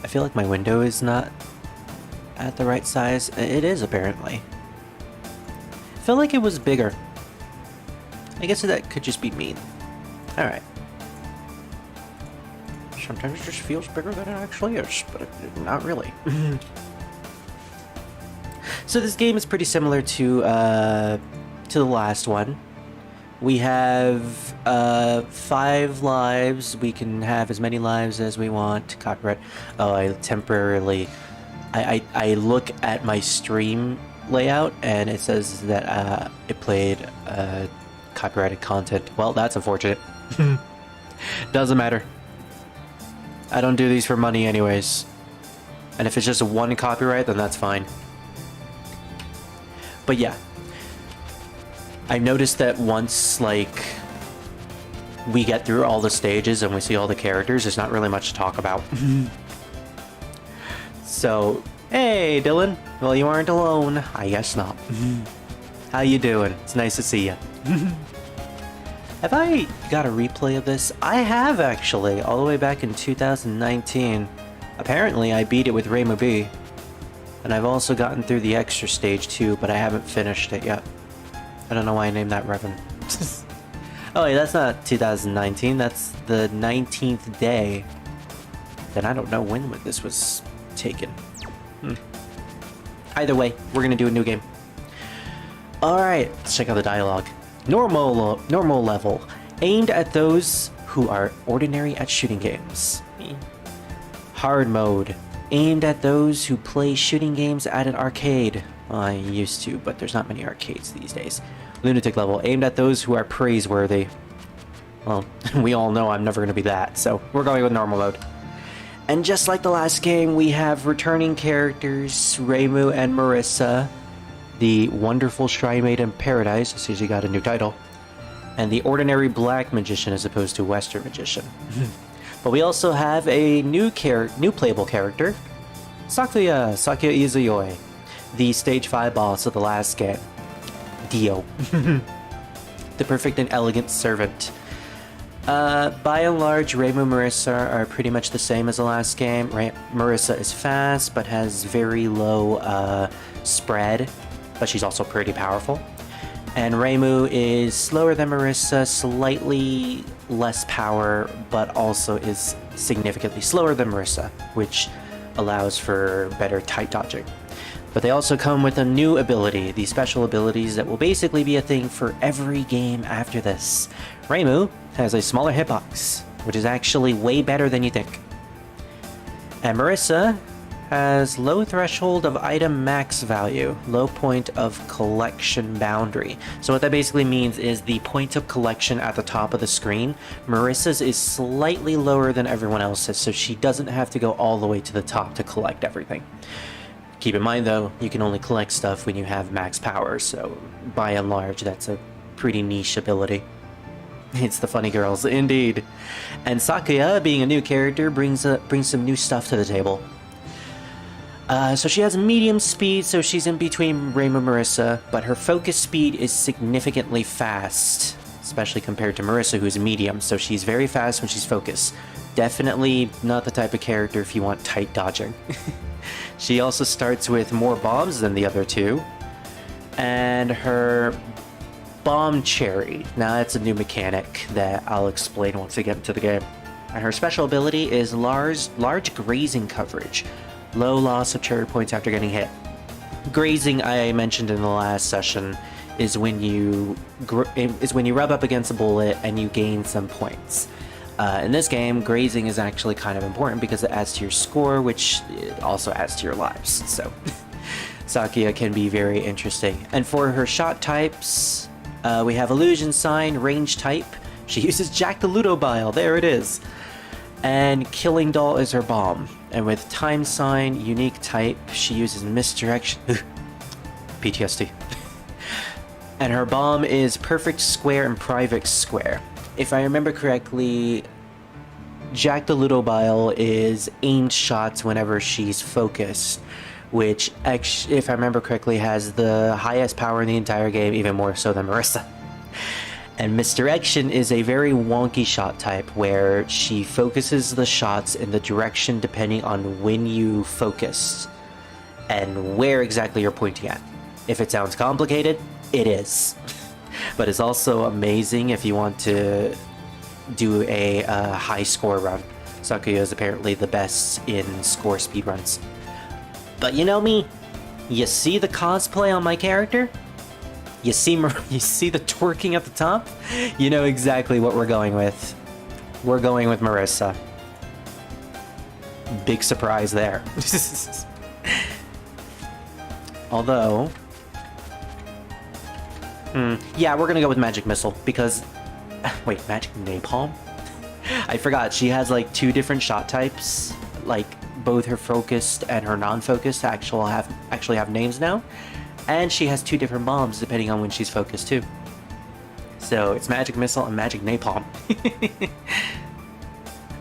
I feel like my window is not at the right size. It is, apparently. I feel like it was bigger. I guess that could just be me. Alright. Sometimes it just feels bigger than it actually is, but not really. So this game is pretty similar to the last one. We have 5 lives. We can have as many lives as we want. Copyright. Oh, I temporarily... I look at my stream layout and it says that it played copyrighted content. Well, that's unfortunate. Doesn't matter. I don't do these for money anyways. And if it's just one copyright, then that's fine. But yeah. I noticed that once, like, we get through all the stages and we see all the characters, there's not really much to talk about. So, hey, Dylan. Well, you aren't alone. I guess not. How you doing? It's nice to see you. Have I got a replay of this? I have, actually, all the way back in 2019. Apparently, I beat it with Reimu B. And I've also gotten through the extra stage too, but I haven't finished it yet. I don't know why I named that Revan. Oh wait, that's not 2019, that's the 19th day. Then I don't know when this was taken. Either way, we're gonna do a new game. Alright, let's check out the dialogue. Normal level, aimed at those who are ordinary at shooting games. Hard mode, aimed at those who play shooting games at an arcade. Well, I used to, but there's not many arcades these days. Lunatic level, aimed at those who are praiseworthy. Well, we all know I'm never going to be that, so we're going with normal mode. And just like the last game, we have returning characters, Reimu and Marissa, the wonderful Shrine Maiden Paradise, as soon as you got a new title, and the ordinary black magician as opposed to Western magician. But we also have a new playable character, Sakya Izuyoi, the stage 5 boss of the last game. Dio. The perfect and elegant servant. By and large, Reimu and Marissa are pretty much the same as the last game. Marissa is fast, but has very low spread, but she's also pretty powerful. And Reimu is slower than Marissa, slightly less power, but also is significantly slower than Marissa, which allows for better tight dodging. But they also come with a new ability, the special abilities that will basically be a thing for every game after this. Reimu has a smaller hitbox, which is actually way better than you think. And Marissa has low threshold of item max value, low point of collection boundary. So what that basically means is the point of collection at the top of the screen, Marissa's is slightly lower than everyone else's, so she doesn't have to go all the way to the top to collect everything. Keep in mind though, you can only collect stuff when you have max power, so by and large that's a pretty niche ability. It's the funny girls, indeed. And Sakya, being a new character, brings some new stuff to the table. So she has medium speed, so she's in between Reimu and Marissa, but her focus speed is significantly fast, especially compared to Marissa, who's medium, so she's very fast when she's focused. Definitely not the type of character if you want tight dodging. She also starts with more bombs than the other two, and her bomb cherry. Now that's a new mechanic that I'll explain once we get into the game. And her special ability is large grazing coverage. Low loss of cherry points after getting hit. Grazing, I mentioned in the last session, is when you rub up against a bullet and you gain some points. In this game, grazing is actually kind of important because it adds to your score, which also adds to your lives. So, Sakya can be very interesting. And for her shot types, we have Illusion Sign, Range type. She uses Jack the Ludobile, there it is. And Killing Doll is her bomb. And with Time Sign, Unique type, she uses Misdirection. PTSD. And her bomb is Perfect Square and Private Square. If I remember correctly, Jack the Ludobile is aimed shots whenever she's focused, which, if I remember correctly, has the highest power in the entire game, even more so than Marissa. And misdirection is a very wonky shot type where she focuses the shots in the direction depending on when you focus and where exactly you're pointing at. If it sounds complicated, it is. But it's also amazing if you want to do a high score run. Sakura is apparently the best in score speedruns. But you know me, you see the cosplay on my character? You see the twerking at the top? You know exactly what we're going with. We're going with Marissa. Big surprise there. Although... yeah, we're gonna go with Magic Missile, because... Wait, Magic Napalm? I forgot, she has like 2 different shot types. Like, both her focused and her non-focused actually have names now. And she has 2 different bombs depending on when she's focused too. So it's Magic Missile and Magic Napalm.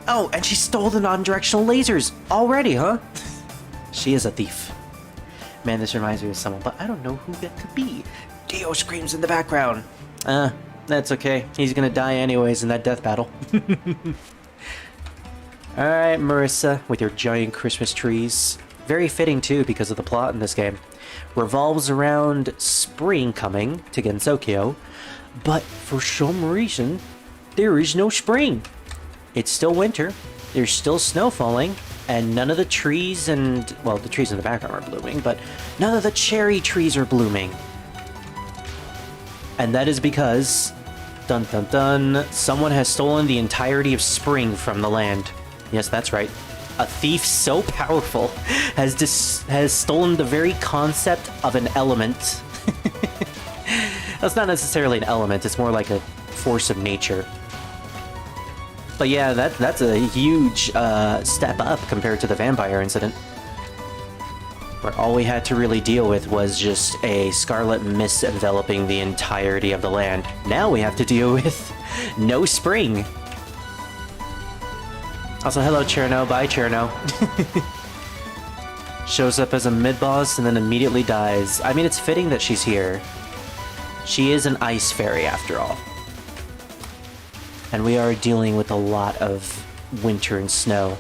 Oh, and she stole the non-directional lasers already, huh? She is a thief. Man, this reminds me of someone, but I don't know who that could be. Dio screams in the background. That's okay. He's gonna die anyways in that death battle. Alright, Marissa, with your giant Christmas trees. Very fitting too because of the plot in this game. Revolves around spring coming to Gensokyo, but for some reason, there is no spring. It's still winter, there's still snow falling, and none of the trees and, well, the trees in the background are blooming, but none of the cherry trees are blooming. And that is because, dun dun dun, someone has stolen the entirety of spring from the land. Yes, that's right. A thief so powerful has stolen the very concept of an element. That's not necessarily an element, it's more like a force of nature. But yeah, that's a huge step up compared to the vampire incident. Where all we had to really deal with was just a scarlet mist enveloping the entirety of the land. Now we have to deal with no spring. Also, hello Cherno, bye Cherno. Shows up as a mid-boss and then immediately dies. I mean, it's fitting that she's here. She is an ice fairy after all. And we are dealing with a lot of winter and snow.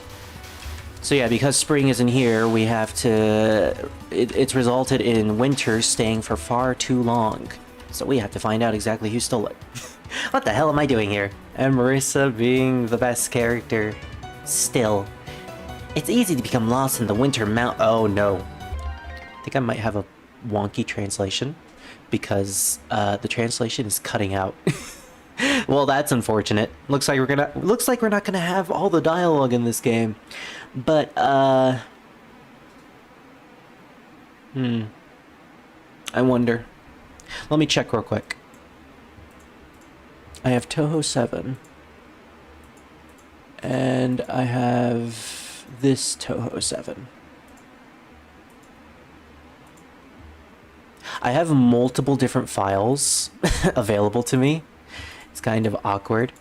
So yeah, because spring isn't here, we have to... It's resulted in winter staying for far too long. So we have to find out exactly who stole it. What the hell am I doing here? And Marissa being the best character. Still. It's easy to become lost in the winter Oh no. I think I might have a wonky translation. Because the translation is cutting out. Well, that's unfortunate. Looks like we're not gonna have all the dialogue in this game. But I wonder. Let me check real quick. I have Touhou 7. And I have this Touhou 7. I have multiple different files available to me. It's kind of awkward.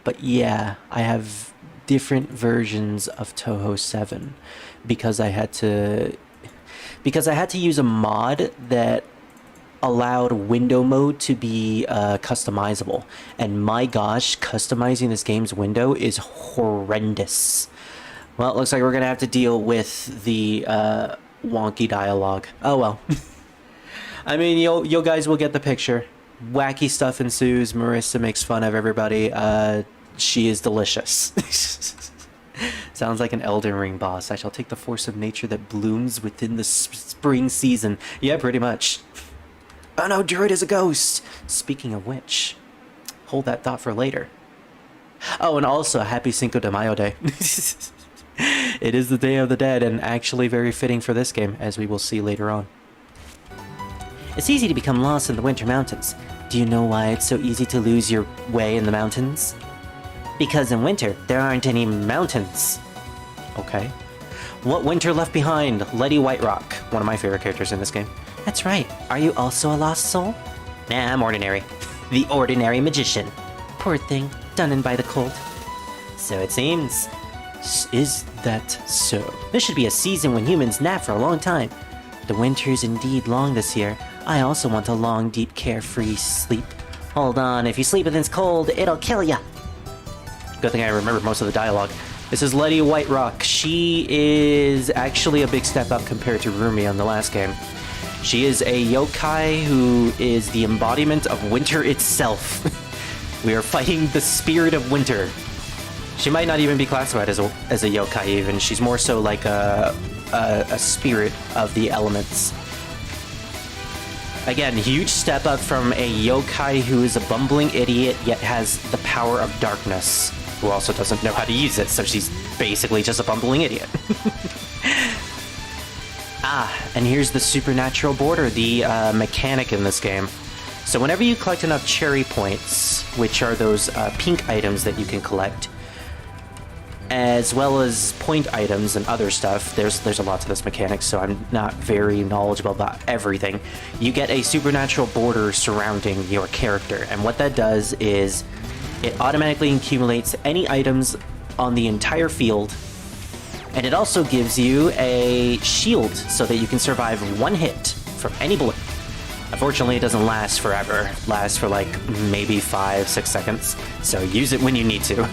But yeah, I have different versions of Touhou 7 because I had to use a mod that allowed window mode to be customizable. And my gosh, customizing this game's window is horrendous. Well, it looks like we're gonna have to deal with the wonky dialogue. Oh well. I mean, you guys will get the picture. Wacky stuff ensues. Marissa makes fun of everybody. She is delicious. Sounds like an Elden Ring boss. I shall take the force of nature that blooms within the spring season. Yeah, pretty much. Oh no, Druid is a ghost! Speaking of which, hold that thought for later. Oh, and also, happy Cinco de Mayo Day. It is the Day of the Dead, and actually very fitting for this game, as we will see later on. It's easy to become lost in the winter mountains. Do you know why it's so easy to lose your way in the mountains? Because in winter, there aren't any mountains. Okay. What winter left behind? Letty Whiterock, one of my favorite characters in this game. That's right. Are you also a lost soul? Nah, I'm ordinary. The ordinary magician. Poor thing, done in by the cold. So it seems. Is that so? This should be a season when humans nap for a long time. The winter's indeed long this year. I also want a long, deep, carefree sleep. Hold on, if you sleep in this cold, it'll kill ya. Good thing I remember most of the dialogue. This is Letty Whiterock. She is actually a big step up compared to Rumi on the last game. She is a yokai who is the embodiment of winter itself. We are fighting the spirit of winter. She might not even be classified as a yokai even. She's more so like a spirit of the elements. Again, huge step up from a yokai who is a bumbling idiot yet has the power of darkness, who also doesn't know how to use it, so she's basically just a bumbling idiot. And here's the supernatural border, the mechanic in this game. So whenever you collect enough cherry points, which are those pink items that you can collect, as well as point items and other stuff, there's a lot to this mechanic, so I'm not very knowledgeable about everything. You get a supernatural border surrounding your character, and what that does is it automatically accumulates any items on the entire field, and it also gives you a shield so that you can survive one hit from any bullet. Unfortunately, it doesn't last forever. It lasts for like maybe 5-6 seconds, so use it when you need to.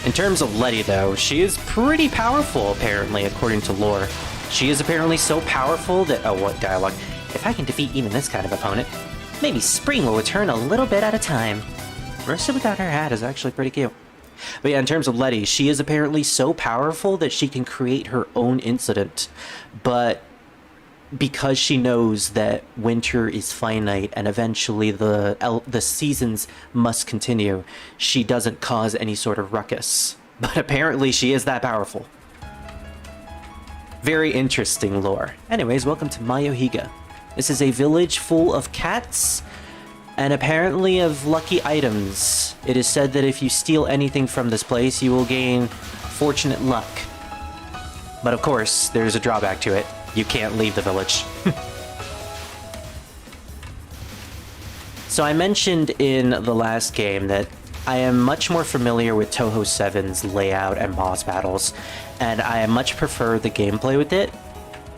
In terms of Letty, though, she is pretty powerful, apparently, according to lore. She is apparently so powerful that... Oh, what dialogue? If I can defeat even this kind of opponent, maybe spring will return a little bit at a time. Marissa without her hat is actually pretty cute. But yeah, in terms of Letty, she is apparently so powerful that she can create her own incident. But because she knows that winter is finite and eventually the seasons must continue, she doesn't cause any sort of ruckus. But apparently she is that powerful. Very interesting lore. Anyways, welcome to Mayohiga. This is a village full of cats and apparently of lucky items. It is said that if you steal anything from this place, you will gain fortunate luck. But of course, there's a drawback to it. You can't leave the village. So I mentioned in the last game that I am much more familiar with Touhou 7's layout and boss battles, and I much prefer the gameplay with it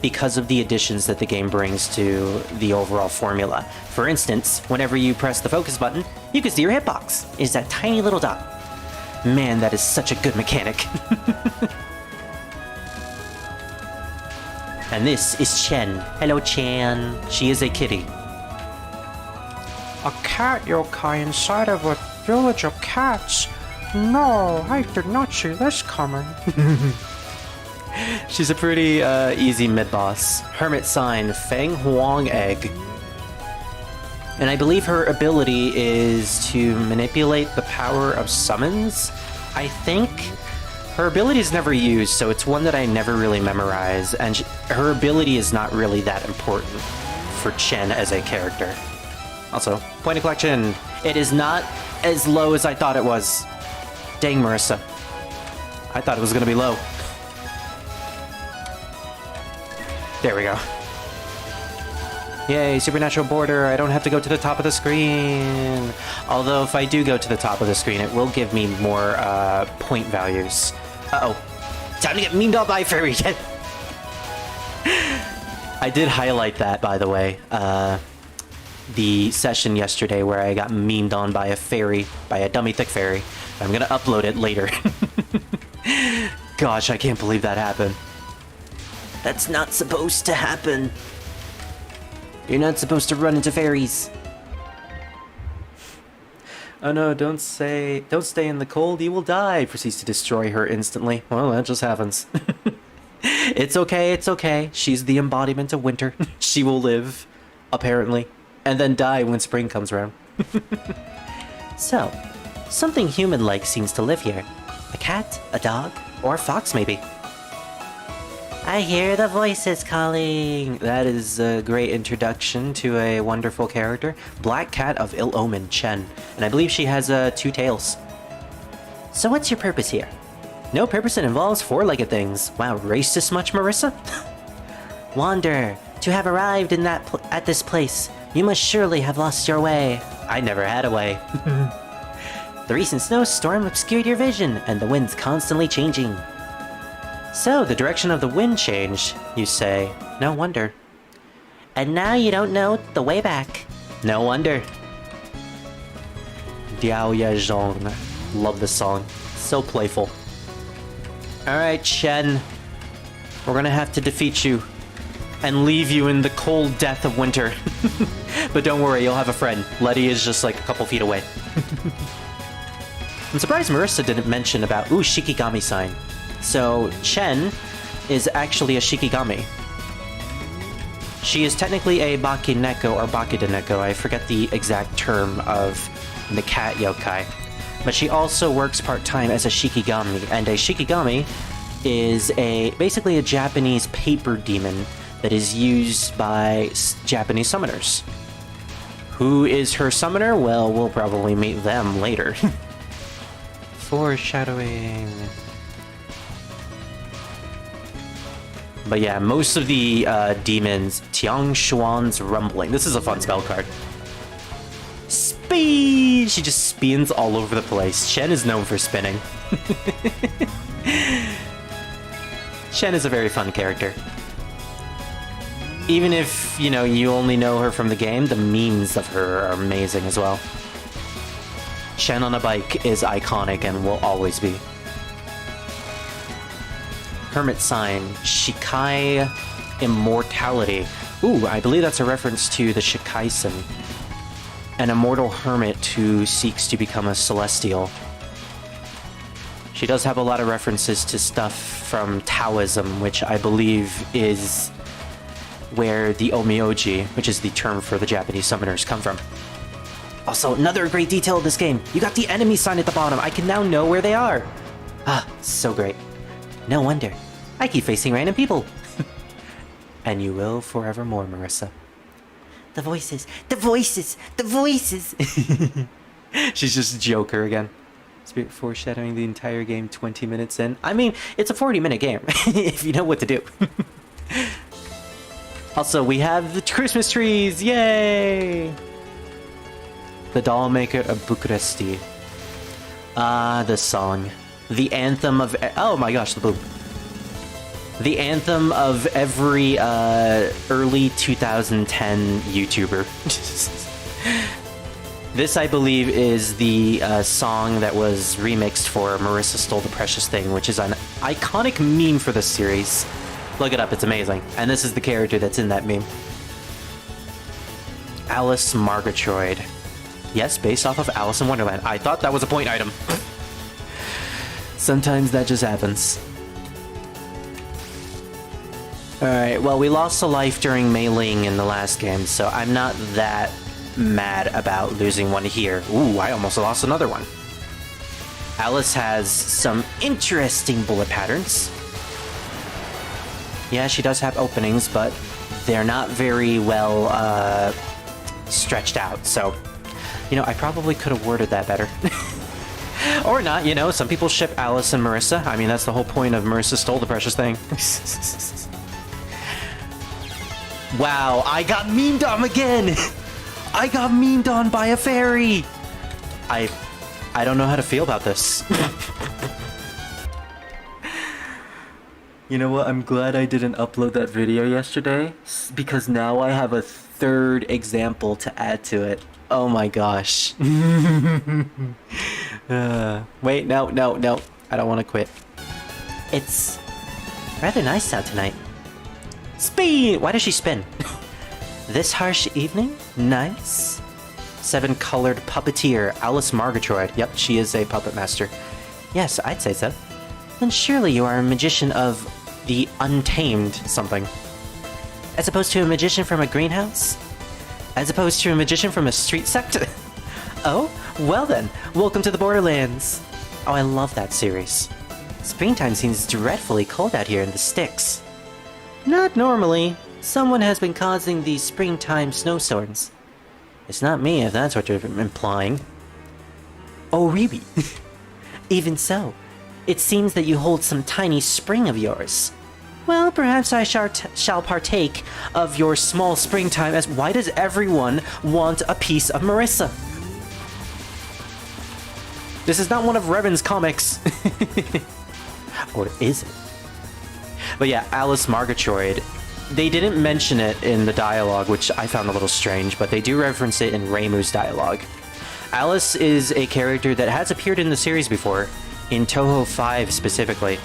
because of the additions that the game brings to the overall formula. For instance, whenever you press the focus button, you can see your hitbox. It's that tiny little dot. Man, that is such a good mechanic. And this is Chen. Hello, Chen. She is a kitty. A cat yokai inside of a village of cats? No, I did not see this coming. She's a pretty easy mid-boss. Hermit sign, Feng Huang Egg. And I believe her ability is to manipulate the power of summons, I think? Her ability is never used, so it's one that I never really memorize, and her ability is not really that important for Chen as a character. Also, point of collection. It is not as low as I thought it was. Dang, Marissa. I thought it was gonna be low. There we go. Yay, supernatural border. I don't have to go to the top of the screen. Although if I do go to the top of the screen, it will give me more point values. Uh-oh. Time to get memed up by a fairy. I did highlight that, by the way. The session yesterday where I got memed on by a fairy, by a dummy thick fairy. I'm gonna upload it later. Gosh, I can't believe that happened. That's not supposed to happen. You're not supposed to run into fairies. Oh no, don't stay in the cold, you will die. Proceeds to destroy her instantly. Well, that just happens. It's okay, it's okay. She's the embodiment of winter. She will live, apparently, and then die when spring comes around. So, something human-like seems to live here. A cat, a dog, or a fox maybe. I hear the voices calling. That is a great introduction to a wonderful character. Black Cat of Ill Omen, Chen. And I believe she has 2 tails. So what's your purpose here? No purpose that involves 4-legged things. Wow, racist much, Marissa? Wander, to have arrived in at this place, you must surely have lost your way. I never had a way. The recent snowstorm obscured your vision, and the wind's constantly changing. So, the direction of the wind changed, you say. No wonder. And now you don't know the way back. No wonder. Diao Ya Zhong. Love this song. So playful. Alright, Chen. We're gonna have to defeat you. And leave you in the cold death of winter. But don't worry, you'll have a friend. Letty is just like a couple feet away. I'm surprised Marissa didn't mention about, ooh, Shikigami sign. So, Chen is actually a Shikigami. She is technically a Bakineko or Bakidaneko, I forget the exact term of the cat yokai. But she also works part-time as a Shikigami, and a Shikigami is basically a Japanese paper demon that is used by Japanese summoners. Who is her summoner? Well, we'll probably meet them later. Foreshadowing. But yeah, most of the demons, Tiang Xuan's Rumbling. This is a fun spell card. Speed! She just spins all over the place. Shen is known for spinning. Shen is a very fun character. Even if, you know, you only know her from the game, the memes of her are amazing as well. Shen on a bike is iconic and will always be. Hermit sign, Shikai Immortality. Ooh, I believe that's a reference to the Shikaisen. An immortal hermit who seeks to become a celestial. She does have a lot of references to stuff from Taoism, which I believe is where the Omyoji, which is the term for the Japanese summoners, come from. Also, another great detail of this game, you got the enemy sign at the bottom. I can now know where they are. Ah, so great. No wonder. I keep facing random people. And you will forevermore, Marissa. The voices, the voices, the voices. She's just Joker again. Spirit foreshadowing the entire game 20 minutes in. I mean, it's a 40-minute game, if you know what to do. Also, we have the Christmas trees! Yay! The doll maker of Bucharesti. Ah, the song. The anthem of... Oh my gosh, the boom. The anthem of every early 2010 YouTuber. This, I believe, is the song that was remixed for Marissa Stole the Precious Thing, which is an iconic meme for this series. Look it up, it's amazing. And this is the character that's in that meme. Alice Margatroyd. Yes, based off of Alice in Wonderland. I thought that was a point item. Sometimes that just happens. Alright, well, we lost a life during meleeing in the last game, so I'm not that mad about losing one here. Ooh, I almost lost another one. Alice has some interesting bullet patterns. Yeah, she does have openings, but they're not very well stretched out, so... You know, I probably could have worded that better. Or not, you know, some people ship Alice and Marissa. I mean, that's the whole point of Marissa Stole the Precious Thing. Wow, I got memed on again! I got memed on by a fairy! I don't know how to feel about this. You know what, I'm glad I didn't upload that video yesterday, because now I have a third example to add to it. Oh my gosh. Wait, no. I don't want to quit. It's rather nice out tonight. Spin! Why does she spin? This harsh evening? Nice. 7-colored puppeteer, Alice Margatroyd. Yep, she is a puppet master. Yes, I'd say so. Then surely you are a magician of the untamed something. As opposed to a magician from a greenhouse? As opposed to a magician from a street sector? Oh, well then, welcome to the Borderlands. Oh, I love that series. Springtime seems dreadfully cold out here in the sticks. Not normally. Someone has been causing these springtime snowstorms. It's not me, if that's what you're implying. Oh, really? Even so, it seems that you hold some tiny spring of yours. Well, perhaps I shall partake of your small springtime as... Why does everyone want a piece of Marissa? This is not one of Revan's comics. Or is it? But yeah, Alice Margatroyd They didn't mention it in the dialogue, which I found a little strange, but they do reference it in Reimu's dialogue. Alice is a character that has appeared in the series before, in Touhou 5 specifically.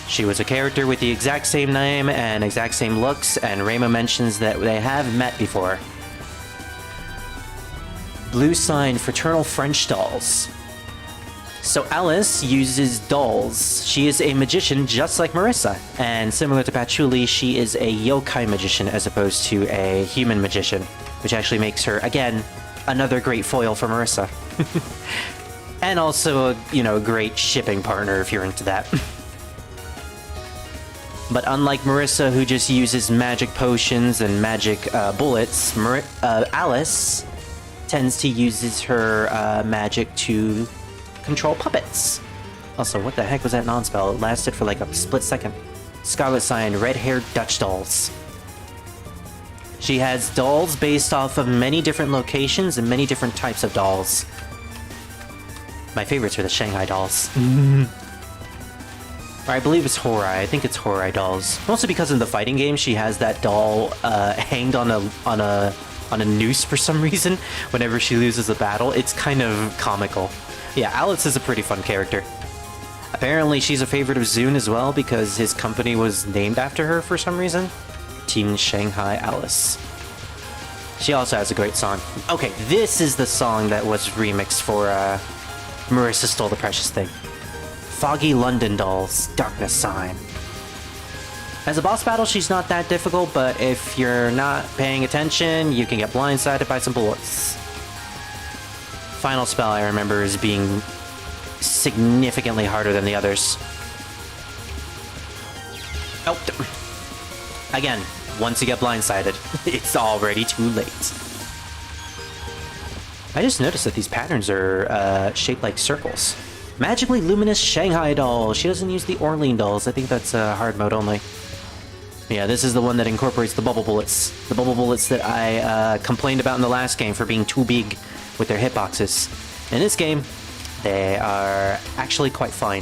She was a character with the exact same name and exact same looks, and Reimu mentions that they have met before. Blue sign, fraternal French dolls. So Alice uses dolls. She is a magician just like Marissa, and similar to Patchouli, she is a yokai magician as opposed to a human magician, which actually makes her, again, another great foil for Marissa. And also a, great shipping partner if you're into that. But unlike Marissa, who just uses magic potions and magic bullets, Alice tends to use her magic to control puppets. Also, what the heck was that non-spell? It lasted for like a split second. Scarlet Sign, red-haired Dutch dolls. She has dolls based off of many different locations and many different types of dolls. My favorites are the Shanghai dolls. Or I believe it's Horai. I think it's Horai dolls. Mostly because in the fighting game, she has that doll hanged on a noose for some reason whenever she loses a battle. It's kind of comical. Yeah, Alice is a pretty fun character. Apparently, she's a favorite of Zune as well because his company was named after her for some reason. Team Shanghai Alice. She also has a great song. Okay, this is the song that was remixed for Marissa Stole the Precious Thing. Foggy London Dolls, Darkness Sign. As a boss battle, she's not that difficult, but if you're not paying attention, you can get blindsided by some bullets. Final spell I remember is being significantly harder than the others. Oh, again, once you get blindsided, it's already too late. I just noticed that these patterns are shaped like circles. Magically luminous Shanghai doll. She doesn't use the Orlean dolls. I think that's hard mode only. Yeah, this is the one that incorporates the bubble bullets. The bubble bullets that I complained about in the last game for being too big with their hitboxes. In this game, they are actually quite fine.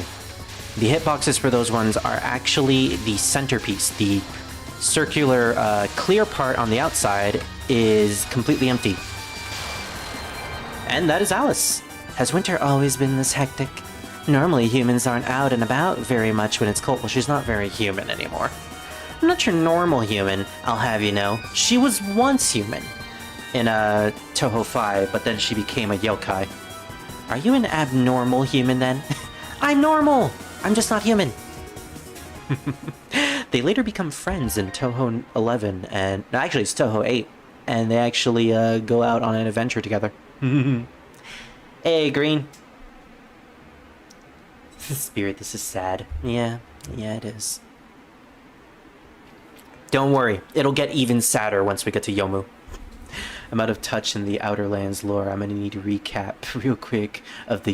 The hitboxes for those ones are actually the centerpiece. The circular clear part on the outside is completely empty. And that is Alice. Has winter always been this hectic? Normally humans aren't out and about very much when it's cold. Well, she's not very human anymore. I'm not your normal human, I'll have you know. She was once human in Touhou 5, but then she became a yokai. Are you an abnormal human then? I'm normal! I'm just not human. They later become friends in Touhou 11, and actually it's Touhou 8, and they actually go out on an adventure together. Hey, Green. Spirit, this is sad. Yeah, it is. Don't worry, it'll get even sadder once we get to Yomu. I'm out of touch in the Outer Lands lore. I'm gonna need to recap real quick of the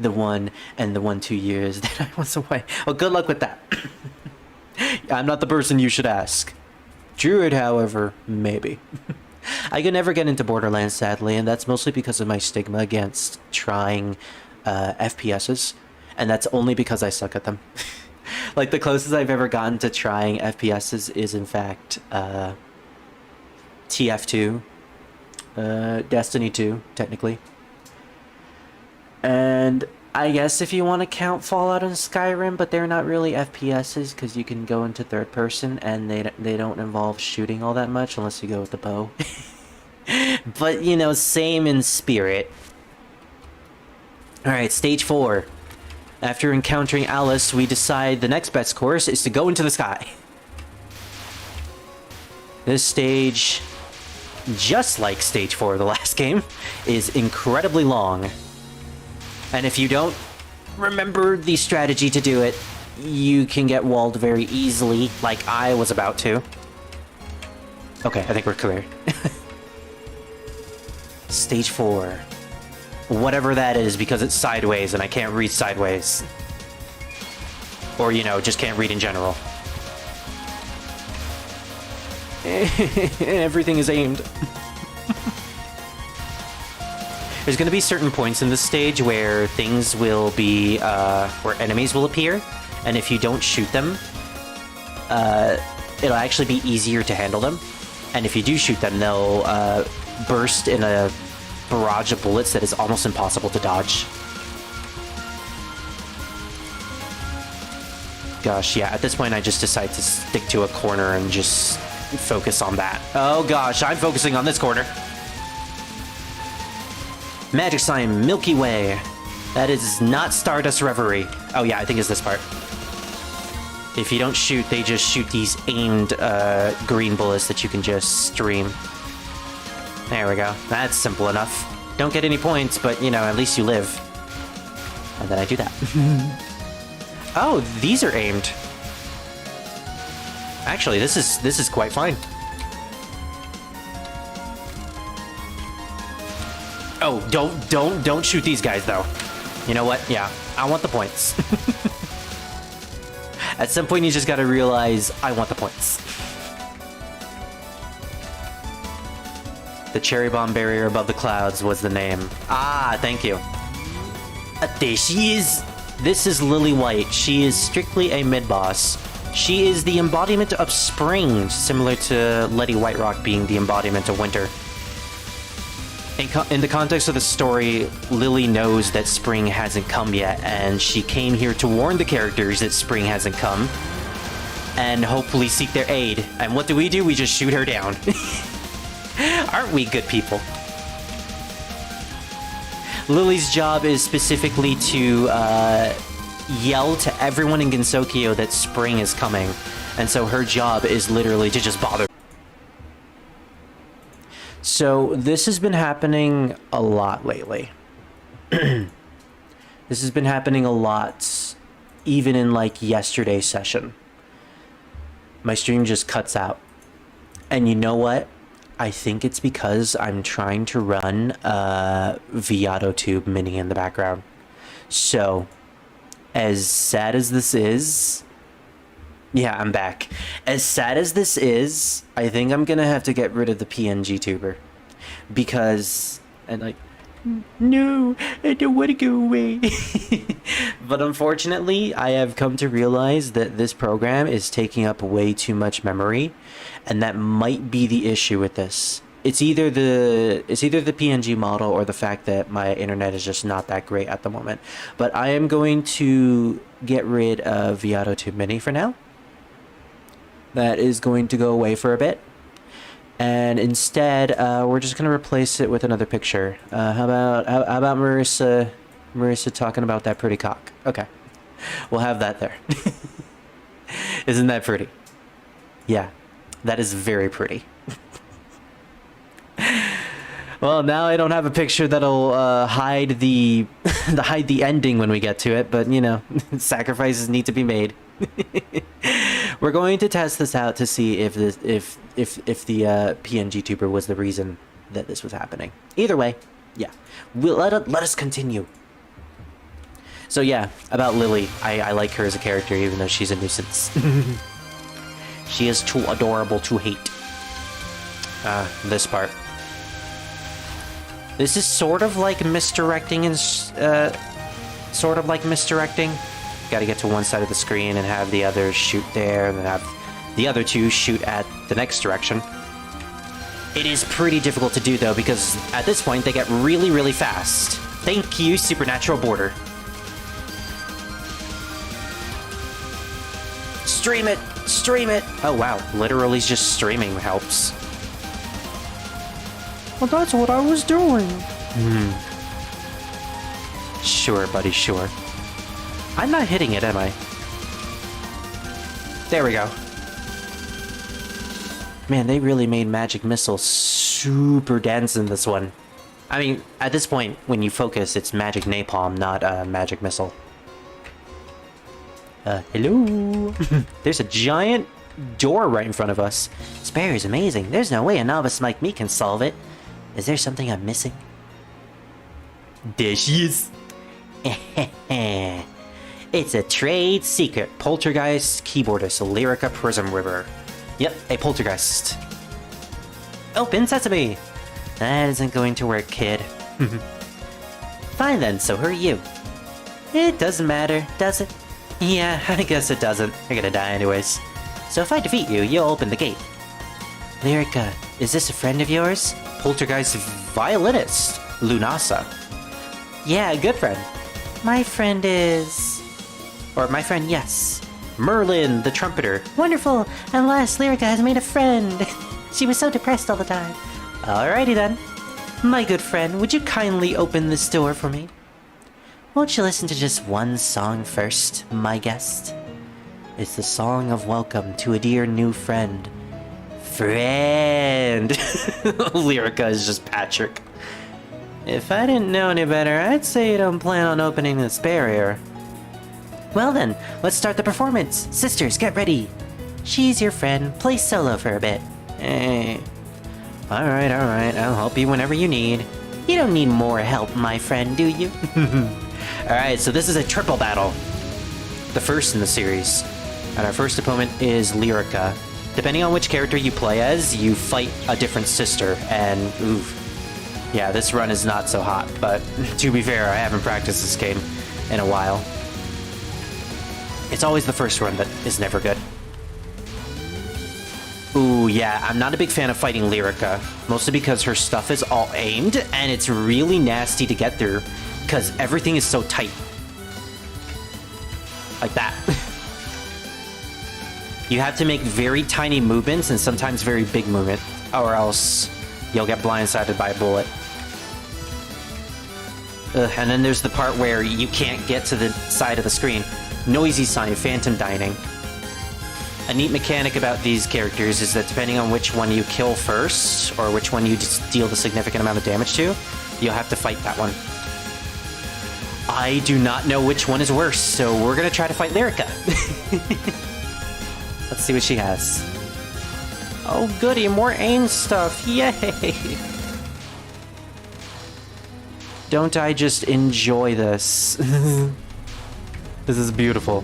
the 1 and the 1-2 years that I was away. Well, good luck with that. I'm not the person you should ask. Druid, however, maybe. I could never get into Borderlands, sadly, and that's mostly because of my stigma against trying FPSs, and that's only because I suck at them. Like, the closest I've ever gotten to trying FPSs is, in fact, TF2, Destiny 2, technically. And I guess if you want to count Fallout and Skyrim, but they're not really FPSs because you can go into third person and they don't involve shooting all that much unless you go with the bow. But, same in spirit. Alright, stage 4. After encountering Alice, we decide the next best course is to go into the sky. This stage, just like stage 4 of the last game, is incredibly long. And if you don't remember the strategy to do it, you can get walled very easily, like I was about to. Okay, I think we're clear. Stage 4. Whatever that is, because it's sideways and I can't read sideways. Or, just can't read in general. Everything is aimed. There's going to be certain points in this stage where things will be, where enemies will appear, and if you don't shoot them, it'll actually be easier to handle them. And if you do shoot them, they'll burst in a barrage of bullets that is almost impossible to dodge. Gosh, yeah, at this point I just decide to stick to a corner and just focus on that. Oh gosh, I'm focusing on this corner. Magic sign, Milky Way. That is not Stardust Reverie. Oh yeah, I think it's this part. If you don't shoot, they just shoot these aimed green bullets that you can just stream. There we go. That's simple enough. Don't get any points, but, you know, at least you live. And then I do that. Oh, these are aimed. Actually, this is quite fine. Oh, don't shoot these guys, though. You know what? Yeah, I want the points. At some point, you just gotta realize, I want the points. The cherry bomb barrier above the clouds was the name. Ah, thank you. There she is. This is Lily White. She is strictly a mid-boss. She is the embodiment of spring, similar to Letty Whiterock being the embodiment of winter. In the context of the story, Lily knows that spring hasn't come yet, and she came here to warn the characters that spring hasn't come, and hopefully seek their aid. And what do? We just shoot her down. Aren't we good people? Lily's job is specifically to yell to everyone in Gensokyo that spring is coming, and so her job is literally to just bother. So this has been happening a lot lately. This has been happening a lot, even in like yesterday's session. My stream just cuts out. And you know what? I think it's because I'm trying to run a Viatotube mini in the background. So, as sad as this is... Yeah, I'm back. As sad as this is, I think I'm gonna have to get rid of the PNG tuber. Because... And like... No, I don't want to go away. But unfortunately, I have come to realize that this program is taking up way too much memory, and that might be the issue with this. It's either the PNG model or the fact that my internet is just not that great at the moment. But I am going to get rid of Viatotube Mini for now. That is going to go away for a bit. And instead, we're just gonna replace it with another picture. How about Marissa talking about that pretty cock? Okay, we'll have that there. Isn't that pretty? Yeah, that is very pretty. Well, now I don't have a picture that'll hide the ending when we get to it, but you know, sacrifices need to be made. We're going to test this out to see if the PNG tuber was the reason that this was happening. Either way, yeah, let us continue. So yeah, about Lily, I like her as a character, even though she's a nuisance. She is too adorable to hate. This part. This is sort of like misdirecting and Got to get to one side of the screen and have the others shoot there, and then have the other two shoot at the next direction. It is pretty difficult to do, though, because at this point they get really, really fast. Thank you, Supernatural Border. Stream it! Stream it! Oh, wow. Literally just streaming helps. Well, that's what I was doing. Sure, buddy, sure. I'm not hitting it, am I? There we go. Man, they really made Magic Missile super dense in this one. I mean, at this point, when you focus, it's Magic Napalm, not Magic Missile. Hello? There's a giant door right in front of us. This barrier is amazing. There's no way a novice like me can solve it. Is there something I'm missing? There she is. It's a trade secret. Poltergeist, Keyboardist, Lyrica Prism River. Yep, a poltergeist. Open sesame! That isn't going to work, kid. Fine then, so who are you? It doesn't matter, does it? Yeah, I guess it doesn't. I'm gonna die anyways. So if I defeat you, you'll open the gate. Lyrica, is this a friend of yours? Poltergeist violinist, Lunasa. Yeah, a good friend. My friend is... Or my friend, yes. Merlin, the trumpeter. Wonderful! At last, Lyrica has made a friend. She was so depressed all the time. Alrighty then. My good friend, would you kindly open this door for me? Won't you listen to just one song first, my guest? It's the song of welcome to a dear new friend. Friend! Lyrica is just Patrick. If I didn't know any better, I'd say you don't plan on opening this barrier. Well then, let's start the performance. Sisters, get ready. She's your friend. Play solo for a bit. Hey. Alright, I'll help you whenever you need. You don't need more help, my friend, do you? Alright, so this is a triple battle. The first in the series. And our first opponent is Lyrica. Depending on which character you play as, you fight a different sister, and oof. Yeah, this run is not so hot, but to be fair, I haven't practiced this game in a while. It's always the first run that is never good. Ooh, yeah, I'm not a big fan of fighting Lyrica, mostly because her stuff is all aimed, and it's really nasty to get through, because everything is so tight. Like that. You have to make very tiny movements, and sometimes very big movement, or else you'll get blindsided by a bullet. And then there's the part where you can't get to the side of the screen. Noisy sign, phantom dining. A neat mechanic about these characters is that depending on which one you kill first, or which one you just deal the significant amount of damage to, you'll have to fight that one. I do not know which one is worse, so we're gonna try to fight Lyrica. Let's see what she has. Oh goody, more aim stuff, yay! Don't I just enjoy this? This is beautiful.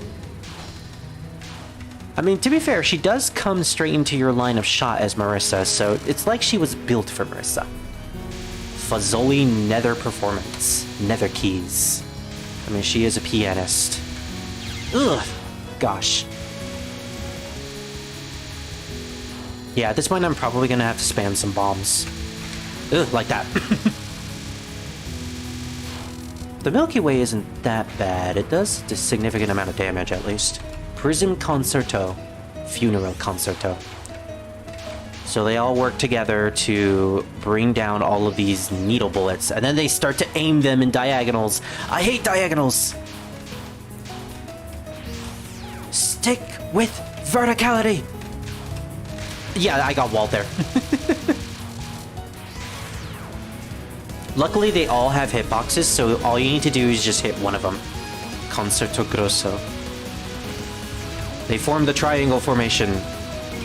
I mean, to be fair, she does come straight into your line of shot as Marissa, so it's like she was built for Marissa. Fazoli Nether Performance. Nether Keys. I mean, she is a pianist. Ugh! Gosh. Yeah, at this point I'm probably gonna have to spam some bombs. Ugh, like that. The Milky Way isn't that bad. It does a significant amount of damage, at least. Prism Concerto. Funeral Concerto. So they all work together to bring down all of these needle bullets, and then they start to aim them in diagonals. I hate diagonals! Stick with verticality! Yeah, I got walled there. Luckily, they all have hitboxes, so all you need to do is just hit one of them. Concerto Grosso. They form the triangle formation.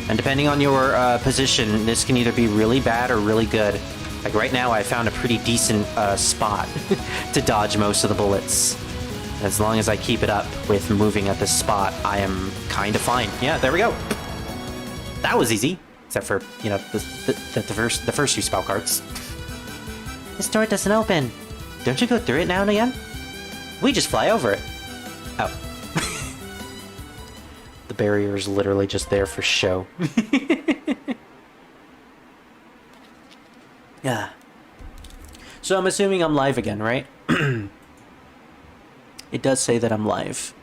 And depending on your position, this can either be really bad or really good. Like right now, I found a pretty decent spot to dodge most of the bullets. As long as I keep it up with moving at this spot, I am kind of fine. Yeah, there we go. That was easy. Except for, you know, the first few spell cards. This door doesn't open. Don't you go through it now and again? We just fly over it. Oh. The barrier is literally just there for show. Yeah. So I'm assuming I'm live again, right? It does say that I'm live.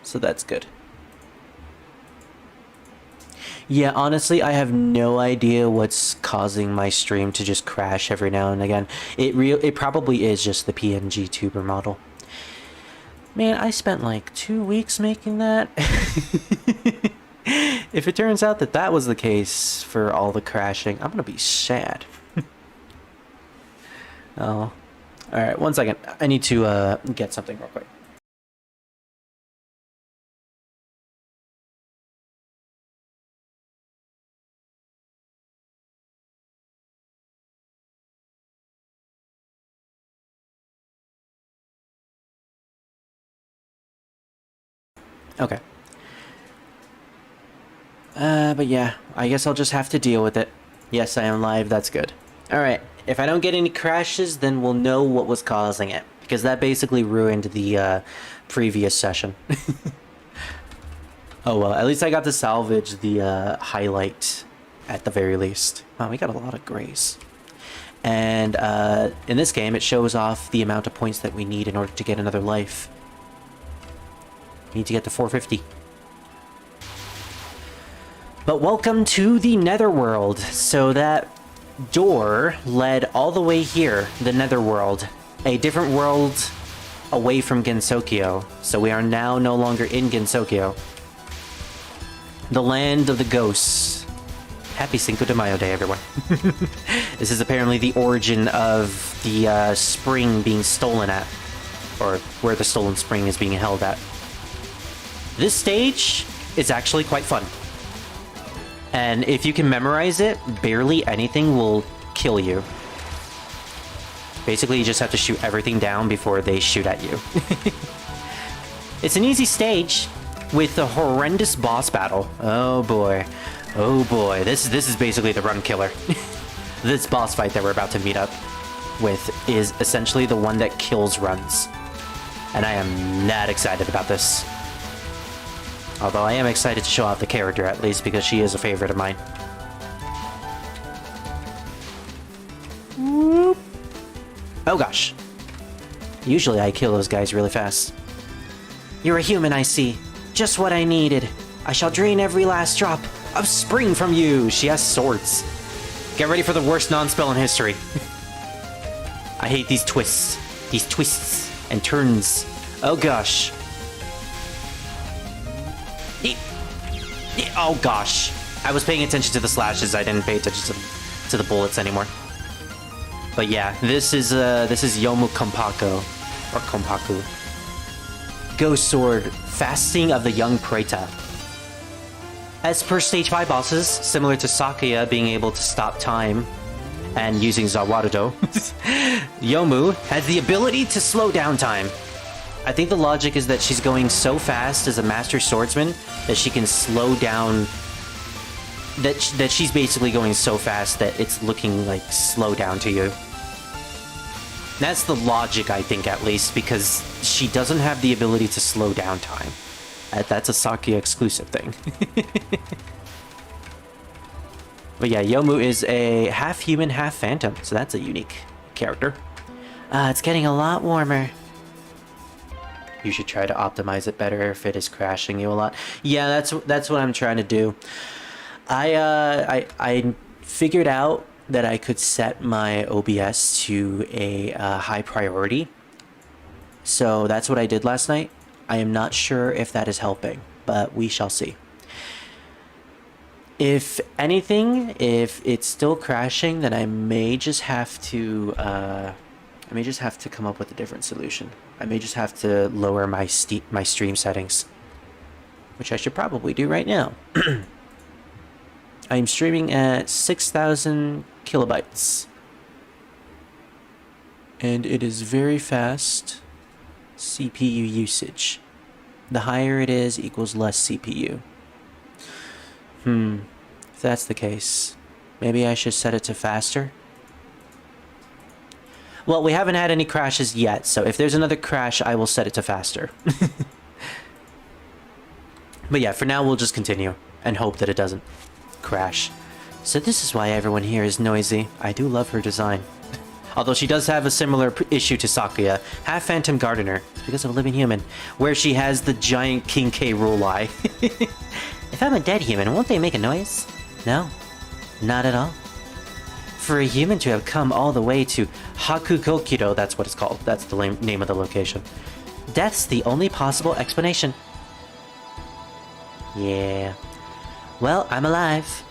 So that's good. Yeah, honestly, I have no idea what's causing my stream to just crash every now and again. It probably is just the PNG tuber model. Man, I spent like 2 weeks making that. If it turns out that that was the case for all the crashing, I'm gonna be sad. Oh. Alright, 1 second. I need to get something real quick. Okay. But yeah, I guess I'll just have to deal with it. Yes, I am live, that's good. Alright, if I don't get any crashes, then we'll know what was causing it. Because that basically ruined the previous session. Oh well, at least I got to salvage the highlight at the very least. Wow, we got a lot of grays. And in this game, it shows off the amount of points that we need in order to get another life. We need to get to 450. But welcome to the Netherworld. So that door led all the way here, the Netherworld. A different world away from Gensokyo. So we are now no longer in Gensokyo. The land of the ghosts. Happy Cinco de Mayo Day, everyone. This is apparently the origin of the spring being stolen at. Or where the stolen spring is being held at. This stage is actually quite fun. And if you can memorize it, barely anything will kill you. Basically, you just have to shoot everything down before they shoot at you. It's an easy stage with a horrendous boss battle. Oh boy. Oh boy. This is basically the run killer. This boss fight that we're about to meet up with is essentially the one that kills runs. And I am not excited about this. Although I am excited to show off the character at least because she is a favorite of mine. Oh gosh. Usually I kill those guys really fast. You're a human, I see. Just what I needed. I shall drain every last drop of spring from you. She has swords. Get ready for the worst non-spell in history. I hate these twists. These twists and turns. Oh gosh. Oh gosh. I was paying attention to the slashes. I didn't pay attention to the bullets anymore. But yeah, this is Yomu Kompako. Or Kompaku. Ghost Sword, Fasting of the Young Preta. As per stage 5 bosses, similar to Sakuya being able to stop time and using Zawarudo, Yomu has the ability to slow down time. I think the logic is that she's going so fast as a master swordsman that she can slow down. That she's basically going so fast that it's looking like slow down to you. That's the logic, I think, at least, because she doesn't have the ability to slow down time. That's a Sakuya exclusive thing. But yeah, Yomu is a half human, half phantom, so that's a unique character. It's getting a lot warmer. You should try to optimize it better if it is crashing you a lot. Yeah, that's what I'm trying to do. I figured out that I could set my OBS to a high priority. So that's what I did last night. I am not sure if that is helping, but we shall see. If anything, if it's still crashing, then I may just have to come up with a different solution. I may just have to lower my stream settings, which I should probably do right now. I'm streaming at 6,000 kilobytes. And it is very fast CPU usage. The higher it is equals less CPU. If that's the case, maybe I should set it to faster? Well, we haven't had any crashes yet, so if there's another crash, I will set it to faster. But yeah, for now we'll just continue and hope that it doesn't crash. So this is why everyone here is noisy. I do love her design. Although she does have a similar issue to Sakuya, half Phantom Gardener, because of a living human, where she has the giant King K rule eye. If I'm a dead human, won't they make a noise? No, not at all. For a human to have come all the way to Hakugokido, that's what it's called, that's the name of the location. Death's the only possible explanation. Yeah. Well, I'm alive.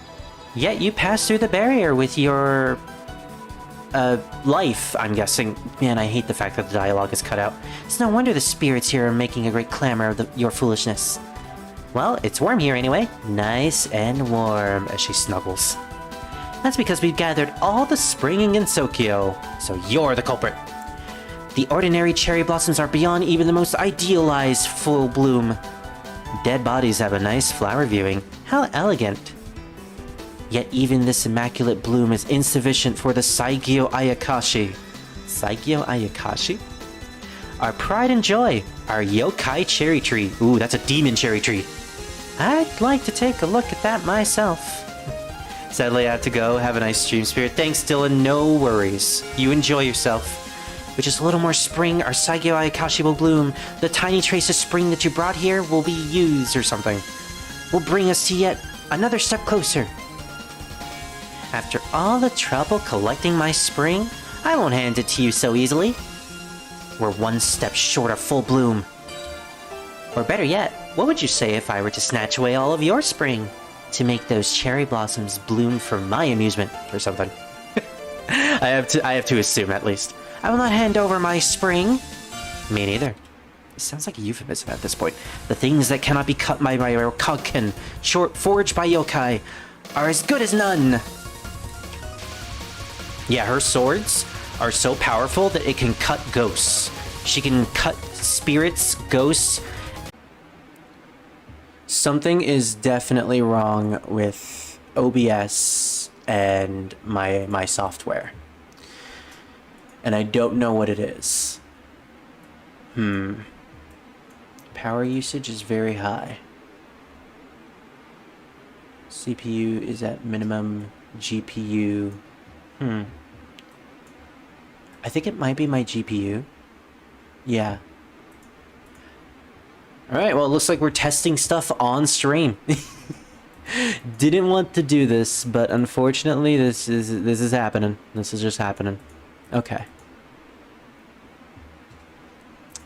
Yet you passed through the barrier with your... life, I'm guessing. Man, I hate the fact that the dialogue is cut out. It's no wonder the spirits here are making a great clamor of your foolishness. Well, it's warm here anyway. Nice and warm, as she snuggles. That's because we've gathered all the spring in Gensokyo, so you're the culprit. The ordinary cherry blossoms are beyond even the most idealized full bloom. Dead bodies have a nice flower viewing. How elegant. Yet even this immaculate bloom is insufficient for the Saigyo Ayakashi. Saigyo Ayakashi? Our pride and joy, our yokai cherry tree. Ooh, that's a demon cherry tree. I'd like to take a look at that myself. Sadly, I have to go. Have a nice stream, Spirit. Thanks, Dylan. No worries. You enjoy yourself. With just a little more spring, our Saigyo Ayakashi will bloom. The tiny trace of spring that you brought here will be used or something. Will bring us to yet another step closer. After all the trouble collecting my spring, I won't hand it to you so easily. We're one step short of full bloom. Or better yet, what would you say if I were to snatch away all of your spring to make those cherry blossoms bloom for my amusement or something? I have to assume, at least. I will not hand over my spring. Me neither. It sounds like a euphemism at this point. The things that cannot be cut by my Rokaken, forged by yokai, are as good as none. Yeah, her swords are so powerful that it can cut ghosts. She can cut spirits, ghosts. Something is definitely wrong with OBS and my software. And I don't know what it is. Power usage is very high. CPU is at minimum. GPU. I think it might be my GPU. Yeah. Alright, well, it looks like we're testing stuff on stream. Didn't want to do this, but unfortunately this is happening. This is just happening. Okay.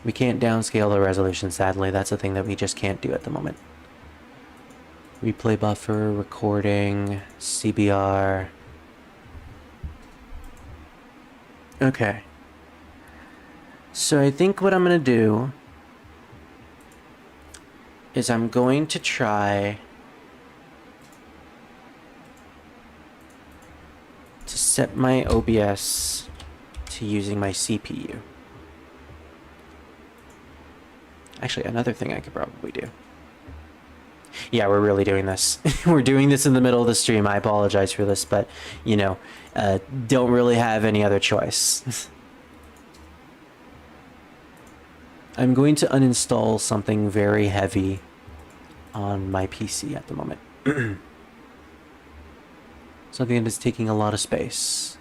We can't downscale the resolution, sadly. That's a thing that we just can't do at the moment. Replay buffer, recording, CBR. Okay. So I think what I'm gonna do is I'm going to try to set my OBS to using my CPU. Actually, another thing I could probably do. Yeah, we're really doing this. We're doing this in the middle of the stream. I apologize for this, but, you know, don't really have any other choice. I'm going to uninstall something very heavy on my PC at the moment. Something that is taking a lot of space.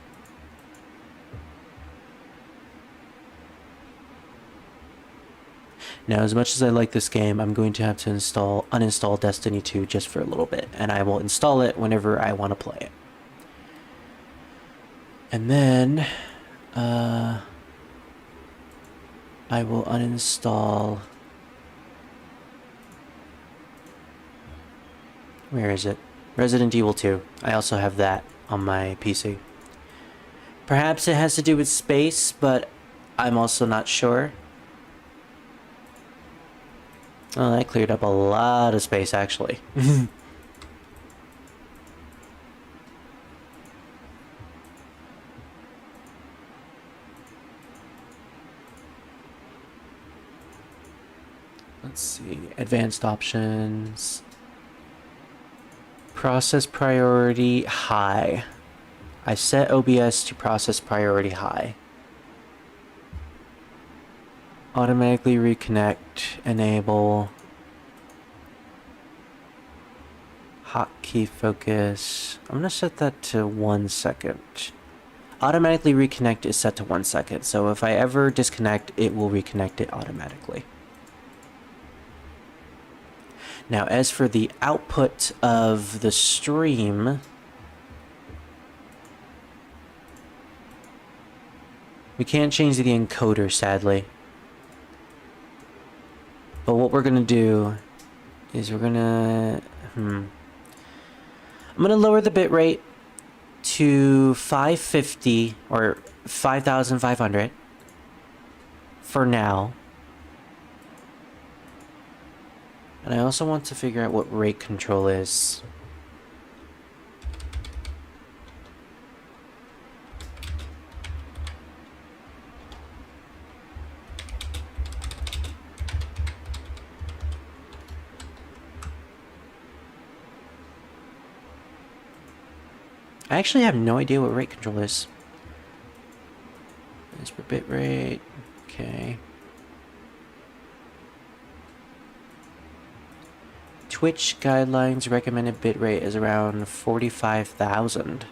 Now, as much as I like this game, I'm going to have to uninstall Destiny 2 just for a little bit, and I will install it whenever I want to play it. And then, I will uninstall... Where is it? Resident Evil 2. I also have that on my PC. Perhaps it has to do with space, but I'm also not sure. Oh, that cleared up a lot of space, actually. Let's see. Advanced options. Process priority high. I set OBS to process priority high. Automatically reconnect, enable, hotkey focus. I'm gonna set that to 1 second. Automatically reconnect is set to 1 second, so if I ever disconnect, it will reconnect it automatically. Now, as for the output of the stream, we can't change the encoder, sadly. But what we're gonna do is we're gonna I'm gonna lower the bitrate to 550 or 5500 for now. And I also want to figure out what rate control is. I actually have no idea what rate control is. As per bit rate. Okay. Twitch guidelines recommended bitrate is around 45,000.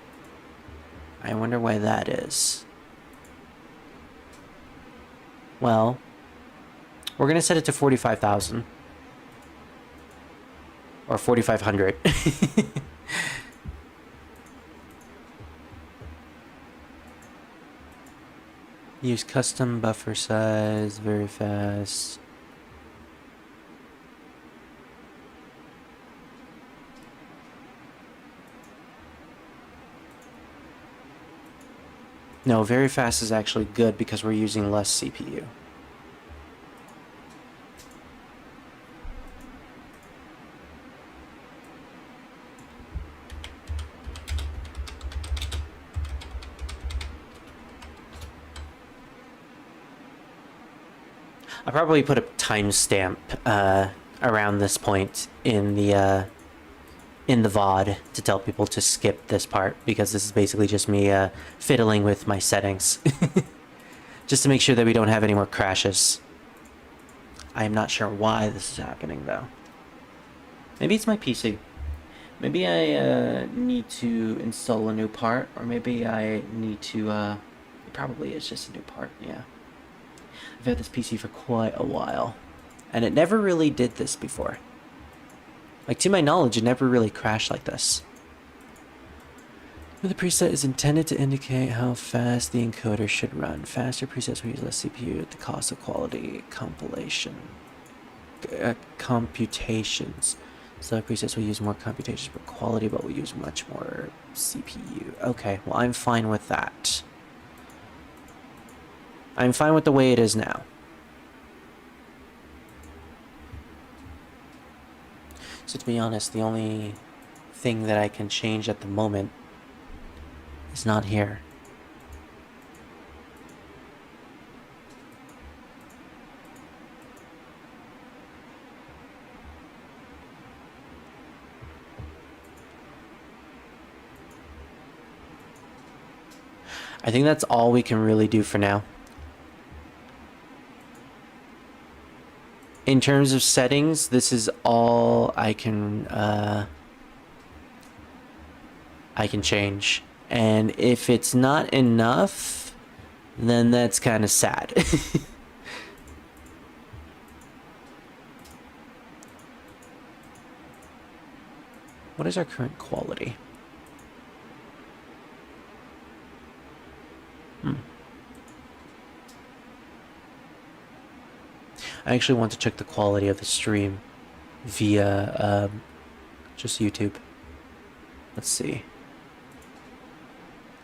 I wonder why that is. Well, we're gonna set it to 45,000. Or 4,500. Use custom buffer size, very fast. No, very fast is actually good because we're using less CPU. I'll probably put a timestamp around this point in the VOD to tell people to skip this part, because this is basically just me fiddling with my settings. Just to make sure that we don't have any more crashes. I am not sure why this is happening though. Maybe it's my PC. Maybe I need to install a new part, or maybe I need to it probably is just a new part, yeah. I've had this PC for quite a while, and it never really did this before. Like, to my knowledge, it never really crashed like this. The preset is intended to indicate how fast the encoder should run. Faster presets will use less CPU at the cost of quality computations. Slow presets will use more computations for quality, but will use much more CPU. Okay, well, I'm fine with that. I'm fine with the way it is now. So to be honest, the only thing that I can change at the moment is not here. I think that's all we can really do for now. In terms of settings, this is all I can change. And if it's not enough, then that's kind of sad. What is our current quality? I actually want to check the quality of the stream via just YouTube. Let's see.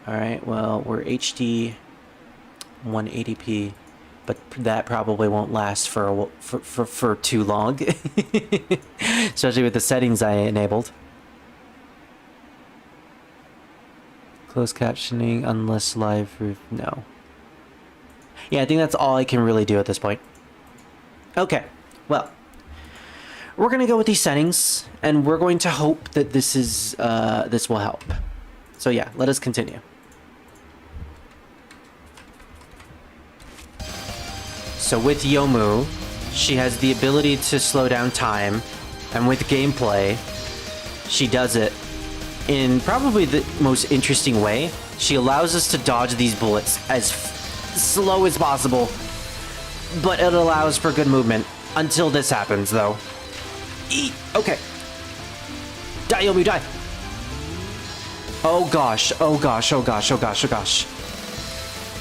Alright, well, we're HD 180p, but that probably won't last for too long. Especially with the settings I enabled. Closed captioning, unless live roof, no. Yeah, I think that's all I can really do at this point. Okay, well, we're gonna go with these settings, and we're going to hope that this will help. So yeah, let us continue. So with Yomu, she has the ability to slow down time, and with gameplay, she does it in probably the most interesting way. She allows us to dodge these bullets as slow as possible, but it allows for good movement until this happens, though. Okay. Die, Yomu, die! Oh gosh, oh gosh, oh gosh, oh gosh, oh gosh.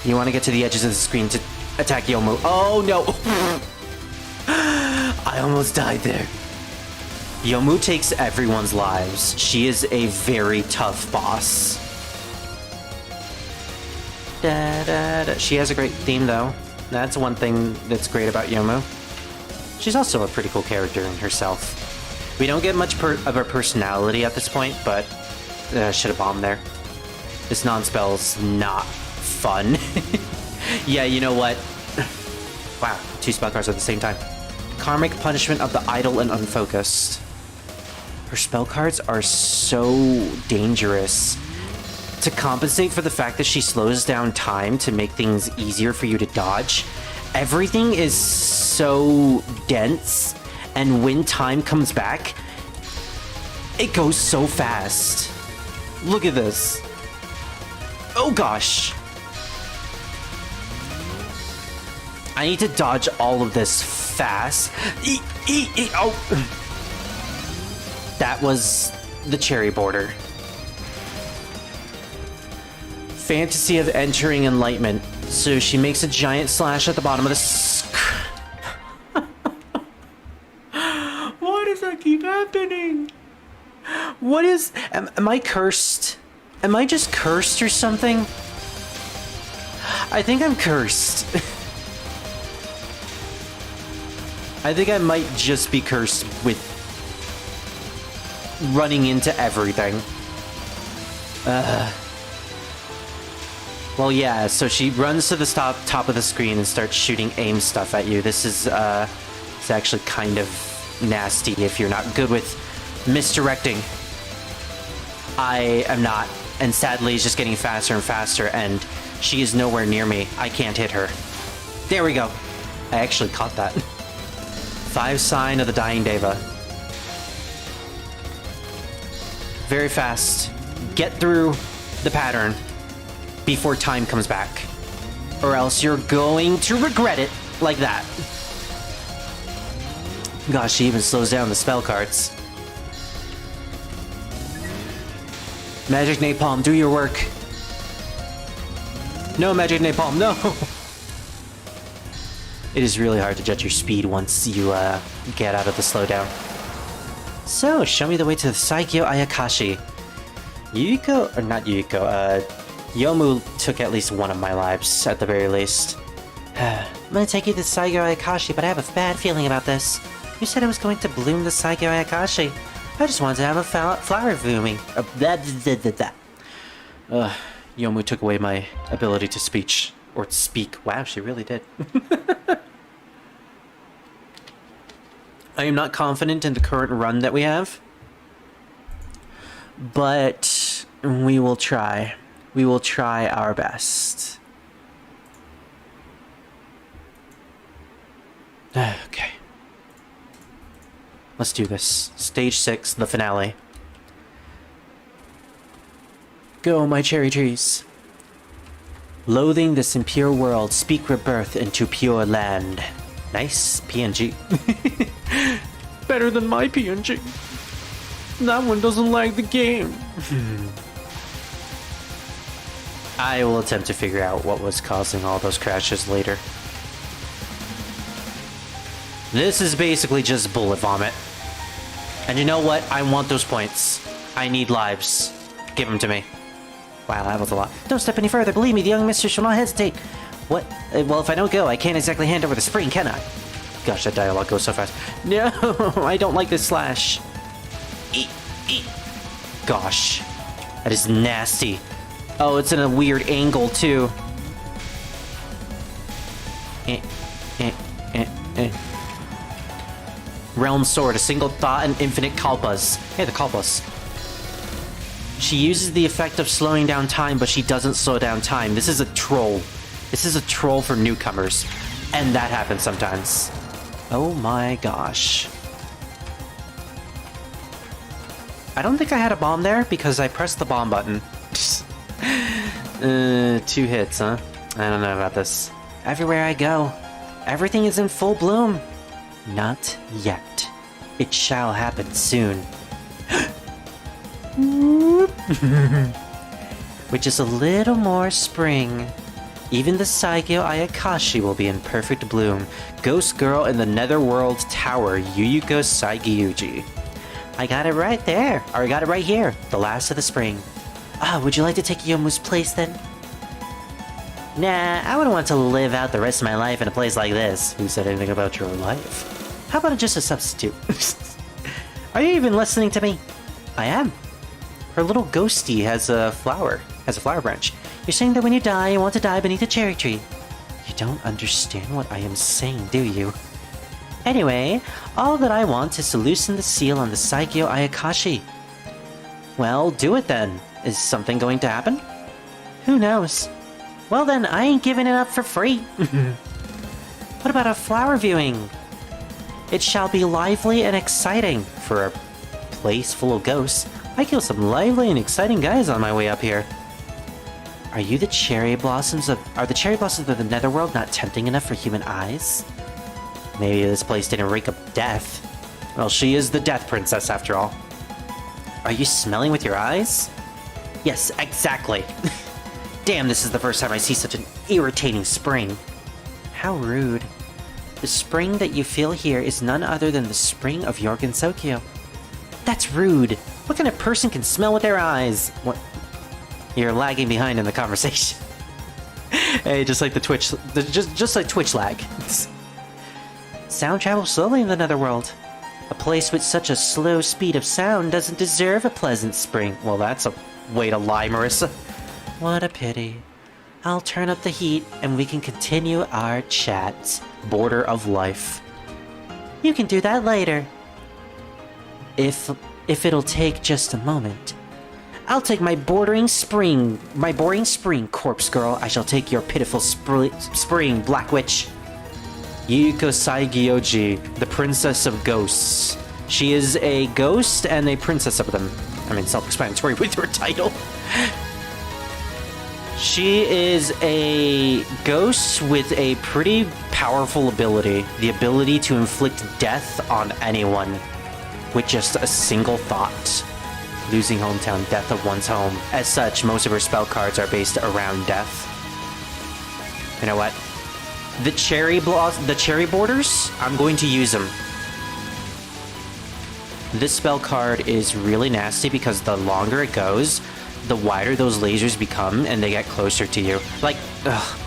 You want to get to the edges of the screen to attack Yomu. Oh no! I almost died there. Yomu takes everyone's lives. She is a very tough boss. Da, da, da. She has a great theme, though. That's one thing that's great about Yomu. She's also a pretty cool character in herself. We don't get much of her personality at this point, but should have bombed there. This non-spell's not fun. Yeah, you know what? Wow, 2 spell cards at the same time. Karmic Punishment of the Idle and Unfocused. Her spell cards are so dangerous. To compensate for the fact that she slows down time to make things easier for you to dodge, everything is so dense, and when time comes back, It goes so fast. Look at this. Oh gosh. I need to dodge all of this fast. Oh. That was the cherry border. Fantasy of entering enlightenment. So she makes a giant slash at the bottom of the Why does that keep happening? What is... Am I cursed? Am I just cursed or something? I think I'm cursed. I think I might just be cursed with running into everything. Well, yeah, so she runs to the top of the screen and starts shooting aim stuff at you. This is it's actually kind of nasty if you're not good with misdirecting. I am not, and sadly it's just getting faster and faster, and she is nowhere near me. I can't hit her. There we go. I actually caught that. 5 sign of the dying Deva. Very fast. Get through the pattern before time comes back, or else you're going to regret it like that. Gosh, she even slows down the spell cards. Magic Napalm, do your work. No, Magic Napalm, no! It is really hard to judge your speed once you get out of the slowdown. So, show me the way to the Saigyo Ayakashi. Yuiko, or not Yuiko, Yomu took at least one of my lives, at the very least. I'm gonna take you to Saigyo Ayakashi, but I have a bad feeling about this. You said it was going to bloom the Saigyo Ayakashi. I just wanted to have a flower blooming. Yomu took away my ability to speak. Wow, she really did. I am not confident in the current run that we have, but we will try. We will try our best. Okay. Let's do this. Stage 6, the finale. Go, my cherry trees. Loathing this impure world, speak rebirth into pure land. Nice PNG. Better than my PNG. That one doesn't lag the game. I will attempt to figure out what was causing all those crashes later. This is basically just bullet vomit. And you know what? I want those points. I need lives. Give them to me. Wow, that was a lot. Don't step any further. Believe me, the young mistress shall not hesitate. What? Well, if I don't go, I can't exactly hand over the spring, can I? Gosh, that dialogue goes so fast. No, I don't like this slash. Eat. Gosh, that is nasty. Oh, it's in a weird angle, too. Realm Sword, a single thought and infinite kalpas. Hey, the kalpas. She uses the effect of slowing down time, but she doesn't slow down time. This is a troll. This is a troll for newcomers. And that happens sometimes. Oh my gosh. I don't think I had a bomb there because I pressed the bomb button. 2 hits, huh? I don't know about this. Everywhere I go, everything is in full bloom. Not yet. It shall happen soon. With just a little more spring, even the Saigyo Ayakashi will be in perfect bloom. Ghost Girl in the Netherworld Tower, Yuyuko Saigiyuji. I got it right there. Or I got it right here. The last of the spring. Would you like to take Yomu's place then? Nah, I wouldn't want to live out the rest of my life in a place like this. Who said anything about your life? How about just a substitute? Are you even listening to me? I am. Her little ghostie has a flower branch. You're saying that when you die, you want to die beneath a cherry tree. You don't understand what I am saying, do you? Anyway, all that I want is to loosen the seal on the Saigyo Ayakashi. Well, do it then. Is something going to happen? Who knows? Well then, I ain't giving it up for free. What about a flower viewing? It shall be lively and exciting for a place full of ghosts, I kill some lively and exciting guys on my way up here. Are the cherry blossoms of the Netherworld not tempting enough for human eyes? Maybe this place didn't reek of death. Well, she is the Death Princess after all. Are you smelling with your eyes? Yes, exactly. Damn, this is the first time I see such an irritating spring. How rude. The spring that you feel here is none other than the spring of your Gensokyo. That's rude. What kind of person can smell with their eyes? What? You're lagging behind in the conversation. Hey, just like the Twitch, just like Twitch lag. Sound travels slowly in the Netherworld. A place with such a slow speed of sound doesn't deserve a pleasant spring. Well, that's a way to lie, Marissa. What a pity. I'll turn up the heat and we can continue our chat. Border of life. You can do that later. If it'll take just a moment. I'll take my boring spring, corpse girl. I shall take your pitiful spring, Black Witch. Yuko Saigyoji, the Princess of Ghosts. She is a ghost and a princess of them. I mean, self-explanatory with her title. She is a ghost with a pretty powerful ability. The ability to inflict death on anyone with just a single thought. Losing hometown, death of one's home. As such, most of her spell cards are based around death. You know what? The cherry borders, I'm going to use them. This spell card is really nasty because the longer it goes, the wider those lasers become and they get closer to you. Like, ugh.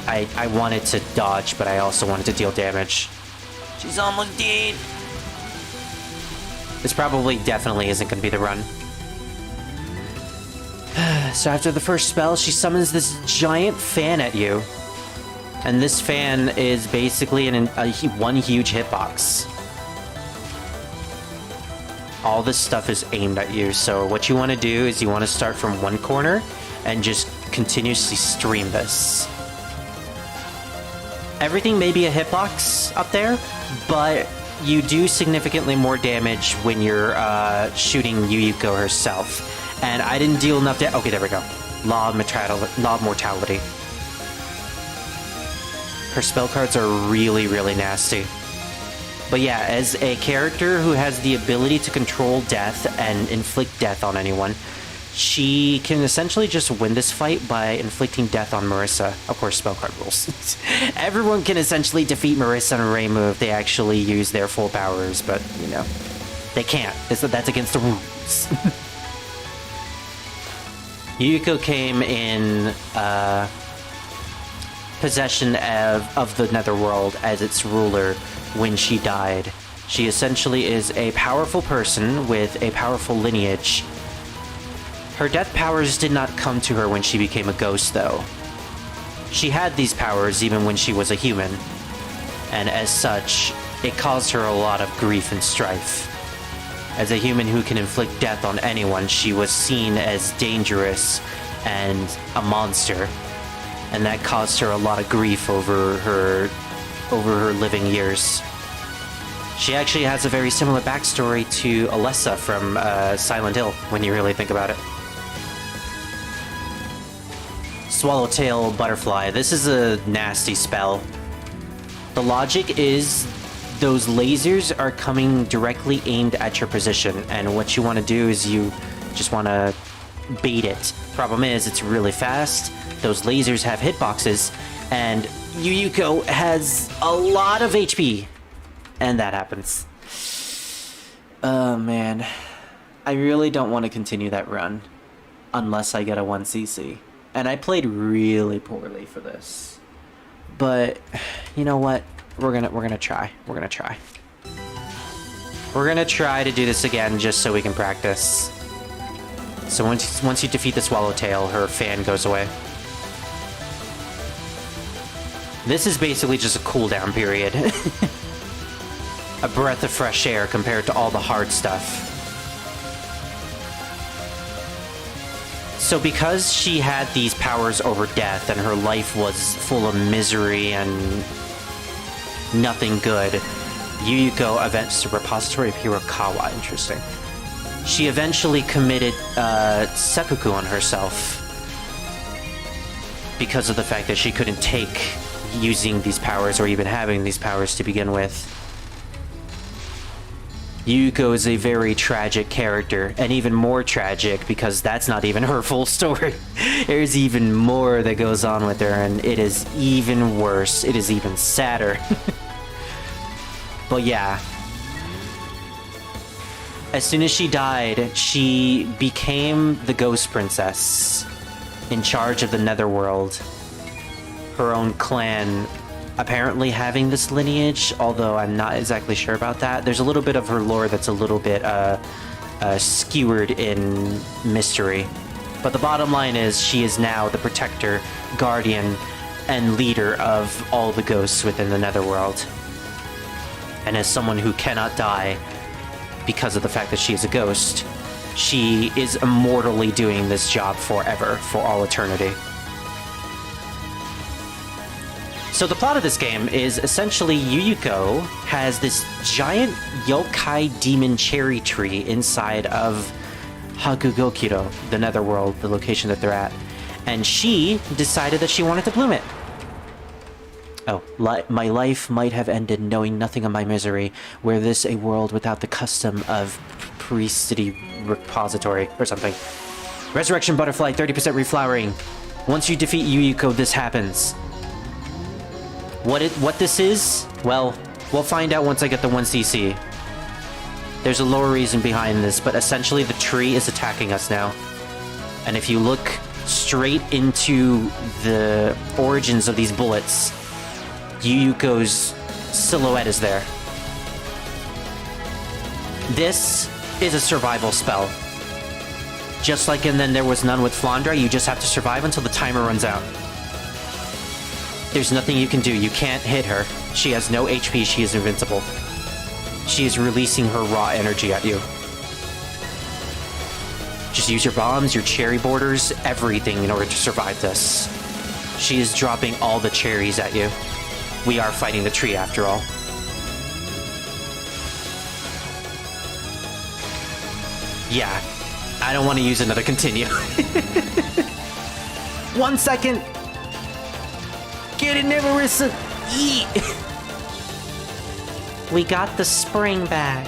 I wanted to dodge, but I also wanted to deal damage. She's almost dead. This definitely isn't going to be the run. So after the first spell, she summons this giant fan at you. And this fan is basically one huge hitbox. All this stuff is aimed at you, so what you want to do is you want to start from one corner and just continuously stream this. Everything may be a hitbox up there, but you do significantly more damage when you're shooting Yuyuko herself. And I didn't deal enough damage. Okay, there we go. Law of Mortality. Her spell cards are really, really nasty. But yeah, as a character who has the ability to control death and inflict death on anyone, she can essentially just win this fight by inflicting death on Marissa. Of course, spell card rules. Everyone can essentially defeat Marissa on a Reimu if they actually use their full powers, but, you know, they can't. That's against the rules. Yuko came in possession of the Netherworld as its ruler when she died. She essentially is a powerful person with a powerful lineage. Her death powers did not come to her when she became a ghost, though. She had these powers even when she was a human, and as such, it caused her a lot of grief and strife. As a human who can inflict death on anyone, she was seen as dangerous and a monster, and that caused her a lot of grief over her living years. She actually has a very similar backstory to Alessa from Silent Hill, when you really think about it. Swallowtail Butterfly. This is a nasty spell. The logic is those lasers are coming directly aimed at your position, and what you want to do is you just want to bait it. Problem is, it's really fast, those lasers have hitboxes, and Yuyuko has a lot of HP. And that happens. Oh man. I really don't want to continue that run. Unless I get a 1cc. And I played really poorly for this. But, you know what? We're gonna try. We're gonna try. We're gonna try to do this again just so we can practice. So once you defeat the Swallowtail, her fan goes away. This is basically just a cooldown period. A breath of fresh air compared to all the hard stuff. So because she had these powers over death and her life was full of misery and nothing good, Yuyuko events the repository of Hirokawa. Interesting. she eventually committed seppuku on herself because of the fact that she couldn't take using these powers or even having these powers to begin with. Yuko is a very tragic character, and even more tragic because that's not even her full story. There's even more that goes on with her, and it is even worse. It is even sadder. But yeah. As soon as she died, she became the Ghost Princess in charge of the Netherworld. Her own clan apparently having this lineage, although I'm not exactly sure about that. There's a little bit of her lore that's a little bit skewered in mystery. But the bottom line is she is now the protector, guardian, and leader of all the ghosts within the Netherworld. And as someone who cannot die because of the fact that she is a ghost, she is immortally doing this job forever, for all eternity. So the plot of this game is essentially Yuyuko has this giant yokai demon cherry tree inside of Hagugokiro, the Netherworld, the location that they're at. And she decided that she wanted to bloom it. Oh, my life might have ended knowing nothing of my misery, were this a world without the custom of priestly repository or something. Resurrection butterfly, 30% reflowering. Once you defeat Yuyuko, this happens. What this is? Well, we'll find out once I get the 1cc. There's a lore reason behind this, but essentially the tree is attacking us now. And if you look straight into the origins of these bullets, Yuyuko's silhouette is there. This is a survival spell. Just like in Then There Was None with Flandra, you just have to survive until the timer runs out. There's nothing you can do. You can't hit her. She has no HP. She is invincible. She is releasing her raw energy at you. Just use your bombs, your cherry borders, everything in order to survive this. She is dropping all the cherries at you. We are fighting the tree after all. Yeah, I don't want to use another continue. 1 second. Get it, Neverissa! Yeet! We got the spring back.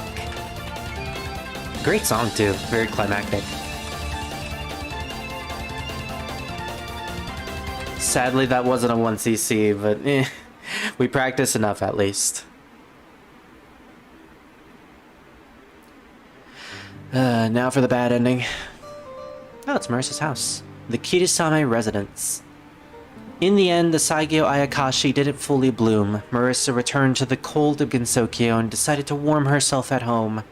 Great song, too. Very climactic. Sadly, that wasn't a 1cc, but we practiced enough at least. Now for the bad ending. Oh, it's Marissa's house. The Kirisame residence. In the end, the Saigyo Ayakashi didn't fully bloom. Marissa returned to the cold of Gensokyo and decided to warm herself at home.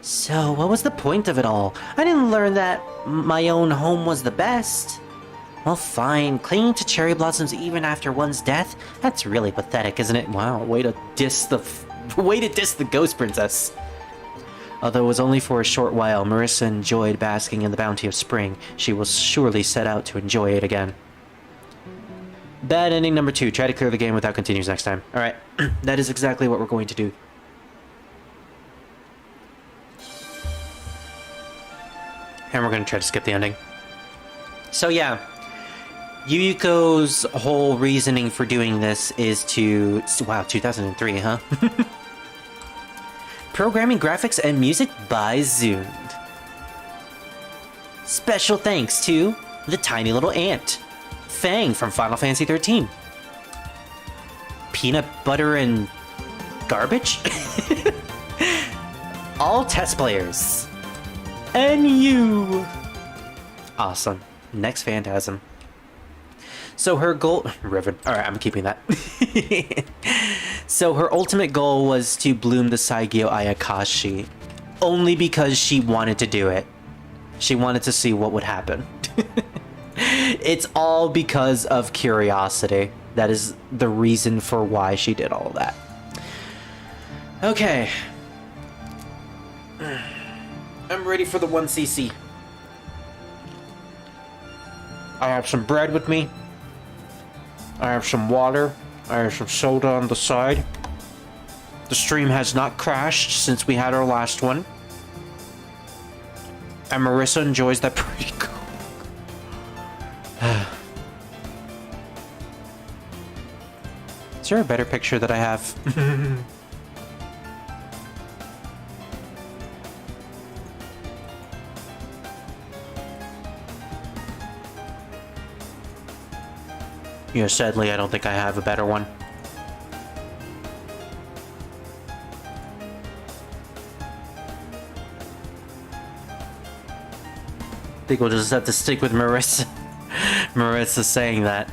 So, what was the point of it all? I didn't learn that my own home was the best. Well, fine. Clinging to cherry blossoms even after one's death? That's really pathetic, isn't it? Wow, way to diss the Ghost Princess. Although it was only for a short while, Marissa enjoyed basking in the bounty of spring. She will surely set out to enjoy it again. Bad ending number 2. Try to clear the game without continues next time. Alright, that is exactly what we're going to do. And we're going to try to skip the ending. So yeah, Yuyuko's whole reasoning for doing this is to... Wow, 2003, huh? Programming, graphics, and music by Zune. Special thanks to the tiny little ant. Fang from Final Fantasy XIII. Peanut butter and garbage? All test players. And you. Awesome. Next Phantasm. So her goal... Riven. Alright, I'm keeping that. So her ultimate goal was to bloom the Saigyo Ayakashi. Only because she wanted to do it. She wanted to see what would happen. It's all because of curiosity. That is the reason for why she did all of that. Okay. I'm ready for the 1cc. I have some bread with me. I have some water. I have some soda on the side. The stream has not crashed since we had our last one. And Marissa enjoys that pretty cool. Is there a better picture that I have? Yeah, sadly, I don't think I have a better one. I think we'll just have to stick with Marissa. Marissa saying that.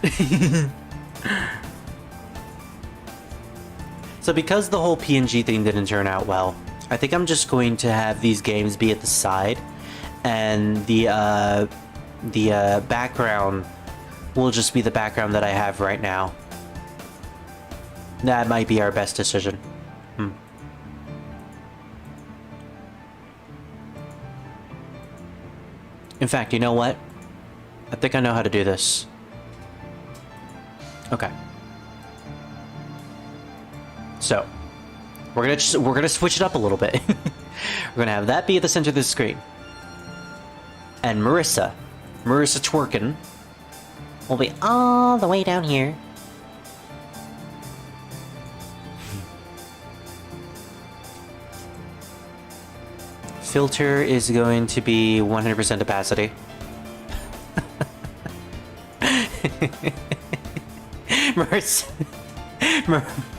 So because the whole PNG thing didn't turn out well, I think I'm just going to have these games be at the side, and the background will just be the background that I have right now. That might be our best decision. In fact, you know what? I think I know how to do this. Okay. So, we're gonna switch it up a little bit. We're gonna have that be at the center of the screen, and Marissa twerking will be all the way down here. Filter is going to be 100% opacity.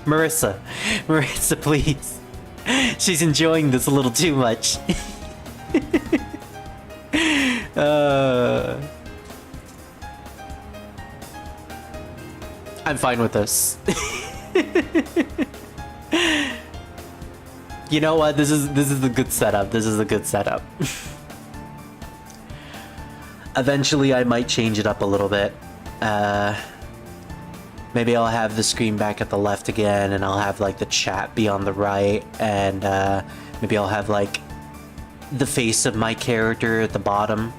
Marissa, please. She's enjoying this a little too much. I'm fine with this. You know what? This is a good setup. This is a good setup. Eventually, I might change it up a little bit. Maybe I'll have the screen back at the left again, and I'll have like the chat be on the right, and maybe I'll have like the face of my character at the bottom.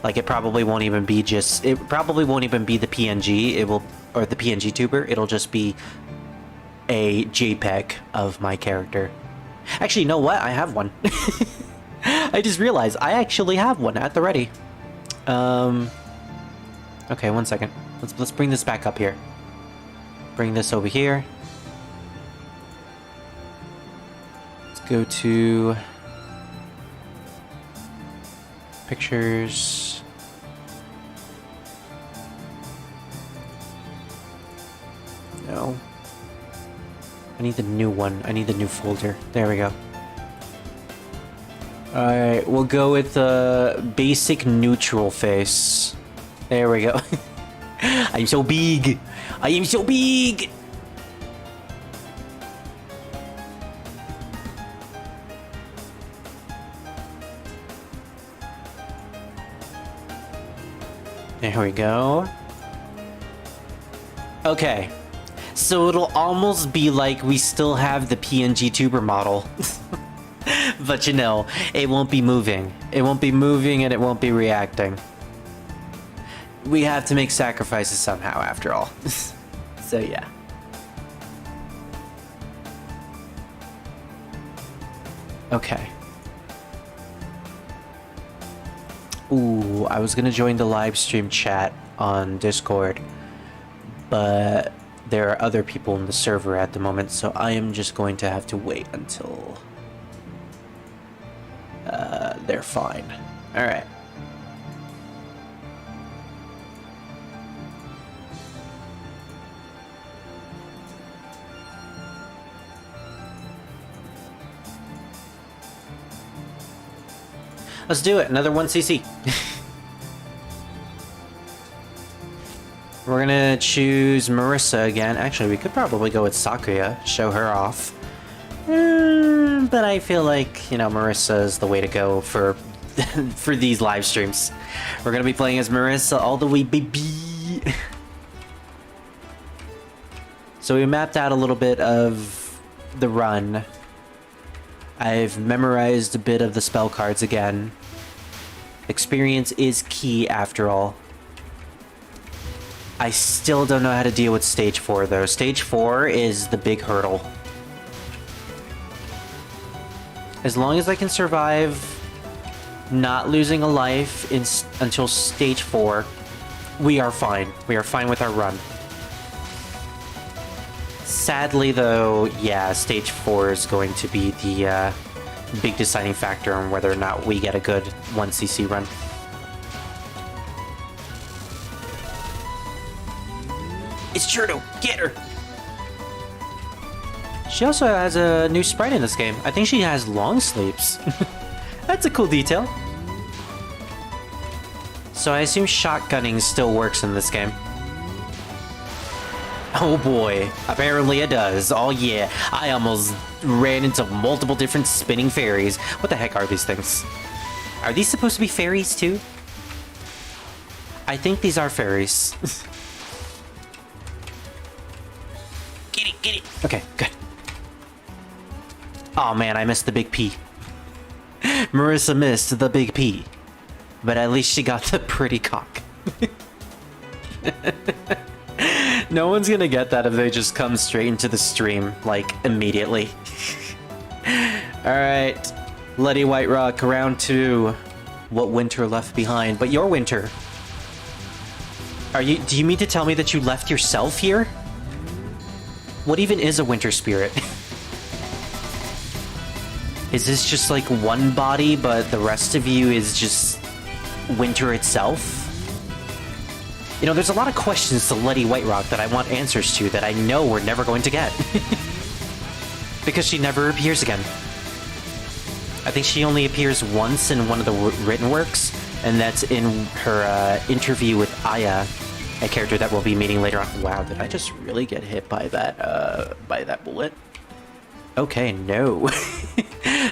Like it probably won't even be the PNG. It will, or the PNG tuber. It'll just be a JPEG of my character. Actually, you know what? I have one. I just realized I actually have one at the ready. Okay, 1 second. Let's bring this back up here. Bring this over here. Let's go to pictures. No. I need the new one. I need the new folder. There we go. Alright, we'll go with the basic neutral face. There we go. I'm so big! I am so big! There we go. Okay. So it'll almost be like we still have the PNG tuber model. But you know, it won't be moving. It won't be moving and it won't be reacting. We have to make sacrifices somehow, after all. So yeah. Okay. Ooh, I was gonna join the live stream chat on Discord, but there are other people in the server at the moment, so I am just going to have to wait until they're fine. Alright. Let's do it. Another 1cc. We're gonna choose Marissa again. Actually, we could probably go with Sakuya. Show her off. But I feel like, you know, Marissa is the way to go for for these live streams. We're gonna be playing as Marissa all the way, baby. So we mapped out a little bit of the run. I've memorized a bit of the spell cards again. Experience is key after all. I still don't know how to deal with stage 4 though. Stage 4 is the big hurdle. As long as I can survive not losing a life until stage 4, we are fine. We are fine with our run. Sadly, though, yeah, stage 4 is going to be the big deciding factor on whether or not we get a good 1cc run. It's Churto! Get her! She also has a new sprite in this game. I think she has long sleeps. That's a cool detail. So I assume shotgunning still works in this game. Oh boy, apparently it does. Oh yeah, I almost ran into multiple different spinning fairies. What the heck are these things? Are these supposed to be fairies too? I think these are fairies. Get it. Okay, good. Oh man, I missed the big P. Marissa missed the big P. But at least she got the pretty cock. No one's gonna get that if they just come straight into the stream, like, immediately. Alright. Letty White Rock, round 2. What winter left behind? But your winter. Do you mean to tell me that you left yourself here? What even is a winter spirit? Is this just like one body, but the rest of you is just winter itself? You know, there's a lot of questions to Letty Whiterock that I want answers to that I know we're never going to get. Because she never appears again. I think she only appears once in one of the written works, and that's in her interview with Aya, a character that we'll be meeting later on. Wow, did I just really get hit by that bullet? Okay, no.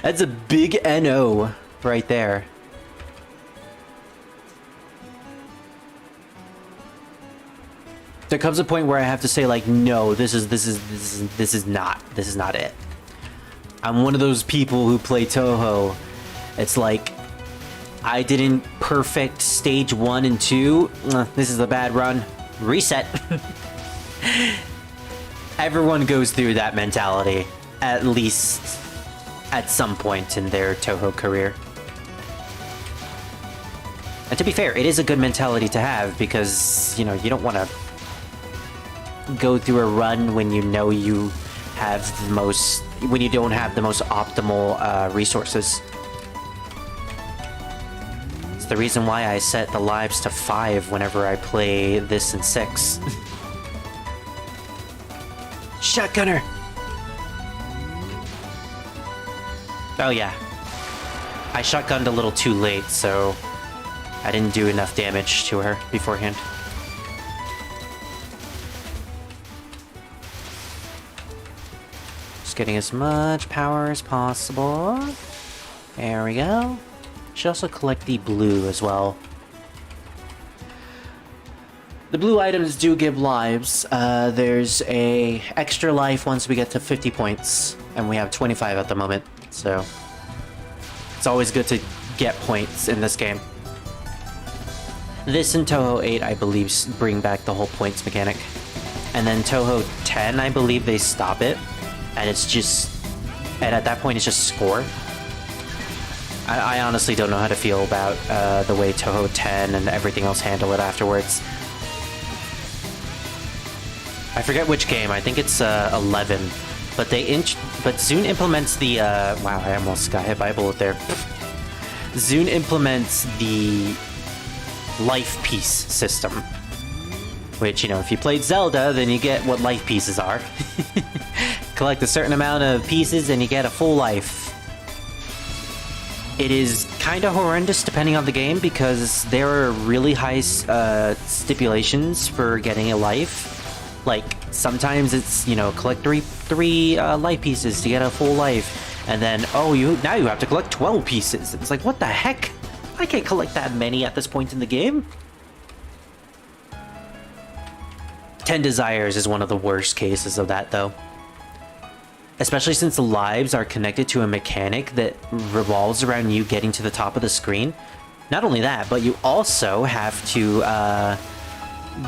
That's a big NO right there. There comes a point where I have to say, like, no, this is not it. I'm one of those people who play Touhou. It's like, I didn't perfect stage 1 and 2. This is a bad run. Reset. Everyone goes through that mentality, at least at some point in their Touhou career. And to be fair, it is a good mentality to have because, you know, you don't want to go through a run when you know you have the most, when you don't have the most optimal resources. It's the reason why I set the lives to 5 whenever I play this in 6. Shotgunner! Oh yeah. I shotgunned a little too late, so I didn't do enough damage to her beforehand. Just getting as much power as possible. There we go. Should also collect the blue as well. The blue items do give lives. There's a extra life once we get to 50 points, and we have 25 at the moment, so it's always good to get points in this game. This and Touhou 8, I believe, bring back the whole points mechanic. And then Touhou 10, I believe they stop it, and it's just, and at that point it's just score. I honestly don't know how to feel about the way Touhou 10 and everything else handle it afterwards. I forget which game. I think it's 11, but but Zune implements the wow, I almost got hit by a bullet there. Zune implements the life piece system, which, you know, if you played Zelda, then you get what life pieces are. Collect a certain amount of pieces and you get a full life. It is kind of horrendous depending on the game because there are really high stipulations for getting a life. Like, sometimes it's, you know, collect three life pieces to get a full life, and then, oh, now you have to collect 12 pieces. It's like, what the heck? I can't collect that many at this point in the game. 10 Desires is one of the worst cases of that, though. Especially since the lives are connected to a mechanic that revolves around you getting to the top of the screen. Not only that, but you also have to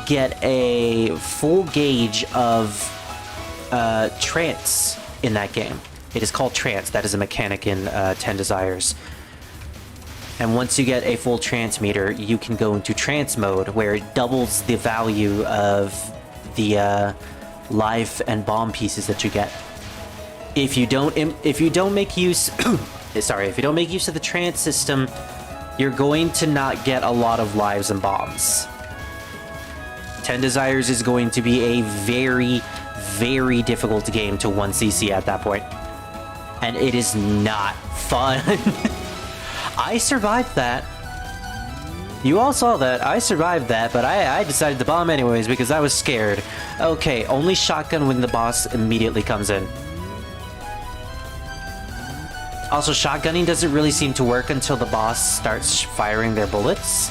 get a full gauge of trance in that game. It is called trance. That is a mechanic in 10 Desires. And once you get a full trance meter, you can go into trance mode, where it doubles the value of the life and bomb pieces that you get. If you don't make use, if you don't make use of the trance system, you're going to not get a lot of lives and bombs. 10 Desires is going to be a very, very difficult game to 1cc at that point. And it is not fun. I survived that. You all saw that. I survived that, but I decided to bomb anyways because I was scared. Okay, only shotgun when the boss immediately comes in. Also, shotgunning doesn't really seem to work until the boss starts firing their bullets.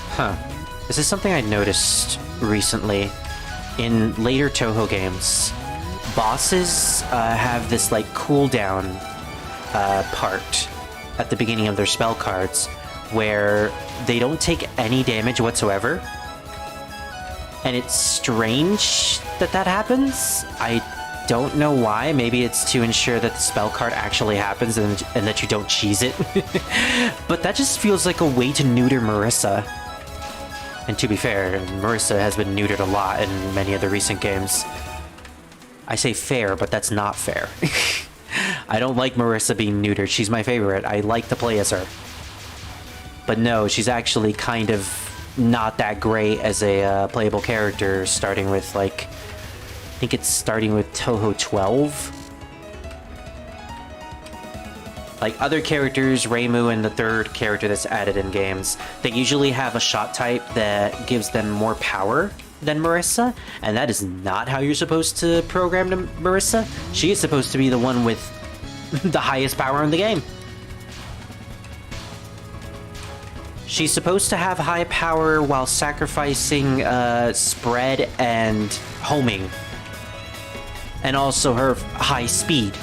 Huh. This is something I noticed recently in later Touhou games. Bosses have this like cooldown part at the beginning of their spell cards where they don't take any damage whatsoever. And it's strange that that happens. I don't know why. Maybe it's to ensure that the spell card actually happens and that you don't cheese it. But that just feels like a way to neuter Marissa. And to be fair, Marissa has been neutered a lot in many of the recent games. I say fair, but that's not fair. I don't like Marissa being neutered. She's my favorite. I like to play as her. But no, she's actually kind of not that great as a playable character, starting with like... I think it's starting with Touhou 12. Like other characters, Reimu and the third character that's added in games, they usually have a shot type that gives them more power than Marissa, and that is not how you're supposed to program Marissa. She is supposed to be the one with the highest power in the game. She's supposed to have high power while sacrificing spread and homing. And also her high speed.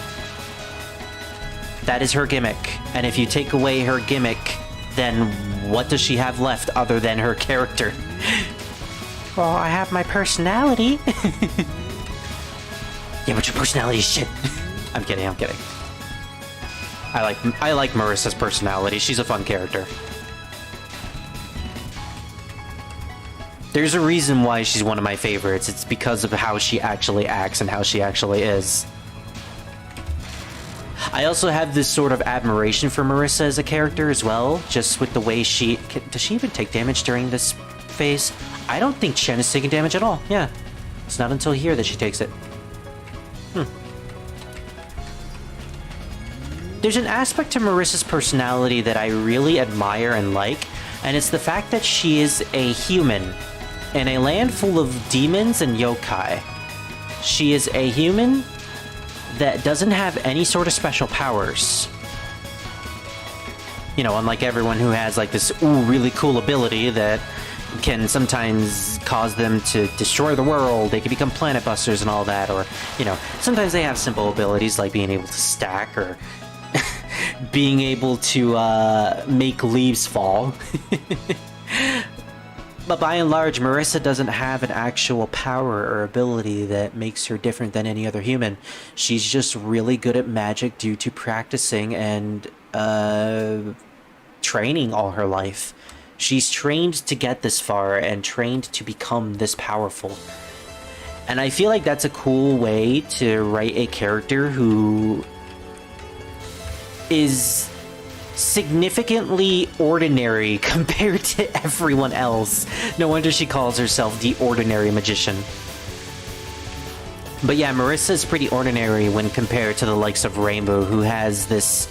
That is her gimmick. And if you take away her gimmick, then what does she have left other than her character? Well, I have my personality. Yeah, but your personality is shit. I'm kidding. I like Marissa's personality. She's a fun character. There's a reason why she's one of my favorites. It's because of how she actually acts and how she actually is. I also have this sort of admiration for Marissa as a character as well, just with the way she... Does she even take damage during this phase? I don't think Shen is taking damage at all. Yeah. It's not until here that she takes it. There's an aspect to Marissa's personality that I really admire and like, and it's the fact that she is a human in a land full of demons and yokai. She is a human that doesn't have any sort of special powers. You know, unlike everyone who has like this really cool ability that can sometimes cause them to destroy the world. They can become planet busters and all that, or, you know, sometimes they have simple abilities like being able to stack or being able to make leaves fall. But by and large, Marissa doesn't have an actual power or ability that makes her different than any other human. She's just really good at magic due to practicing and training all her life. She's trained to get this far and trained to become this powerful. And I feel like that's a cool way to write a character who is significantly ordinary compared to everyone else. No wonder she calls herself the Ordinary Magician. But yeah, Marissa is pretty ordinary when compared to the likes of Rainbow, who has this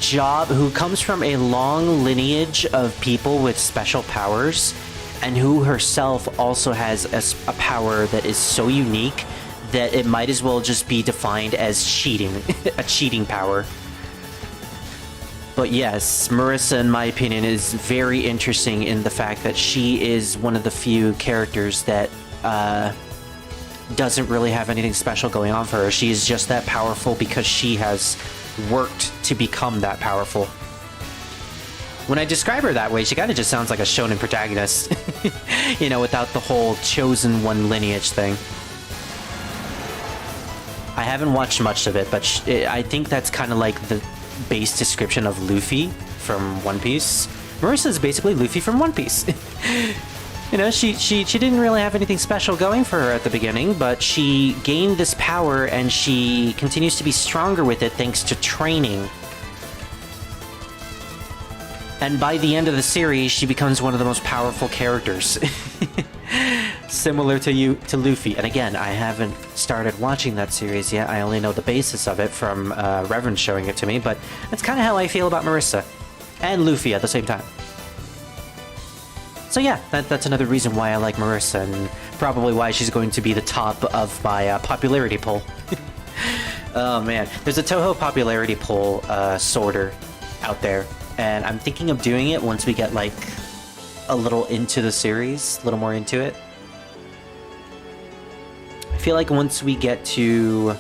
job, who comes from a long lineage of people with special powers, and who herself also has a power that is so unique that it might as well just be defined as cheating, a cheating power. But yes, Marissa, in my opinion, is very interesting in the fact that she is one of the few characters that doesn't really have anything special going on for her. She is just that powerful because she has worked to become that powerful. When I describe her that way, she kind of just sounds like a shonen protagonist. You know, without the whole chosen one lineage thing. I haven't watched much of it, but I think that's kind of like base description of Luffy from One Piece, Marissa is basically Luffy from One Piece. You know, she didn't really have anything special going for her at the beginning, but she gained this power and she continues to be stronger with it thanks to training. And by the end of the series, she becomes one of the most powerful characters. Similar to Luffy. And again, I haven't started watching that series yet. I only know the basis of it from Reverend showing it to me, but that's kind of how I feel about Marissa. And Luffy at the same time. So yeah, that's another reason why I like Marissa, and probably why she's going to be the top of my popularity poll. Oh man, there's a Touhou popularity poll sorter out there, and I'm thinking of doing it once we get like a little into the series, a little more into it. I feel like once we get to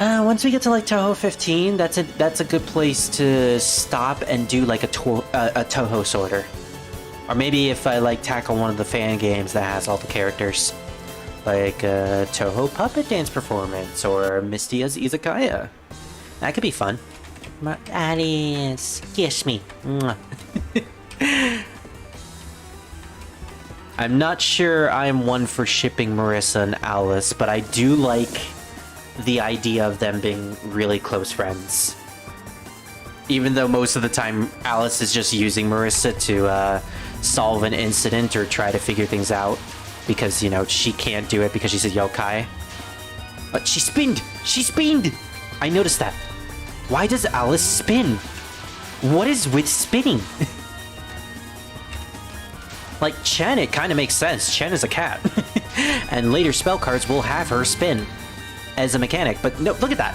like Touhou 15, that's a good place to stop and do like a Touhou sorter. Or maybe if I like tackle one of the fan games that has all the characters, like a Touhou puppet dance performance or Mistia's Izakaya. That could be fun. Alice, kiss me. I'm not sure I'm one for shipping Marissa and Alice, but I do like the idea of them being really close friends. Even though most of the time Alice is just using Marissa to solve an incident or try to figure things out, because, you know, she can't do it because she's a yokai. But she spinned! She spinned! I noticed that. Why does Alice spin? What is with spinning? Like Chen, it kind of makes sense. Chen is a cat. And later spell cards will have her spin as a mechanic, but no, look at that.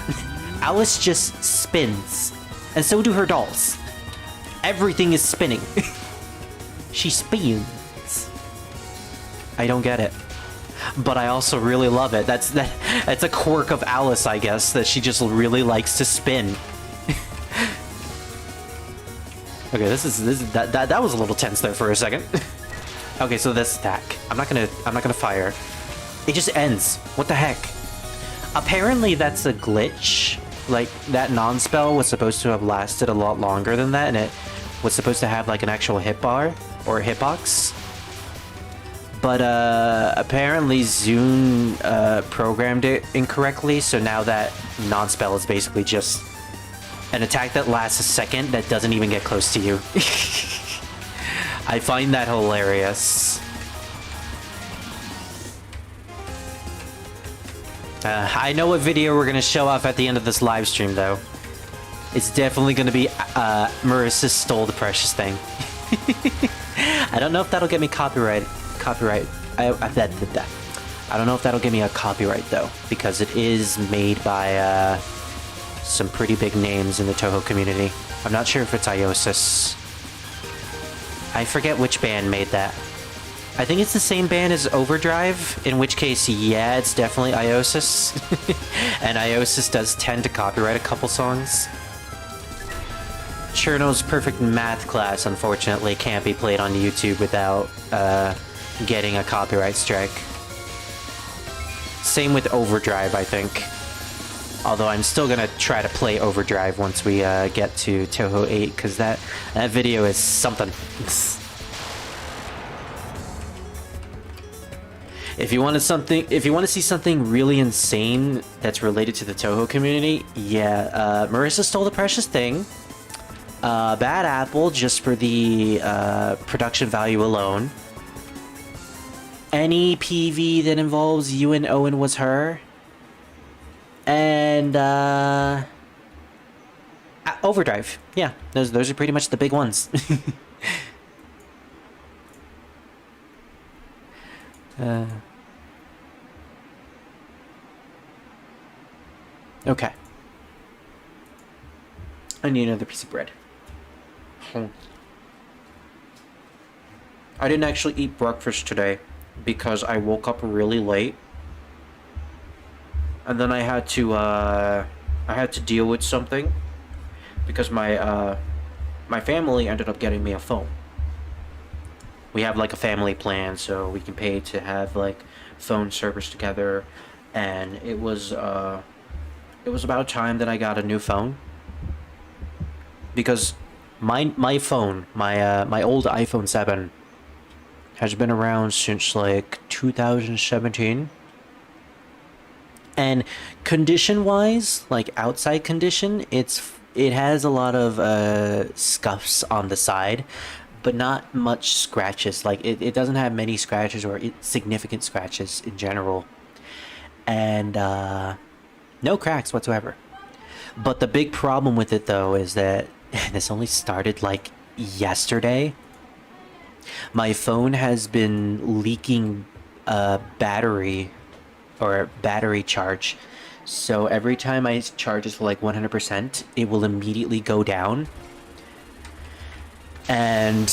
Alice just spins, and so do her dolls. Everything is spinning. She spins. I don't get it, but I also really love it. That's a quirk of Alice, I guess, that she just really likes to spin. Okay, that was a little tense there for a second. Okay, so this attack, I'm not gonna fire. It just ends. What the heck? Apparently that's a glitch. Like, that non-spell was supposed to have lasted a lot longer than that, and it was supposed to have like an actual hit bar or a hitbox. But apparently Zune programmed it incorrectly, so now that non-spell is basically just an attack that lasts a second that doesn't even get close to you. I find that hilarious. I know what video we're gonna show off at the end of this live stream, though. It's definitely gonna be Marissa stole the precious thing. I don't know if that'll get me copyright. I don't know if that'll give me a copyright though, because it is made by some pretty big names in the Touhou community. I'm not sure if it's Iosis. I forget which band made that. I think it's the same band as Overdrive, in which case, yeah, it's definitely Iosis. And Iosis does tend to copyright a couple songs. Cherno's perfect math class, unfortunately, can't be played on YouTube without getting a copyright strike. Same with Overdrive, I think. Although I'm still gonna try to play Overdrive once we get to Touhou 8, because that video is something. If you want to see something really insane that's related to the Touhou community, yeah, Marissa stole the precious thing. Bad Apple, just for the production value alone. Any PV that involves you and Owen was her. And Overdrive, yeah, those are pretty much the big ones. Okay. I need another piece of bread. I didn't actually eat breakfast today because I woke up really late. And then I had to deal with something because my family ended up getting me a phone. We have like a family plan, so we can pay to have like phone service together, and it was it was about time that I got a new phone. Because my phone, my old iPhone 7 has been around since like 2017. And condition-wise, like outside condition, it has a lot of scuffs on the side, but not much scratches. Like it doesn't have many scratches or significant scratches in general. And no cracks whatsoever. But the big problem with it though is that this only started like yesterday. My phone has been leaking battery charge. So every time I charge it for like 100%, it will immediately go down. And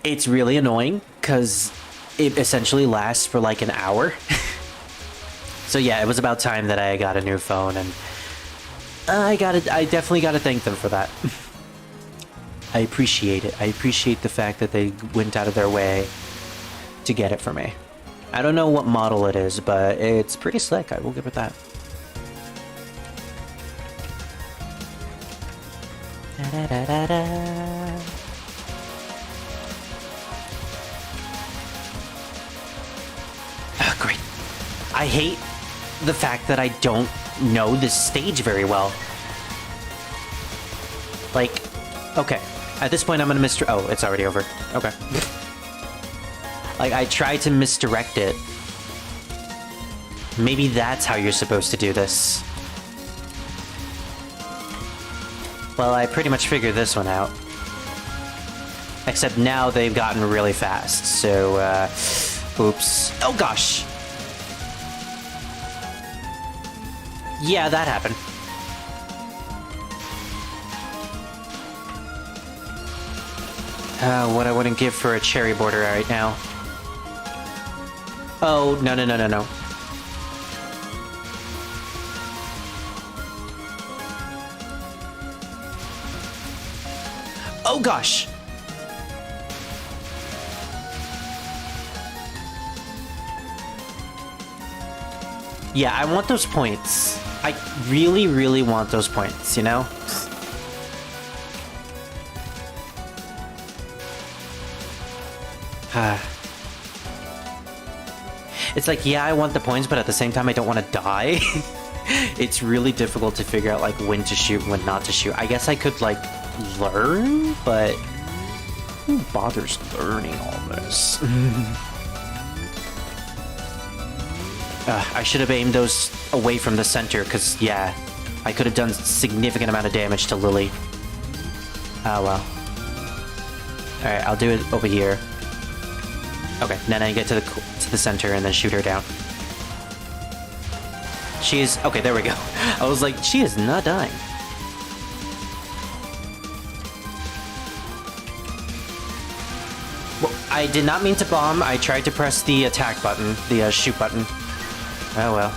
it's really annoying because it essentially lasts for like an hour. So yeah, it was about time that I got a new phone, and I definitely gotta thank them for that. I appreciate it. I appreciate the fact that they went out of their way to get it for me. I don't know what model it is, but it's pretty slick. I will give it that. Oh, great. I hate the fact that I don't know this stage very well. Like, okay. At this point, I'm gonna Oh, it's already over. Okay. Like, I tried to misdirect it. Maybe that's how you're supposed to do this. Well, I pretty much figured this one out. Except now they've gotten really fast, so, oops. Oh, gosh! Yeah, that happened. What I wouldn't give for a cherry border right now. Oh, no, no, no, no, no. Oh, gosh! Yeah, I want those points. I really, really want those points, you know? It's like, yeah, I want the points, but at the same time, I don't want to die. It's really difficult to figure out, like, when to shoot, when not to shoot. I guess I could, like, learn, but who bothers learning all this? I should have aimed those away from the center, because, yeah, I could have done a significant amount of damage to Lily. Oh, well. Alright, I'll do it over here. Okay, then I get to the center and then shoot her down. She is... Okay, there we go. I was like, she is not dying. Well, I did not mean to bomb. I tried to press the attack button, the shoot button. Oh well.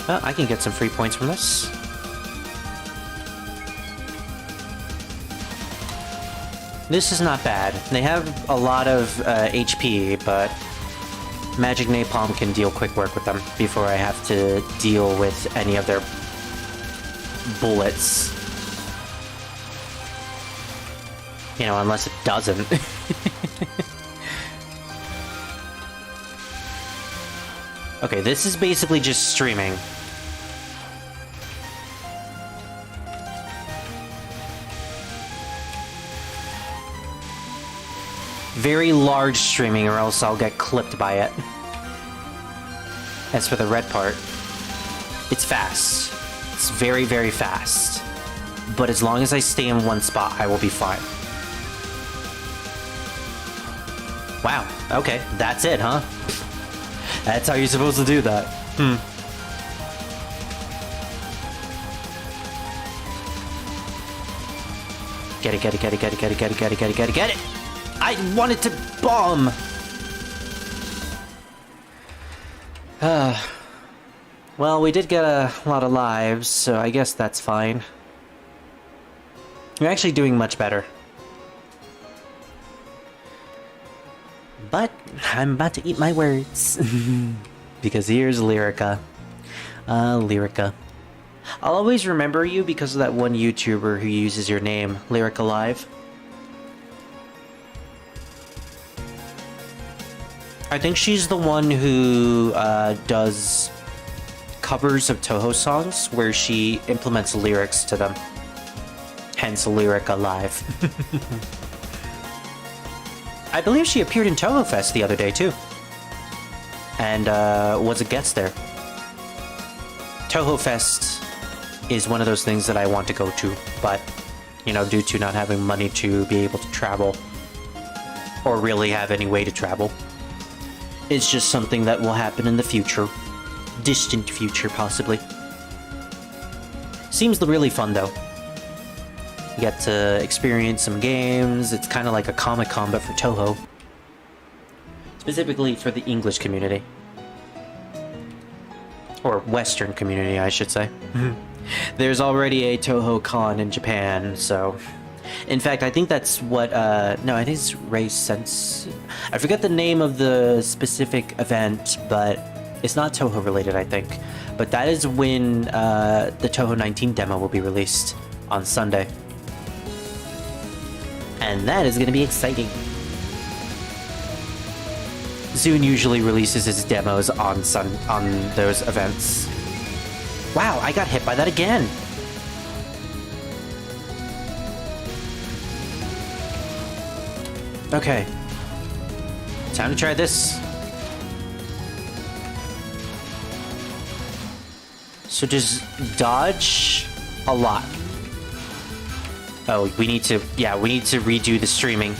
Well, I can get some free points from this. This is not bad. They have a lot of HP, but Magic Napalm can deal quick work with them before I have to deal with any of their bullets. You know, unless it doesn't. Okay, this is basically just streaming. Very large streaming, or else I'll get clipped by it. As for the red part, it's fast. It's very, very fast. But as long as I stay in one spot, I will be fine. Wow, okay, that's it, huh? That's how you're supposed to do that. Get it, get it, get it, get it, get it, get it, get it, get it, get it, get it! I wanted to bomb! Well, we did get a lot of lives, so I guess that's fine. You're actually doing much better. But I'm about to eat my words. because here's Lyrica. Lyrica. I'll always remember you because of that one YouTuber who uses your name, Lyrica Live. I think she's the one who does covers of Touhou songs where she implements lyrics to them. Hence Lyrica Live. I believe she appeared in Touhou Fest the other day too. And was a guest there. Touhou Fest is one of those things that I want to go to, but, you know, due to not having money to be able to travel, or really have any way to travel, it's just something that will happen in the future. Distant future, possibly. Seems really fun, though. You get to experience some games. It's kind of like a Comic-Con, but for Touhou. Specifically for the English community. Or Western community, I should say. There's already a Touhou Con in Japan, so... In fact, I think that's what, no, I think it's Ray Sense... I forget the name of the specific event, but it's not Touhou related, I think. But that is when the Touhou 19 demo will be released on Sunday. And that is going to be exciting. Zune usually releases his demos on those events. Wow, I got hit by that again! Okay. Time to try this. So just dodge a lot. Oh, we need to redo the streaming.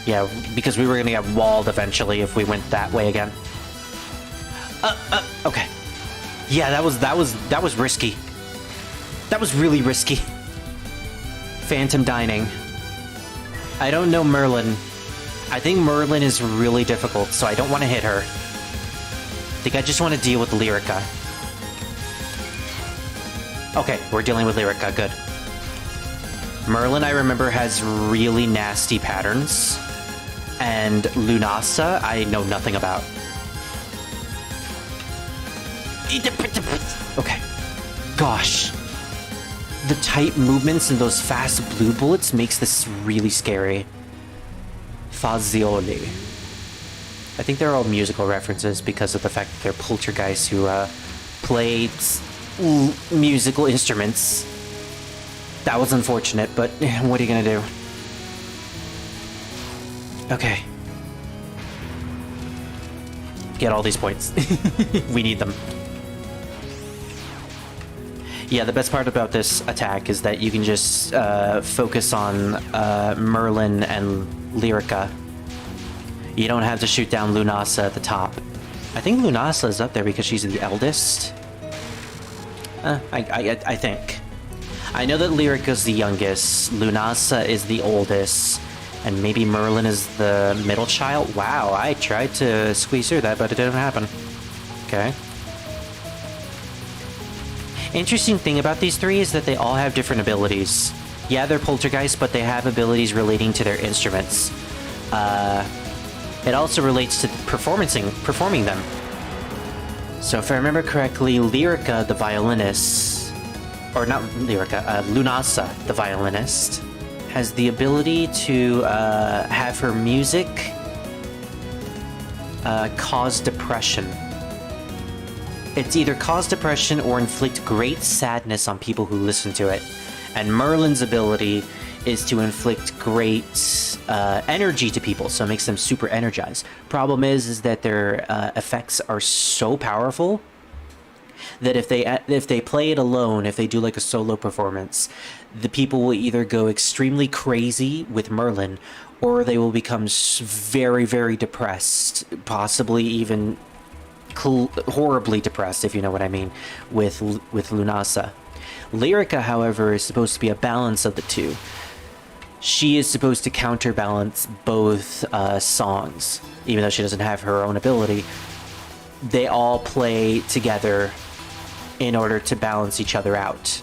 Yeah, because we were gonna get walled eventually if we went that way again. Okay. Yeah, that was risky. That was really risky. Phantom Dining. I don't know Merlin. I think Merlin is really difficult, so I don't want to hit her. I think I just want to deal with Lyrica. Okay, we're dealing with Lyrica, good. Merlin, I remember, has really nasty patterns. And Lunasa, I know nothing about. Okay. Gosh. The tight movements and those fast blue bullets makes this really scary. Fazioli. I think they're all musical references because of the fact that they're poltergeists who played musical instruments. That was unfortunate, but what are you gonna do? Okay. Get all these points. We need them. Yeah, the best part about this attack is that you can just focus on Merlin and Lyrica. You don't have to shoot down Lunasa at the top. I think Lunasa is up there because she's the eldest. I think. I know that Lyrica's the youngest, Lunasa is the oldest, and maybe Merlin is the middle child? Wow, I tried to squeeze through that, but it didn't happen. Okay. Interesting thing about these three is that they all have different abilities. Yeah, they're poltergeists, but they have abilities relating to their instruments. It also relates to performing them. So if I remember correctly, Lyrica, the violinist, or not Lyrica, Lunasa, the violinist, has the ability to have her music cause depression. It's either cause depression or inflict great sadness on people who listen to it. And Merlin's ability is to inflict great energy to people, so it makes them super energized. Problem is that their effects are so powerful that if they play it alone, if they do like a solo performance, the people will either go extremely crazy with Merlin, or they will become very, very depressed, possibly even horribly depressed, if you know what I mean, with Lunasa. Lyrica, however, is supposed to be a balance of the two. She is supposed to counterbalance both songs, even though she doesn't have her own ability. They all play together in order to balance each other out.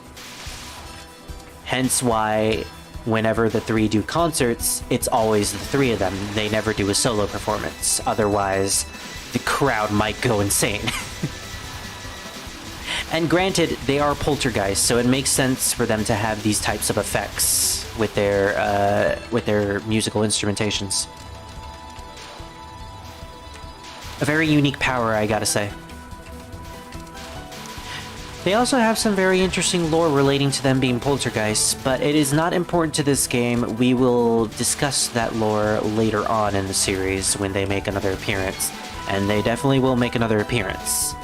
Hence why whenever the three do concerts, it's always the three of them. They never do a solo performance. Otherwise, the crowd might go insane. And granted, they are poltergeists, so it makes sense for them to have these types of effects with their musical instrumentations. A very unique power, I gotta say. They also have some very interesting lore relating to them being poltergeists, but it is not important to this game. We will discuss that lore later on in the series when they make another appearance. And they definitely will make another appearance.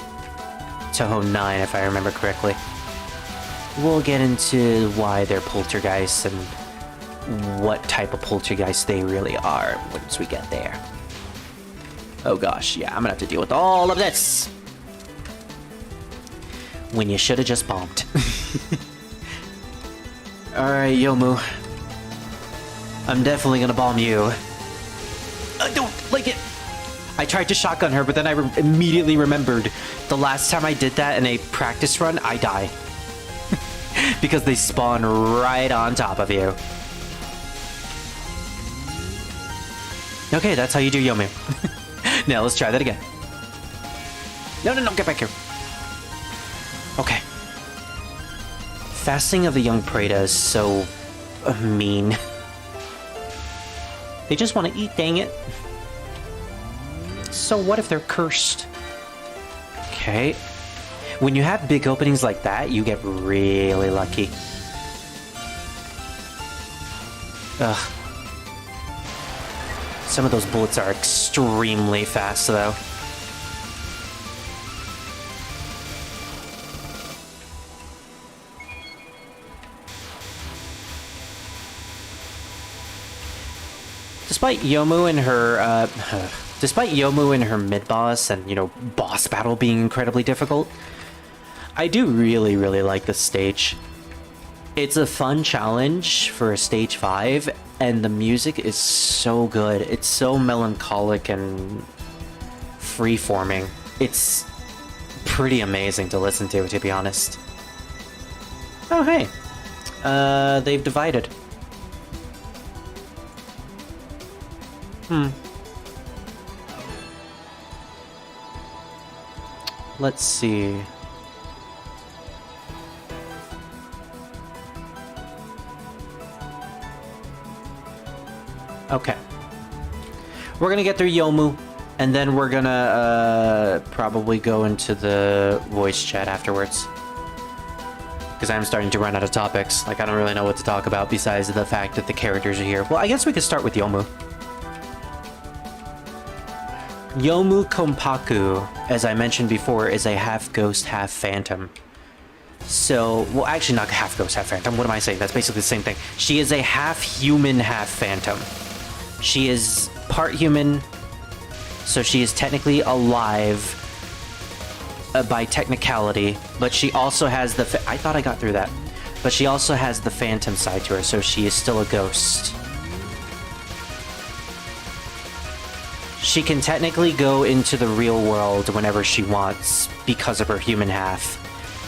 Touhou 9, if I remember correctly. We'll get into why they're poltergeists and what type of poltergeist they really are once we get there. Oh gosh, yeah, I'm gonna have to deal with all of this! When you should have just bombed. Alright, Yomu. I'm definitely gonna bomb you. I don't like it! I tried to shotgun her, but then I immediately remembered the last time I did that in a practice run, I die. Because they spawn right on top of you. Okay, that's how you do Yomu. Now let's try that again. No, get back here. Okay. Fasting of the young Preda is so mean. They just want to eat, dang it. So what if they're cursed? Okay. When you have big openings like that, you get really lucky. Ugh. Some of those bullets are extremely fast, though. Despite Yomu and her mid-boss and, you know, boss battle being incredibly difficult, I do really like this stage. It's a fun challenge for a stage 5, and the music is so good. It's so melancholic and free-forming. It's pretty amazing to listen to be honest. Oh, hey. They've divided. Let's see. Okay. We're gonna get through Yomu, and then we're gonna probably go into the voice chat afterwards. Because I'm starting to run out of topics. Like, I don't really know what to talk about besides the fact that the characters are here. Well, I guess we could start with Yomu. Yomu Kompaku, as I mentioned before, is a half ghost, half phantom. So, well, actually not half ghost, half phantom. What am I saying? That's basically the same thing. She is a half human, half phantom. She is part human, so she is technically alive by technicality, but she also has the... I thought I got through that. But she also has the phantom side to her, so she is still a ghost. She can technically go into the real world whenever she wants because of her human half,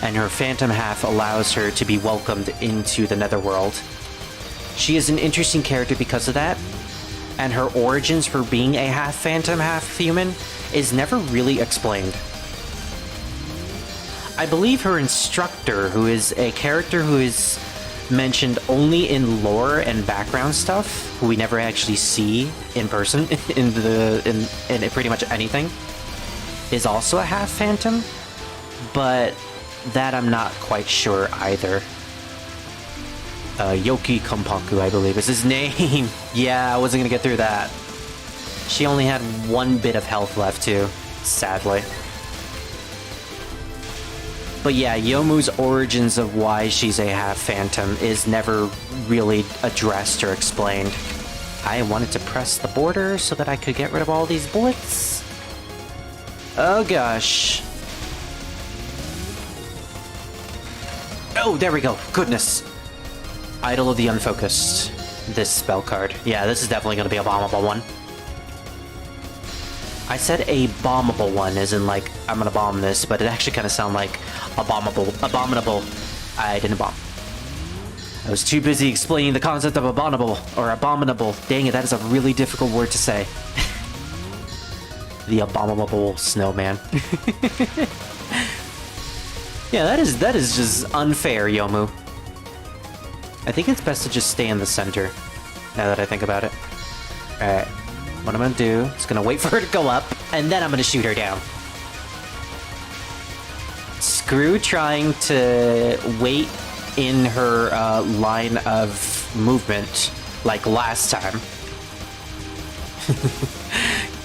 and her phantom half allows her to be welcomed into the netherworld. She is an interesting character because of that, and her origins for being a half phantom, half human is never really explained. I believe her instructor, who is a character who is mentioned only in lore and background stuff, who we never actually see in person in pretty much anything, is also a half phantom, but that I'm not quite sure either. Yoki Kompaku, I believe is his name. Yeah, I wasn't gonna get through that. She only had one bit of health left too, sadly. But yeah, Yomu's origins of why she's a half phantom is never really addressed or explained. I wanted to press the border so that I could get rid of all these bullets. Oh gosh. Oh, there we go. Goodness. Idol of the Unfocused. This spell card. Yeah, this is definitely going to be a bombable one. I said a bombable one, as in like, I'm gonna bomb this, but it actually kind of sounded like abominable. I didn't bomb. I was too busy explaining the concept of abominable. Dang it, that is a really difficult word to say. The abominable snowman. Yeah, that is just unfair, Yomu. I think it's best to just stay in the center, now that I think about it. Alright, what I'm gonna do is gonna wait for her to go up, and then I'm gonna shoot her down. Screw trying to wait in her line of movement like last time.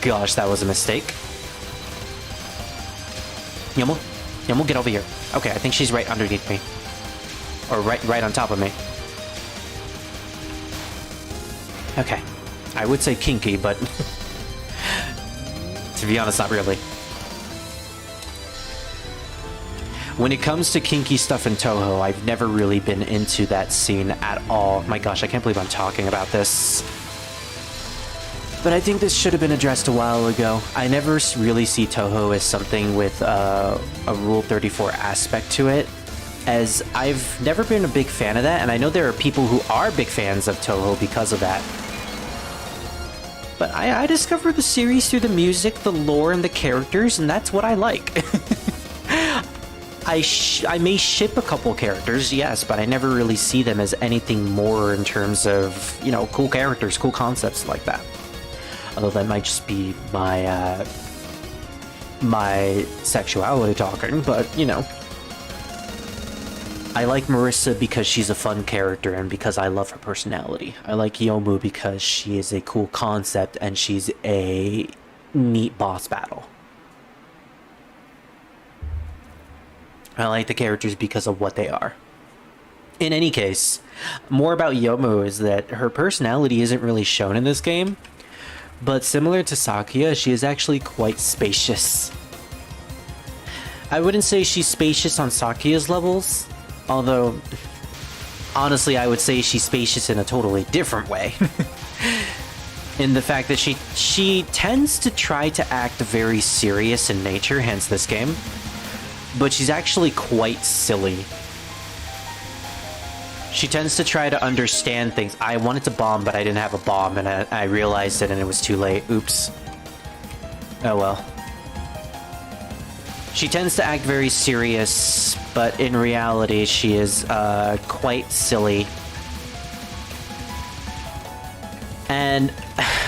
Gosh, that was a mistake. Yomu, Yomu, get over here. Okay, I think she's right underneath me. Or right on top of me. Okay. I would say kinky, but to be honest, not really. When it comes to kinky stuff in Touhou, I've never really been into that scene at all. My gosh, I can't believe I'm talking about this. But I think this should have been addressed a while ago. I never really see Touhou as something with a Rule 34 aspect to it, as I've never been a big fan of that, and I know there are people who are big fans of Touhou because of that. But I discovered the series through the music, the lore, and the characters, and that's what I like. I may ship a couple characters, yes, but I never really see them as anything more in terms of, you know, cool characters, cool concepts like that. Although that might just be my, my sexuality talking, but, you know. I like Marissa because she's a fun character and because I love her personality. I like Yomu because she is a cool concept and she's a neat boss battle. I like the characters because of what they are. In any case, more about Yomu is that her personality isn't really shown in this game, but similar to Sakuya, she is actually quite spacious. I wouldn't say she's spacious on Sakuya's levels, although honestly I would say she's spacious in a totally different way. In the fact that she tends to try to act very serious in nature, hence this game. But she's actually quite silly. She tends to try to understand things. I wanted to bomb, but I didn't have a bomb, and I realized it, and it was too late. Oops. Oh well. She tends to act very serious, but in reality, she is quite silly. And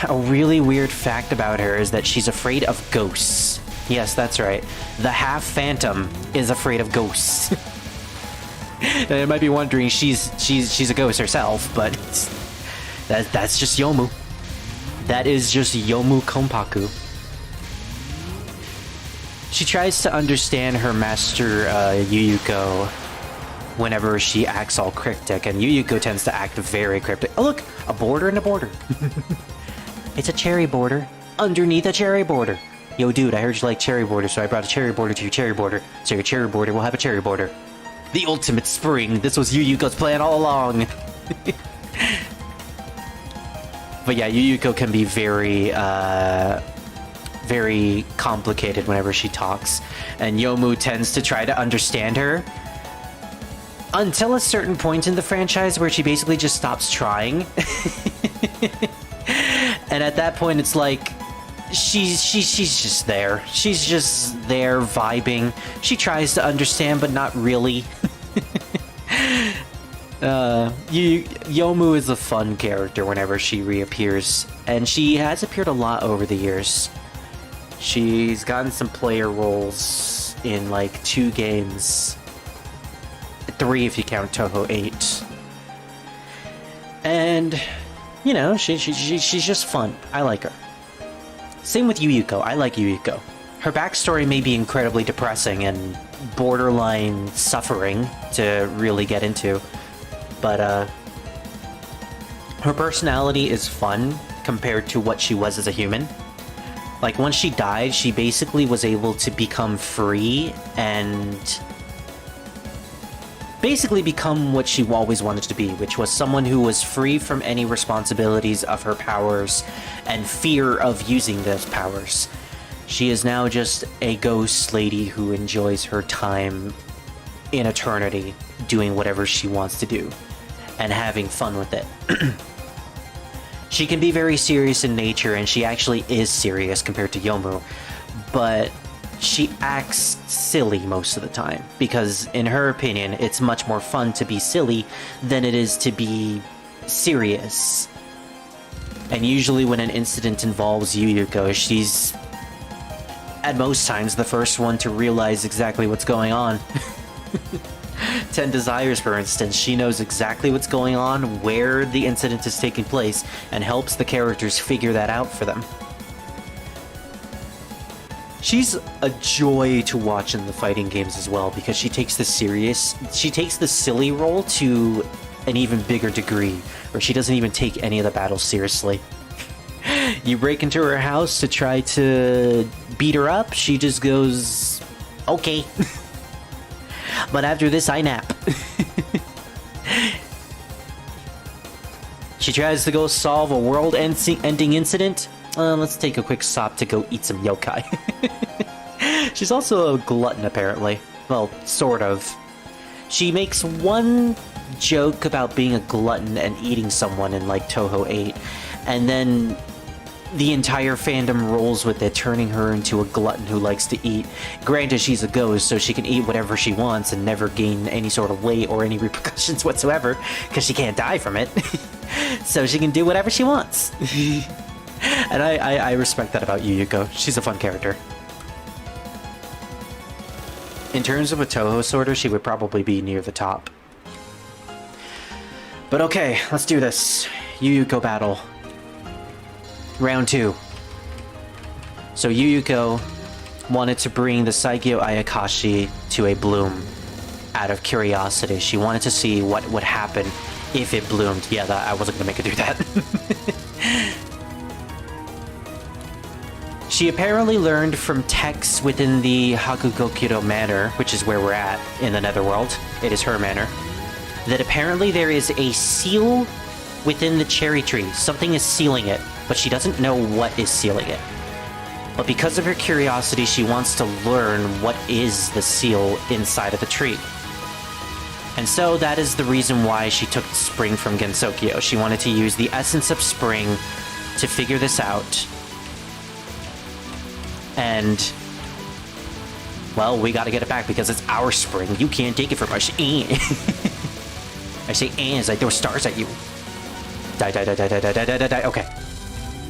a really weird fact about her is that she's afraid of ghosts. Yes, that's right. The half phantom is afraid of ghosts. And you might be wondering, she's a ghost herself, but that's just Yomu. That is just Yomu Konpaku. She tries to understand her master Yuyuko whenever she acts all cryptic, and Yuyuko tends to act very cryptic. Oh look, a border and a border. It's a cherry border underneath a cherry border. Yo, dude, I heard you like cherry border, so I brought a cherry border to your cherry border. So your cherry border will have a cherry border. The ultimate spring. This was Yuyuko's plan all along. But yeah, Yuyuko can be very, very complicated whenever she talks. And Yomu tends to try to understand her. Until a certain point in the franchise where she basically just stops trying. And at that point, it's like... She's just there. She's just there vibing. She tries to understand, but not really. Yomu is a fun character whenever she reappears, and she has appeared a lot over the years. She's gotten some player roles in like 2 games. 3 if you count Touhou 8. And, you know, she's just fun. I like her. Same with Yuyuko. I like Yuyuko. Her backstory may be incredibly depressing and borderline suffering to really get into, but her personality is fun compared to what she was as a human. Like, once she died, she basically was able to become free and basically become what she always wanted to be, which was someone who was free from any responsibilities of her powers and fear of using those powers. She is now just a ghost lady who enjoys her time in eternity, doing whatever she wants to do, and having fun with it. She can be very serious in nature, and she actually is serious compared to Yomu, but she acts silly most of the time, because in her opinion, it's much more fun to be silly than it is to be serious. And usually when an incident involves Yuyuko, she's at most times the first one to realize exactly what's going on. 10 Desires, for instance, she knows exactly what's going on, where the incident is taking place, and helps the characters figure that out for them. She's a joy to watch in the fighting games as well, because she takes the silly role to an even bigger degree, where she doesn't even take any of the battles seriously. You break into her house to try to beat her up, she just goes, okay. But after this, I nap. She tries to go solve a world-ending incident. Let's take a quick stop to go eat some yokai. She's also a glutton, apparently. Well, sort of. She makes one joke about being a glutton and eating someone in, like, Touhou 8, and then the entire fandom rolls with it, turning her into a glutton who likes to eat. Granted, she's a ghost, so she can eat whatever she wants and never gain any sort of weight or any repercussions whatsoever, because she can't die from it. So she can do whatever she wants. And I respect that about Yuyuko. She's a fun character. In terms of a Touhou sorter, she would probably be near the top. But okay, let's do this. Yuyuko battle. Round 2. So Yuyuko wanted to bring the Saigyo Ayakashi to a bloom out of curiosity. She wanted to see what would happen if it bloomed. Yeah, I wasn't gonna make her do that. She apparently learned from texts within the Hakugokiro Manor, which is where we're at in the Netherworld. It is her manor. That apparently there is a seal within the cherry tree. Something is sealing it, but she doesn't know what is sealing it. But because of her curiosity, she wants to learn what is the seal inside of the tree. And so that is the reason why she took Spring from Gensokyo. She wanted to use the essence of Spring to figure this out. And, well, we gotta get it back because it's our Spring. You can't take it from us. I say as I throw stars at you. Die, die, die, die, die, die, die, die, die. Okay.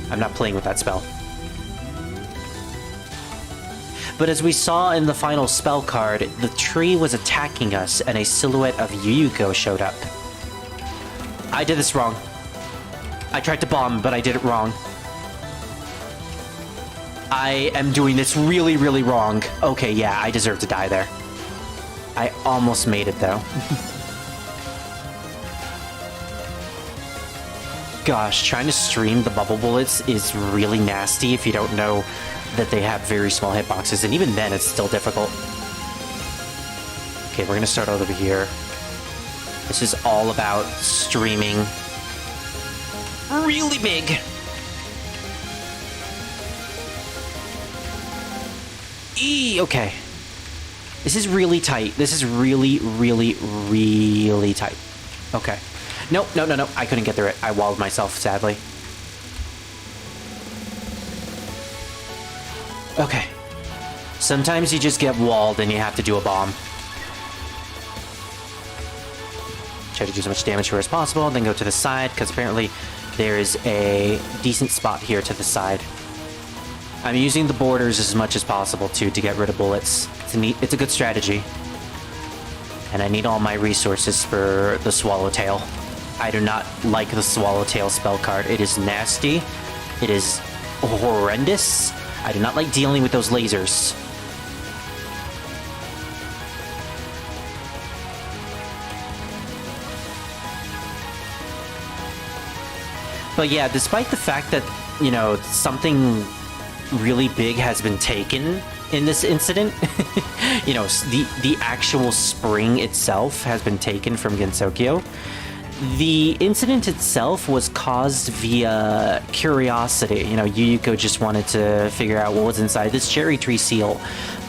I'm not playing with that spell. But as we saw in the final spell card, the tree was attacking us and a silhouette of Yuyuko showed up. I did this wrong. I tried to bomb, but I did it wrong. I am doing this really, really wrong. Okay, yeah, I deserve to die there. I almost made it, though. Gosh, trying to stream the bubble bullets is really nasty if you don't know that they have very small hitboxes, and even then it's still difficult. Okay, we're gonna start out over here. This is all about streaming really big. Okay. This is really tight. This is really, really, really tight. Okay. Nope, no, no, no. I couldn't get through it. I walled myself, sadly. Okay. Sometimes you just get walled and you have to do a bomb. Try to do as much damage to her as possible, then go to the side, because apparently there is a decent spot here to the side. I'm using the borders as much as possible, too, to get rid of bullets. It's a good strategy. And I need all my resources for the Swallowtail. I do not like the Swallowtail spell card. It is nasty. It is horrendous. I do not like dealing with those lasers. But yeah, despite the fact that, you know, something really big has been taken in this incident, you know, the actual spring itself has been taken from Gensokyo. The incident itself was caused via curiosity. You know, Yuyuko just wanted to figure out what was inside this cherry tree seal.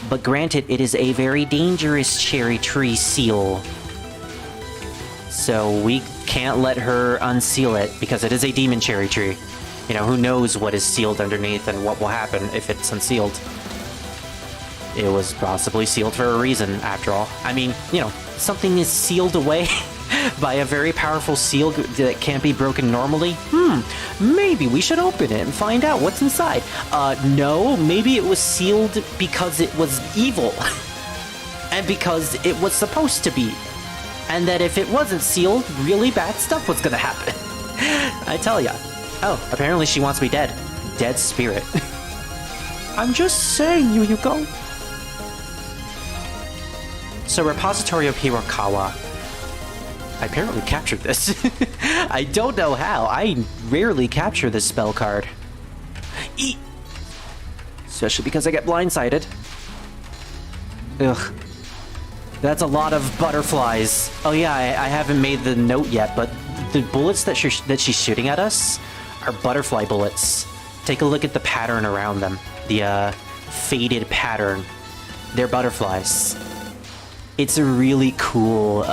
But granted, it is a very dangerous cherry tree seal. So we can't let her unseal it because it is a demon cherry tree. You know, who knows what is sealed underneath and what will happen if it's unsealed. It was possibly sealed for a reason, after all. I mean, you know, something is sealed away by a very powerful seal that can't be broken normally. Maybe we should open it and find out what's inside. No, maybe it was sealed because it was evil. And because it was supposed to be. And that if it wasn't sealed, really bad stuff was gonna happen. I tell ya. Oh, apparently she wants me dead. Dead spirit. I'm just saying, Yuyuko. So, Repository of Hirokawa. I apparently captured this. I don't know how. I rarely capture this spell card. Especially because I get blindsided. Ugh. That's a lot of butterflies. Oh yeah, I haven't made the note yet, but the bullets that she's shooting at us are butterfly bullets. Take a look at the pattern around them. The faded pattern. They're butterflies. It's a really cool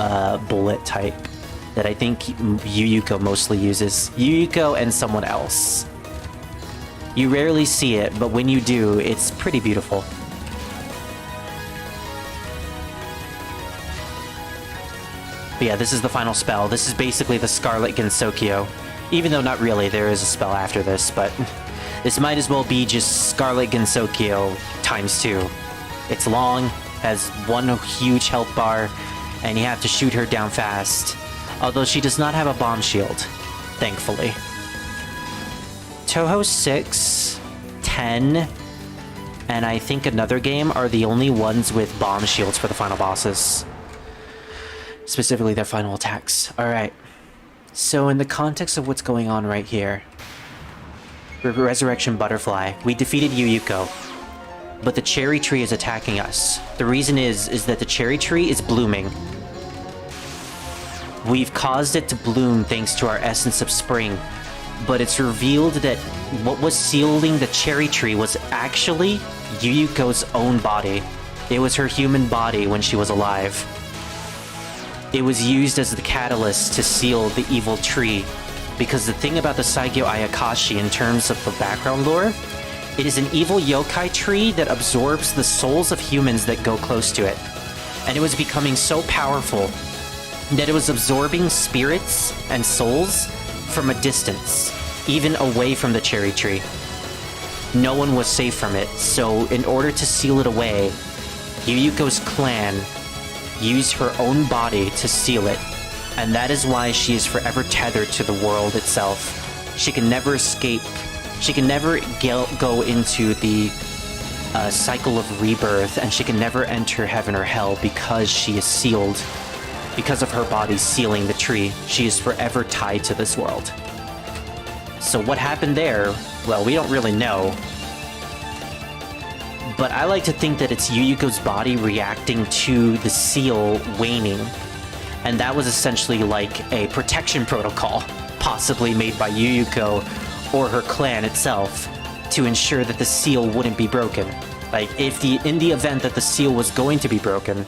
bullet type that I think Yuyuko mostly uses. Yuyuko and someone else. You rarely see it, but when you do, it's pretty beautiful. But yeah, this is the final spell. This is basically the Scarlet Gensokyo. Even though not really, there is a spell after this, but this might as well be just Scarlet Gensokyo times 2. It's long, has one huge health bar, and you have to shoot her down fast. Although she does not have a bomb shield, thankfully. Touhou 6, 10, and I think another game are the only ones with bomb shields for the final bosses. Specifically their final attacks. Alright. So in the context of what's going on right here, Resurrection Butterfly, we defeated Yuyuko, but the cherry tree is attacking us. The reason is that the cherry tree is blooming. We've caused it to bloom thanks to our essence of spring, but it's revealed that what was sealing the cherry tree was actually Yuyuko's own body. It was her human body when she was alive. It was used as the catalyst to seal the evil tree, because the thing about the Saigyo Ayakashi in terms of the background lore, it is an evil yokai tree that absorbs the souls of humans that go close to it. And it was becoming so powerful that it was absorbing spirits and souls from a distance, even away from the cherry tree. No one was safe from it, so in order to seal it away, Yuyuko's clan used her own body to seal it, and that is why she is forever tethered to the world itself. She can never escape. She can never go into the cycle of rebirth, and she can never enter heaven or hell because she is sealed. Because of her body sealing the tree, she is forever tied to this world. So what happened there, well, we don't really know. But I like to think that it's Yuyuko's body reacting to the seal waning. And that was essentially like a protection protocol, possibly made by Yuyuko or her clan itself, to ensure that the seal wouldn't be broken. Like, in the event that the seal was going to be broken,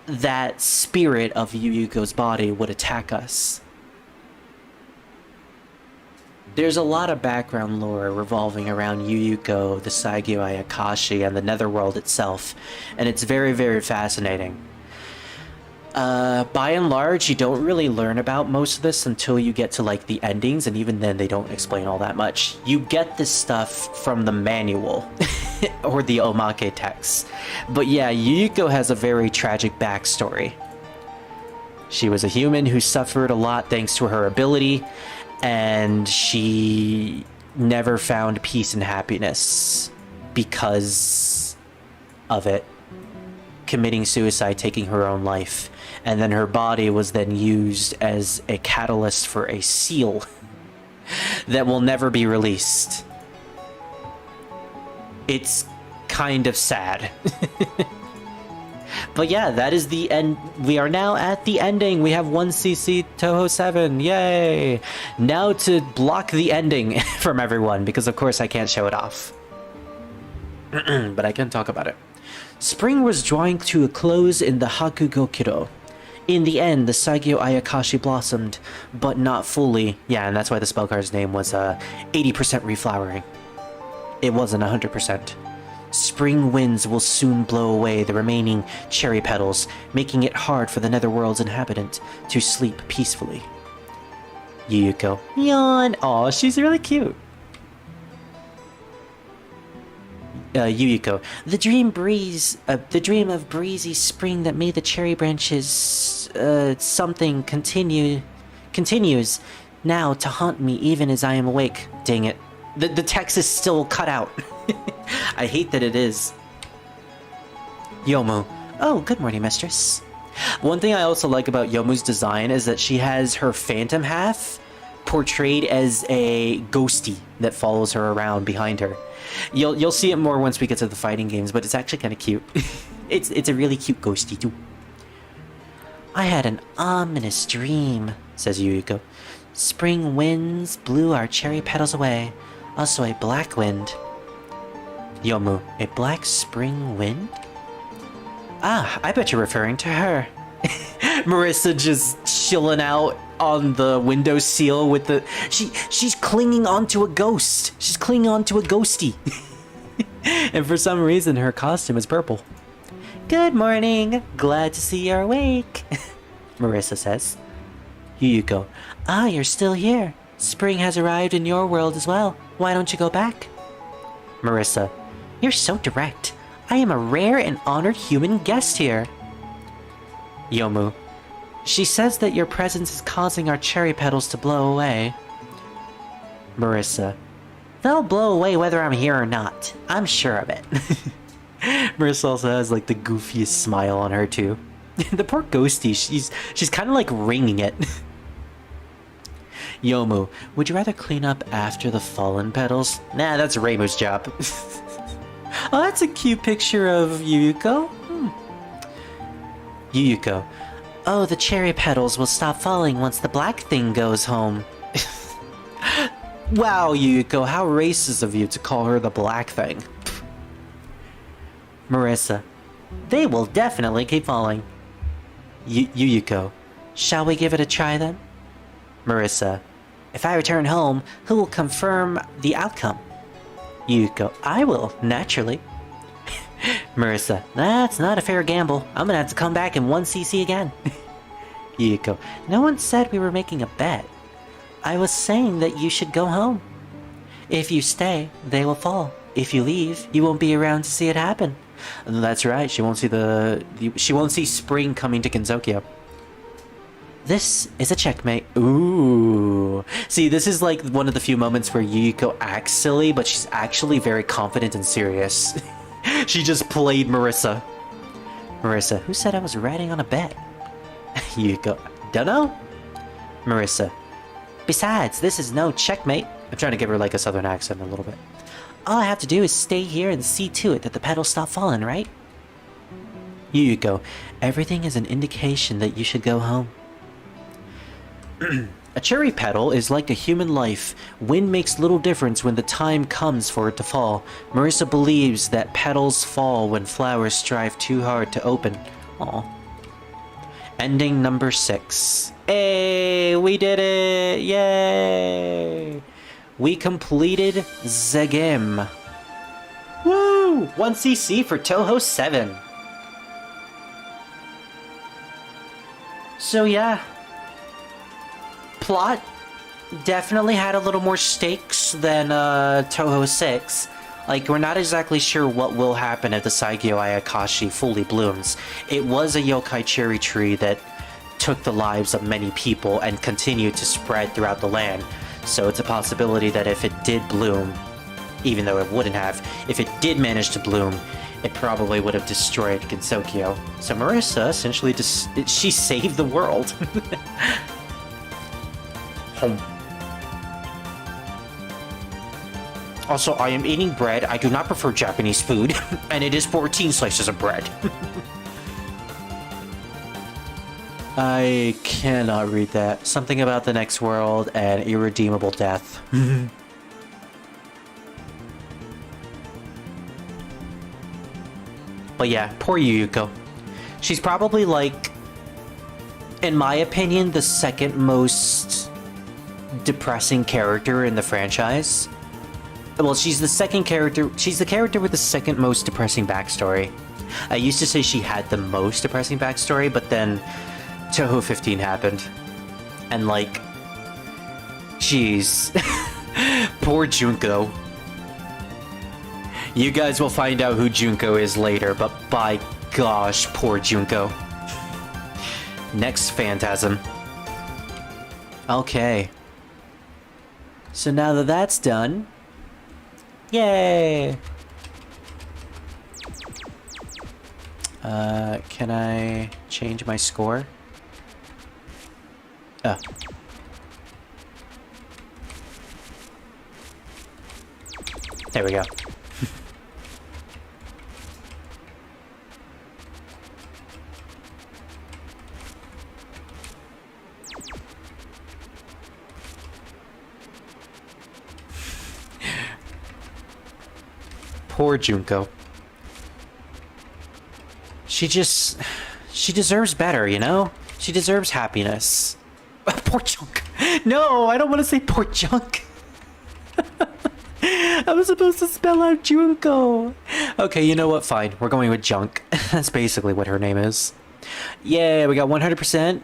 that spirit of Yuyuko's body would attack us. There's a lot of background lore revolving around Yuyuko, the Saigyo Ayakashi, and the Netherworld itself, and it's very, very fascinating. By and large, you don't really learn about most of this until you get to, like, the endings, and even then they don't explain all that much. You get this stuff from the manual, or the omake text. But yeah, Yuyuko has a very tragic backstory. She was a human who suffered a lot thanks to her ability, and she never found peace and happiness because of it. Committing suicide, taking her own life. And then her body was then used as a catalyst for a seal that will never be released. It's kind of sad. But yeah, that is the end. We are now at the ending. We have 1cc Touhou 7. Yay! Now to block the ending from everyone, because of course I can't show it off. But I can talk about it. Spring was drawing to a close in the Hakugokiro. In the end, the Saigyo Ayakashi blossomed, but not fully. Yeah, and that's why the spell card's name was 80% reflowering. It wasn't 100%. Spring winds will soon blow away the remaining cherry petals, making it hard for the Netherworld's inhabitant to sleep peacefully. Yuyuko. Yawn! Aw, she's really cute. Yuyuko. The dream of breezy spring that made the cherry branches, something continues now to haunt me even as I am awake. Dang it. The text is still cut out. I hate that it is. Yomu. Oh, good morning, mistress. One thing I also like about Yomu's design is that she has her phantom half portrayed as a ghosty that follows her around behind her. You'll see it more once we get to the fighting games, but it's actually kind of cute. It's a really cute ghosty too. I had an ominous dream, says Yuyuko. Spring winds blew our cherry petals away. Also a black wind. Yomu, a black spring wind? Ah, I bet you're referring to her. Marissa just chilling out on the windowsill with the... She's clinging onto a ghost. She's clinging onto a ghosty. And for some reason, her costume is purple. Good morning. Glad to see you're awake. Marissa says. Yuyuko. Ah, you're still here. Spring has arrived in your world as well. Why don't you go back? Marissa. You're so direct. I am a rare and honored human guest here. Yomu. She says that your presence is causing our cherry petals to blow away. Marissa. They'll blow away whether I'm here or not. I'm sure of it. Marissa also has like the goofiest smile on her too. The poor ghosty, she's kind of like ringing it. Yomu, would you rather clean up after the fallen petals? Nah, that's Reimu's job. Oh, that's a cute picture of Yuyuko. Yuyuko. Oh, the cherry petals will stop falling once the black thing goes home. Wow, Yuyuko, how racist of you to call her the black thing. Marissa. They will definitely keep falling. Yuyuko. Shall we give it a try then? Marissa. If I return home, who will confirm the outcome? Yuyuko. I will, naturally. Marissa. That's not a fair gamble. I'm gonna have to come back in 1cc again. Yuyuko. No one said we were making a bet. I was saying that you should go home. If you stay, they will fall. If you leave, you won't be around to see it happen. That's right. She won't see she won't see spring coming to Gensokyo. This is a checkmate. Ooh. See, this is like one of the few moments where Yuyuko acts silly, but she's actually very confident and serious. She just played Marissa. Marissa, who said I was riding on a bet? Yuyuko, dunno? Marissa, besides, this is no checkmate. I'm trying to give her like a southern accent a little bit. All I have to do is stay here and see to it that the petals stop falling, right? Yuyuko, everything is an indication that you should go home. A cherry petal is like a human life. Wind makes little difference when the time comes for it to fall. Marissa believes that petals fall when flowers strive too hard to open. Aw. Ending number 6. Hey, we did it! Yay! We completed the game. Woo! 1cc for Touhou 7. So yeah. Plot definitely had a little more stakes than Touhou 6. Like, we're not exactly sure what will happen if the Saigyo Ayakashi fully blooms. It was a yokai cherry tree that took the lives of many people and continued to spread throughout the land. So it's a possibility that if it did bloom, even though it wouldn't have, if it did manage to bloom, it probably would have destroyed Gensokyo. So Marissa essentially she saved the world. Home. Also, I am eating bread. I do not prefer Japanese food, and it is 14 slices of bread. I cannot read that. Something about the next world and irredeemable death. But yeah, poor Yuyuko. She's probably like in my opinion, the second most depressing character in the franchise. Well, she's the second character. She's the character with the second most depressing backstory. I used to say she had the most depressing backstory, but then Touhou 15 happened. And like, jeez. Poor Junko. You guys will find out who Junko is later, but by gosh, poor Junko. Next Phantasm. Okay. So now that that's done... Yay! Can I change my score? Oh. There we go. Poor Junko. She deserves better, you know? She deserves happiness. Poor Junk. No, I don't want to say poor Junk. I was supposed to spell out Junko. Okay, you know what? Fine. We're going with Junk. That's basically what her name is. Yeah, we got 100%.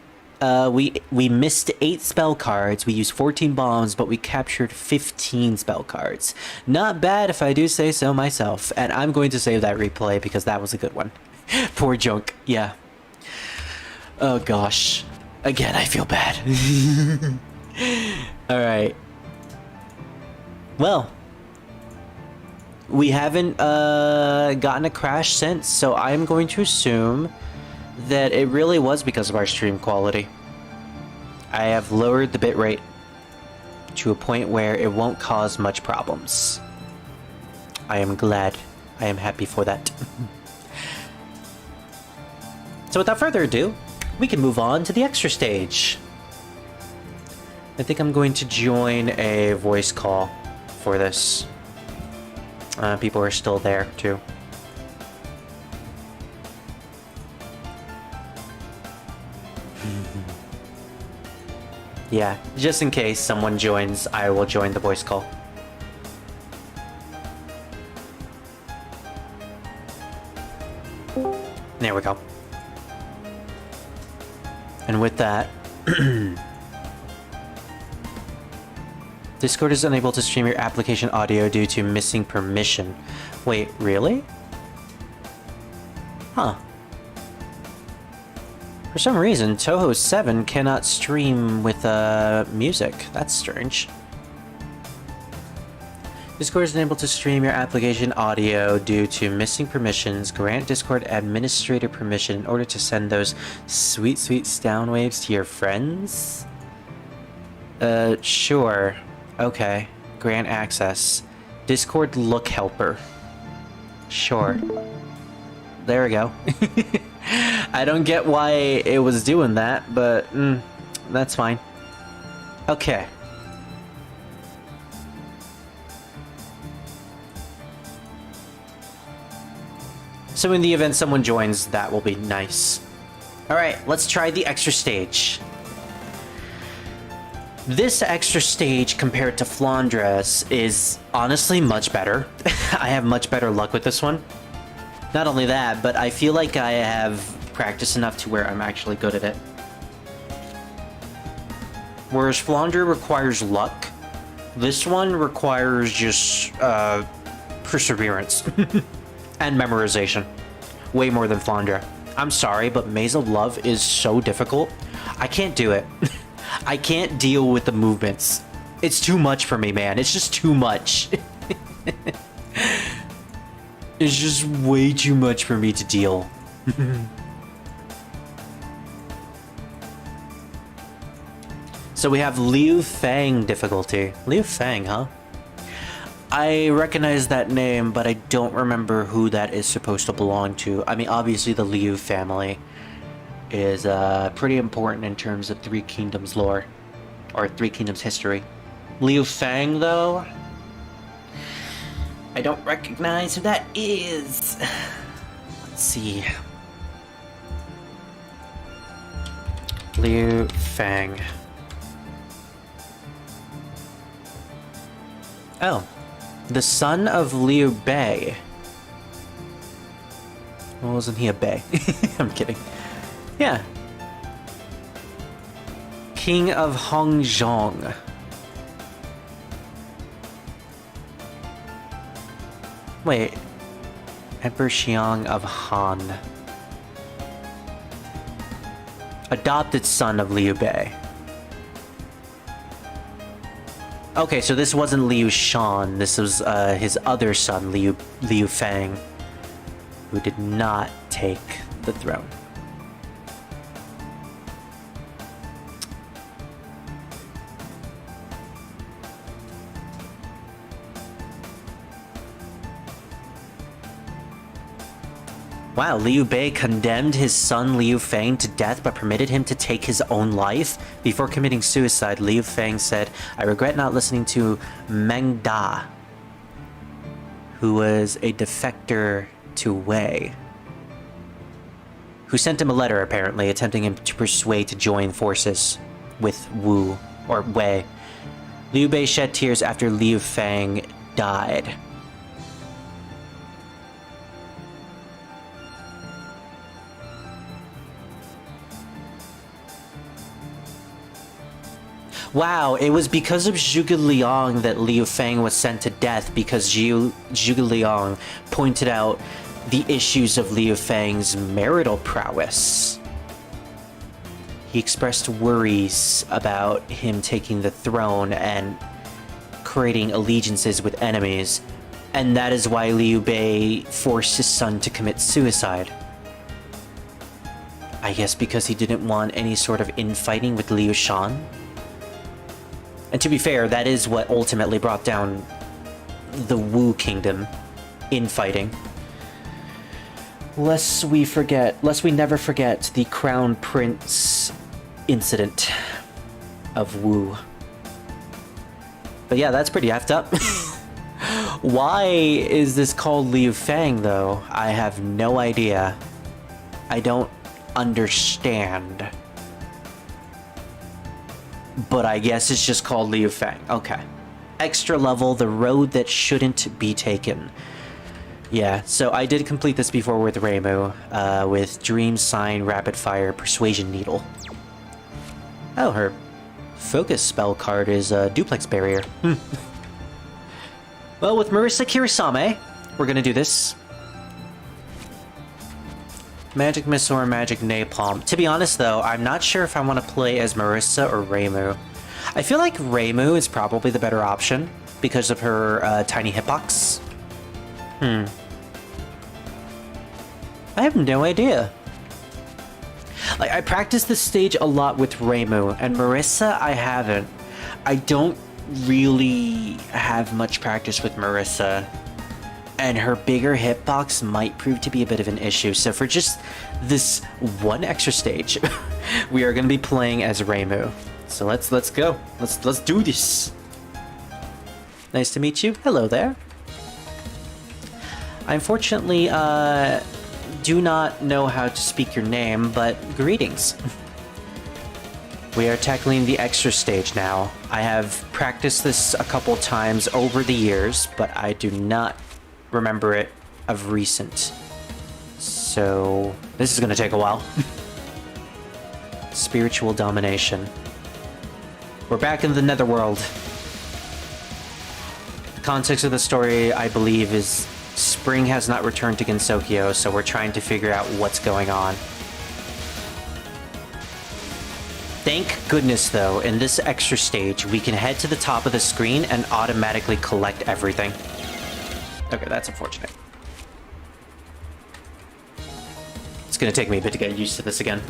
We missed 8 spell cards. We used 14 bombs, but we captured 15 spell cards. Not bad if I do say so myself. And I'm going to save that replay because that was a good one. Poor Junk. Yeah. Oh gosh. Again, I feel bad. Alright. Well. We haven't gotten a crash since, so I'm going to assume that it really was because of our stream quality. I have lowered the bitrate to a point where it won't cause much problems. I am glad. I am happy for that. So without further ado, we can move on to the extra stage. I think I'm going to join a voice call for this. People are still there too. Yeah, just in case someone joins, I will join the voice call. There we go. And with that... Discord is unable to stream your application audio due to missing permission. Wait, really? Huh. For some reason, Touhou 7 cannot stream with music. That's strange. Discord is unable to stream your application audio due to missing permissions. Grant Discord administrator permission in order to send those sweet, sweet sound waves to your friends? Sure. Okay. Grant access. Discord look helper. Sure. There we go. I don't get why it was doing that, but that's fine. Okay. So in the event someone joins, that will be nice. Alright, let's try the extra stage. This extra stage compared to Flandre's is honestly much better. I have much better luck with this one. Not only that, but I feel like I have practiced enough to where I'm actually good at it. Whereas Flandre requires luck, this one requires just perseverance and memorization. Way more than Flandre. I'm sorry, but Maze of Love is so difficult. I can't do it. I can't deal with the movements. It's too much for me, man. It's just too much. It's just way too much for me to deal. So we have Liu Fang difficulty. Liu Fang, huh? I recognize that name, but I don't remember who that is supposed to belong to. I mean, obviously the Liu family is pretty important in terms of Three Kingdoms lore, or Three Kingdoms history. Liu Fang, though, I don't recognize who that is. Let's see. Liu Fang. Oh, the son of Liu Bei. Well, wasn't he a Bei? I'm kidding. Yeah. King of Hongzhong. Wait. Emperor Xiang of Han. Adopted son of Liu Bei. Okay, so this wasn't Liu Shan. This was his other son, Liu Fang, who did not take the throne. Wow, Liu Bei condemned his son Liu Fang to death but permitted him to take his own life? Before committing suicide, Liu Fang said, "I regret not listening to Meng Da, who was a defector to Wei," who sent him a letter apparently, attempting him to persuade to join forces with Wu, or Wei. Liu Bei shed tears after Liu Fang died. Wow, it was because of Zhuge Liang that Liu Fang was sent to death, because Zhuge Liang pointed out the issues of Liu Fang's marital prowess. He expressed worries about him taking the throne and creating allegiances with enemies, and that is why Liu Bei forced his son to commit suicide. I guess because he didn't want any sort of infighting with Liu Shan? And to be fair, that is what ultimately brought down the Wu Kingdom, infighting. Lest we never forget the Crown Prince incident of Wu. But yeah, that's pretty effed up. Why is this called Liu Fang, though? I have no idea. I don't understand. But I guess it's just called Liu Fang. Okay. Extra level, the road that shouldn't be taken. Yeah, so I did complete this before with Reimu, with Dream Sign, Rapid Fire, Persuasion Needle. Oh, her focus spell card is a Duplex Barrier. Well, with Marisa Kirisame, we're gonna do this. Magic Missile or Magic Napalm. To be honest though, I'm not sure if I want to play as Marissa or Reimu. I feel like Reimu is probably the better option because of her tiny hitbox. I have no idea. Like, I practiced this stage a lot with Reimu, and Marissa I haven't. I don't really have much practice with Marissa, and her bigger hitbox might prove to be a bit of an issue. So for just this one extra stage, we are going to be playing as Reimu. So let's go. Let's do this. Nice to meet you. Hello there. I unfortunately do not know how to speak your name, but greetings. We are tackling the extra stage now. I have practiced this a couple times over the years, but I do not remember it of recent. So this is going to take a while. Spiritual domination. We're back in the Netherworld. The context of the story, I believe, is Spring has not returned to Gensokyo, so we're trying to figure out what's going on. Thank goodness, though, in this extra stage, we can head to the top of the screen and automatically collect everything. Okay, that's unfortunate. It's gonna take me a bit to get used to this again.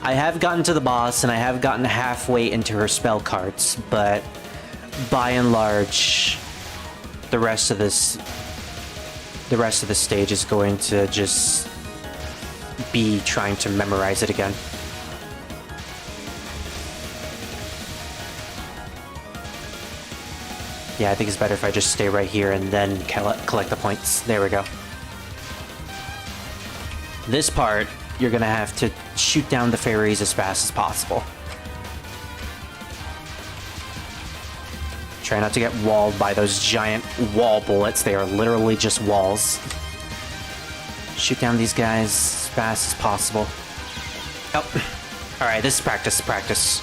I have gotten to the boss, and I have gotten halfway into her spell cards, but by and large, the rest of the stage is going to just be trying to memorize it again. Yeah, I think it's better if I just stay right here and then collect the points. There we go. This part you're gonna have to shoot down the fairies as fast as possible. Try not to get walled by those giant wall bullets. They are literally just walls. Shoot down these guys as fast as possible. Oh, alright, this is practice.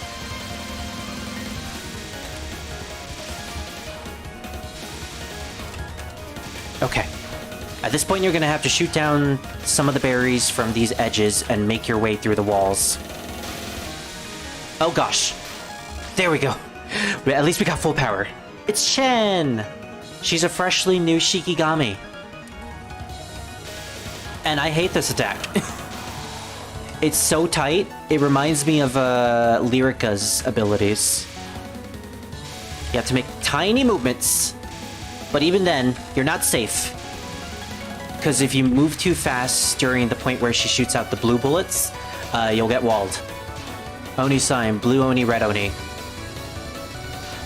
Okay. At this point, you're gonna have to shoot down some of the berries from these edges and make your way through the walls. Oh gosh. There we go. At least we got full power. It's Chen! She's a freshly new Shikigami. And I hate this attack. It's so tight, it reminds me of Lyrica's abilities. You have to make tiny movements, but even then, you're not safe. Because if you move too fast during the point where she shoots out the blue bullets, you'll get walled. Oni sign, blue Oni, red Oni.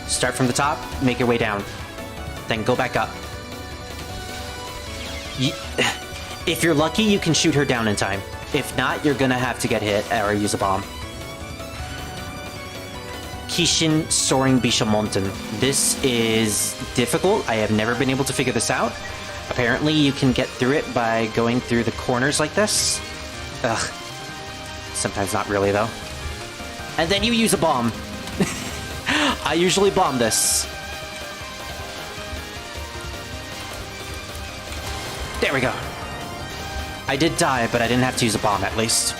Start from the top, make your way down. Then go back up. If you're lucky, you can shoot her down in time. If not, you're gonna have to get hit or use a bomb. Kishin Soaring Bishamonten. This is difficult. I have never been able to figure this out. Apparently, you can get through it by going through the corners like this. Ugh. Sometimes not really, though. And then you use a bomb. I usually bomb this. There we go. I did die, but I didn't have to use a bomb, at least.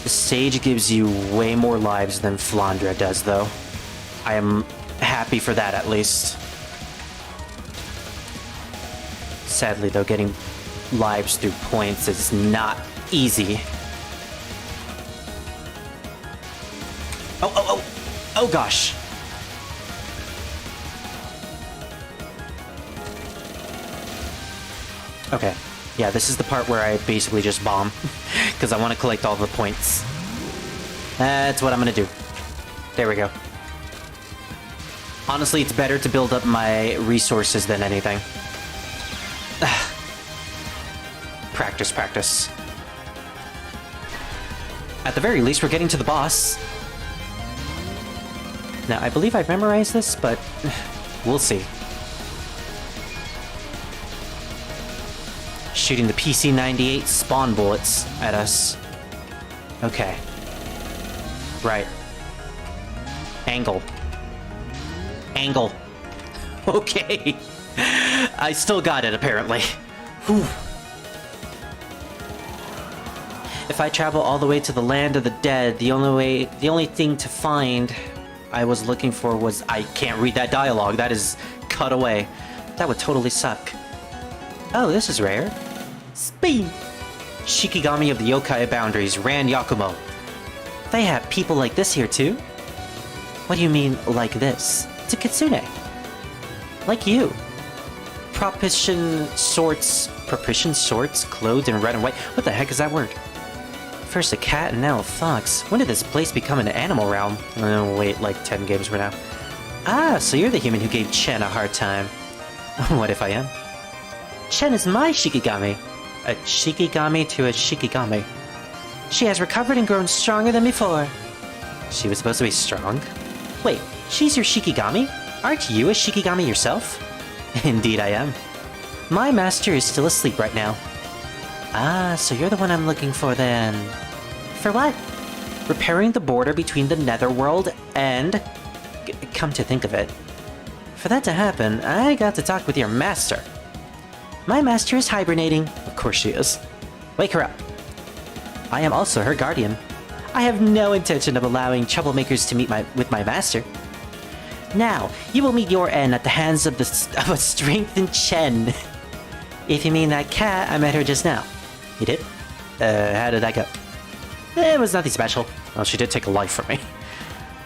The stage gives you way more lives than Flandre does, though. I am happy for that, at least. Sadly, though, getting lives through points is not easy. Oh gosh. Okay. Yeah, this is the part where I basically just bomb. Because I want to collect all the points. That's what I'm going to do. There we go. Honestly, it's better to build up my resources than anything. Practice. At the very least, we're getting to the boss. Now, I believe I've memorized this, but we'll see. Shooting the PC-98 spawn bullets at us. Okay. Right. Angle. Okay. I still got it, apparently. Whew. If I travel all the way to the land of the dead, the only thing to find I was looking for was... I can't read that dialogue. That is cut away. That would totally suck. Oh, this is rare. Speed! Shikigami of the yokai boundaries, Ran Yakumo. They have people like this here too? What do you mean, like this? It's a kitsune. Like you. Propitious sorts, clothed in red and white. What the heck is that word? First a cat and now a fox. When did this place become an animal realm? Oh, wait, like 10 games from now. Ah, so you're the human who gave Chen a hard time. What if I am? Chen is my Shikigami. A Shikigami to a Shikigami. She has recovered and grown stronger than before. She was supposed to be strong? Wait, she's your Shikigami? Aren't you a Shikigami yourself? Indeed I am. My master is still asleep right now. Ah, so you're the one I'm looking for then. For what? Repairing the border between the netherworld and... Come to think of it. For that to happen, I got to talk with your master. My master is hibernating. Of course she is. Wake her up. I am also her guardian. I have no intention of allowing troublemakers to meet with my master. Now, you will meet your end at the hands of a strengthened Chen. If you mean that cat, I met her just now. You did? How did that go? It was nothing special. Well, she did take a life from me.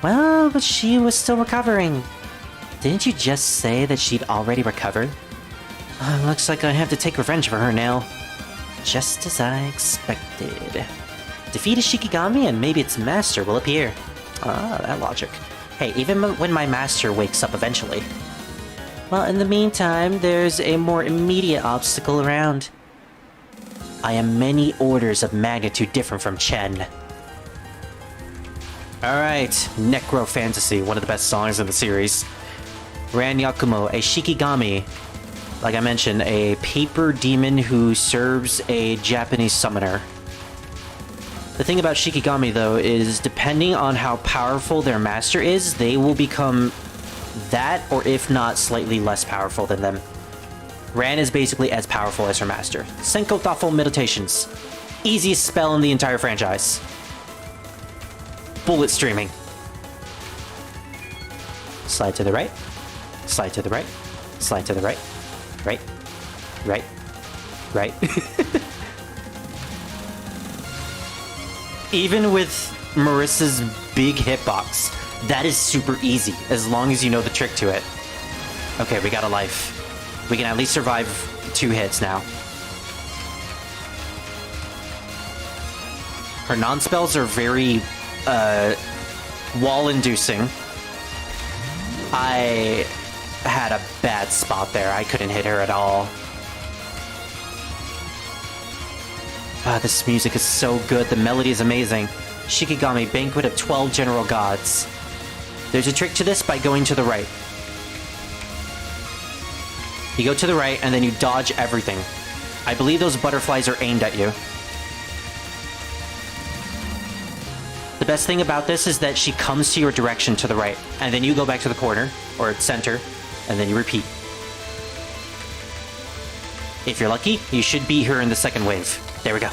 Well, but she was still recovering. Didn't you just say that she'd already recovered? Looks like I have to take revenge for her now. Just as I expected. Defeat a Shikigami and maybe its master will appear. Ah, that logic. Hey, even when my master wakes up eventually. Well, in the meantime, there's a more immediate obstacle around. I am many orders of magnitude different from Chen. Alright, Necro Fantasy, one of the best songs in the series. Ran Yakumo, a Shikigami. Like I mentioned, a paper demon who serves a Japanese summoner. The thing about Shikigami, though, is depending on how powerful their master is, they will become that, or if not, slightly less powerful than them. Ran is basically as powerful as her master. Senko Thoughtful Meditations. Easiest spell in the entire franchise. Bullet streaming. Slide to the right. Slide to the right. Slide to the right. Right. Right. Right. Even with Marissa's big hitbox, that is super easy, as long as you know the trick to it. Okay, we got a life. We can at least survive 2 hits now. Her non-spells are very, wall-inducing. I had a bad spot there. I couldn't hit her at all. This music is so good. The melody is amazing. Shikigami, Banquet of 12 General Gods. There's a trick to this by going to the right. You go to the right, and then you dodge everything. I believe those butterflies are aimed at you. The best thing about this is that she comes to your direction to the right, and then you go back to the corner, or center, and then you repeat. If you're lucky, you should beat her in the second wave. There we go.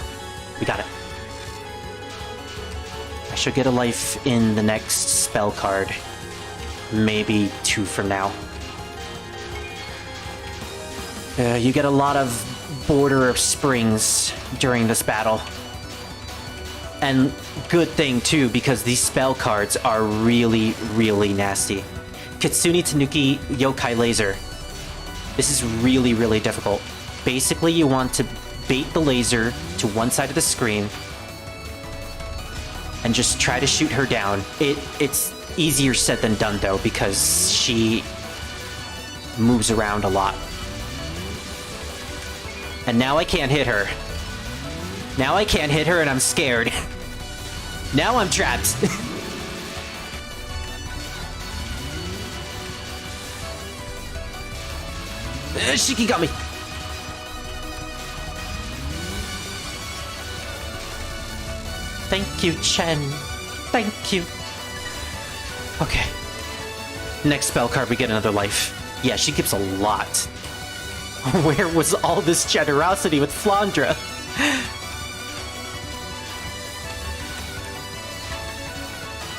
We got it. I should get a life in the next spell card. Maybe 2 from now. You get a lot of Border of Springs during this battle. And good thing, too, because these spell cards are really, really nasty. Kitsune Tanuki Yokai Laser. This is really, really difficult. Basically, you want to bait the laser to one side of the screen and just try to shoot her down. It's easier said than done, though, because she moves around a lot. And now I can't hit her. Now I can't hit her and I'm scared. Now I'm trapped. Shikigami. Thank you, Chen. Thank you. Okay. Next spell card, we get another life. Yeah, she gives a lot. Where was all this generosity with Flandra?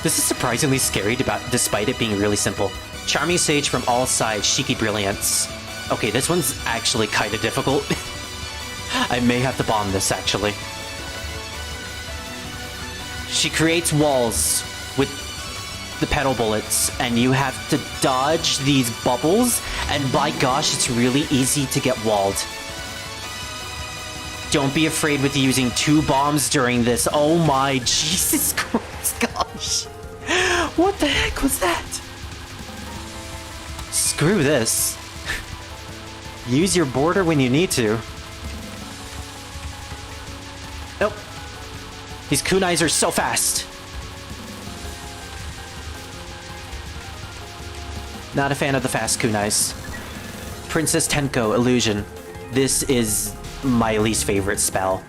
This is surprisingly scary despite it being really simple. Charming Sage from all sides, Shiki Brilliance. Okay, this one's actually kind of difficult. I may have to bomb this, actually. She creates walls with the petal bullets, and you have to dodge these bubbles, and by gosh, it's really easy to get walled. Don't be afraid with using 2 bombs during this. Oh my Jesus Christ, gosh. What the heck was that? Screw this. Use your border when you need to. Nope. These kunais are so fast. Not a fan of the fast kunais. Princess Tenko, Illusion. This is my least favorite spell.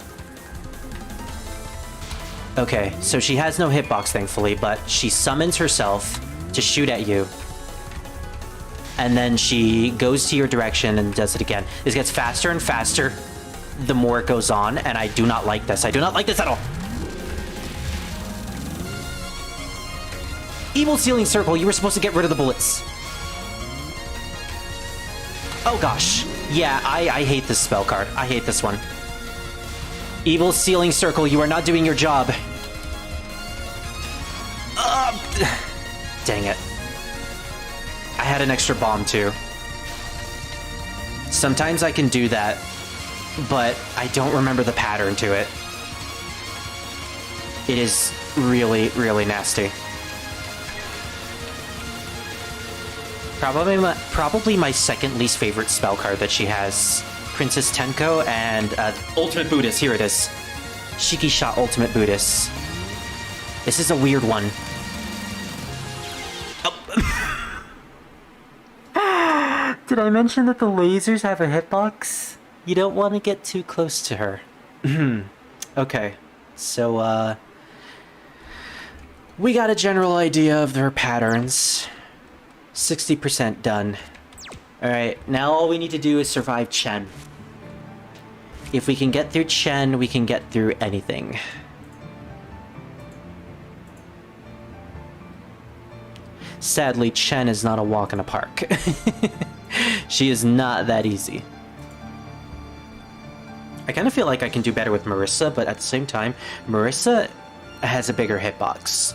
Okay, so she has no hitbox, thankfully, but she summons herself to shoot at you. And then she goes to your direction and does it again. This gets faster and faster the more it goes on, and I do not like this. I do not like this at all. Evil Sealing Circle, you were supposed to get rid of the bullets. Oh gosh. Yeah, I hate this spell card. I hate this one. Evil Sealing Circle, you are not doing your job. Dang it. I had an extra bomb too. Sometimes I can do that, but I don't remember the pattern to it. It is really, really nasty. Probably my second least favorite spell card that she has. Princess Tenko, and Ultimate Buddhist. Here it is. Shiki Shot Ultimate Buddhist. This is a weird one. Oh. Did I mention that the lasers have a hitbox? You don't want to get too close to her. Okay, so we got a general idea of their patterns. 60% done. Alright, now all we need to do is survive Chen. If we can get through Chen, we can get through anything. Sadly, Chen is not a walk in a park. She is not that easy. I kind of feel like I can do better with Marissa, but at the same time, Marissa has a bigger hitbox.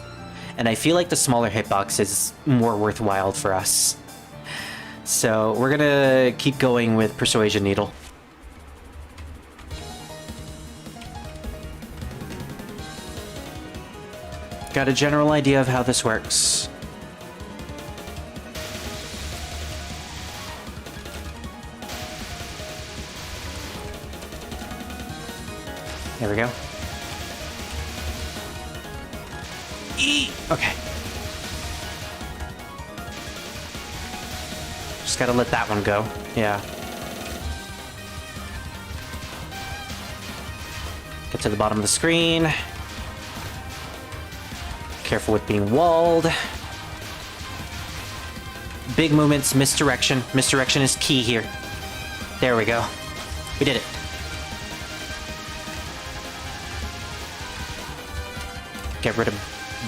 And I feel like the smaller hitbox is more worthwhile for us. So we're gonna keep going with Persuasion Needle. Got a general idea of how this works. There we go. Okay. Just gotta let that one go. Yeah. Get to the bottom of the screen. Careful with being walled. Big movements, misdirection. Misdirection is key here. There we go. We did it. Get rid of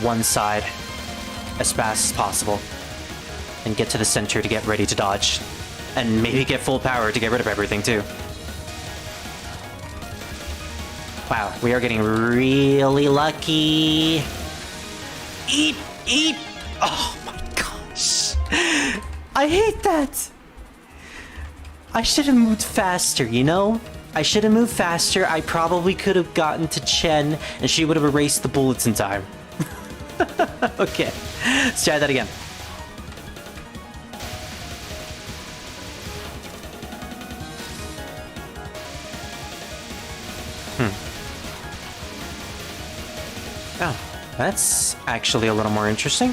one side as fast as possible. And get to the center to get ready to dodge. And maybe get full power to get rid of everything too. Wow, we are getting really lucky. Eat! Eat! Oh my gosh. I hate that! I should have moved faster, you know? I should have moved faster. I probably could have gotten to Chen, and she would have erased the bullets in time. Okay, let's try that again. Oh, that's actually a little more interesting.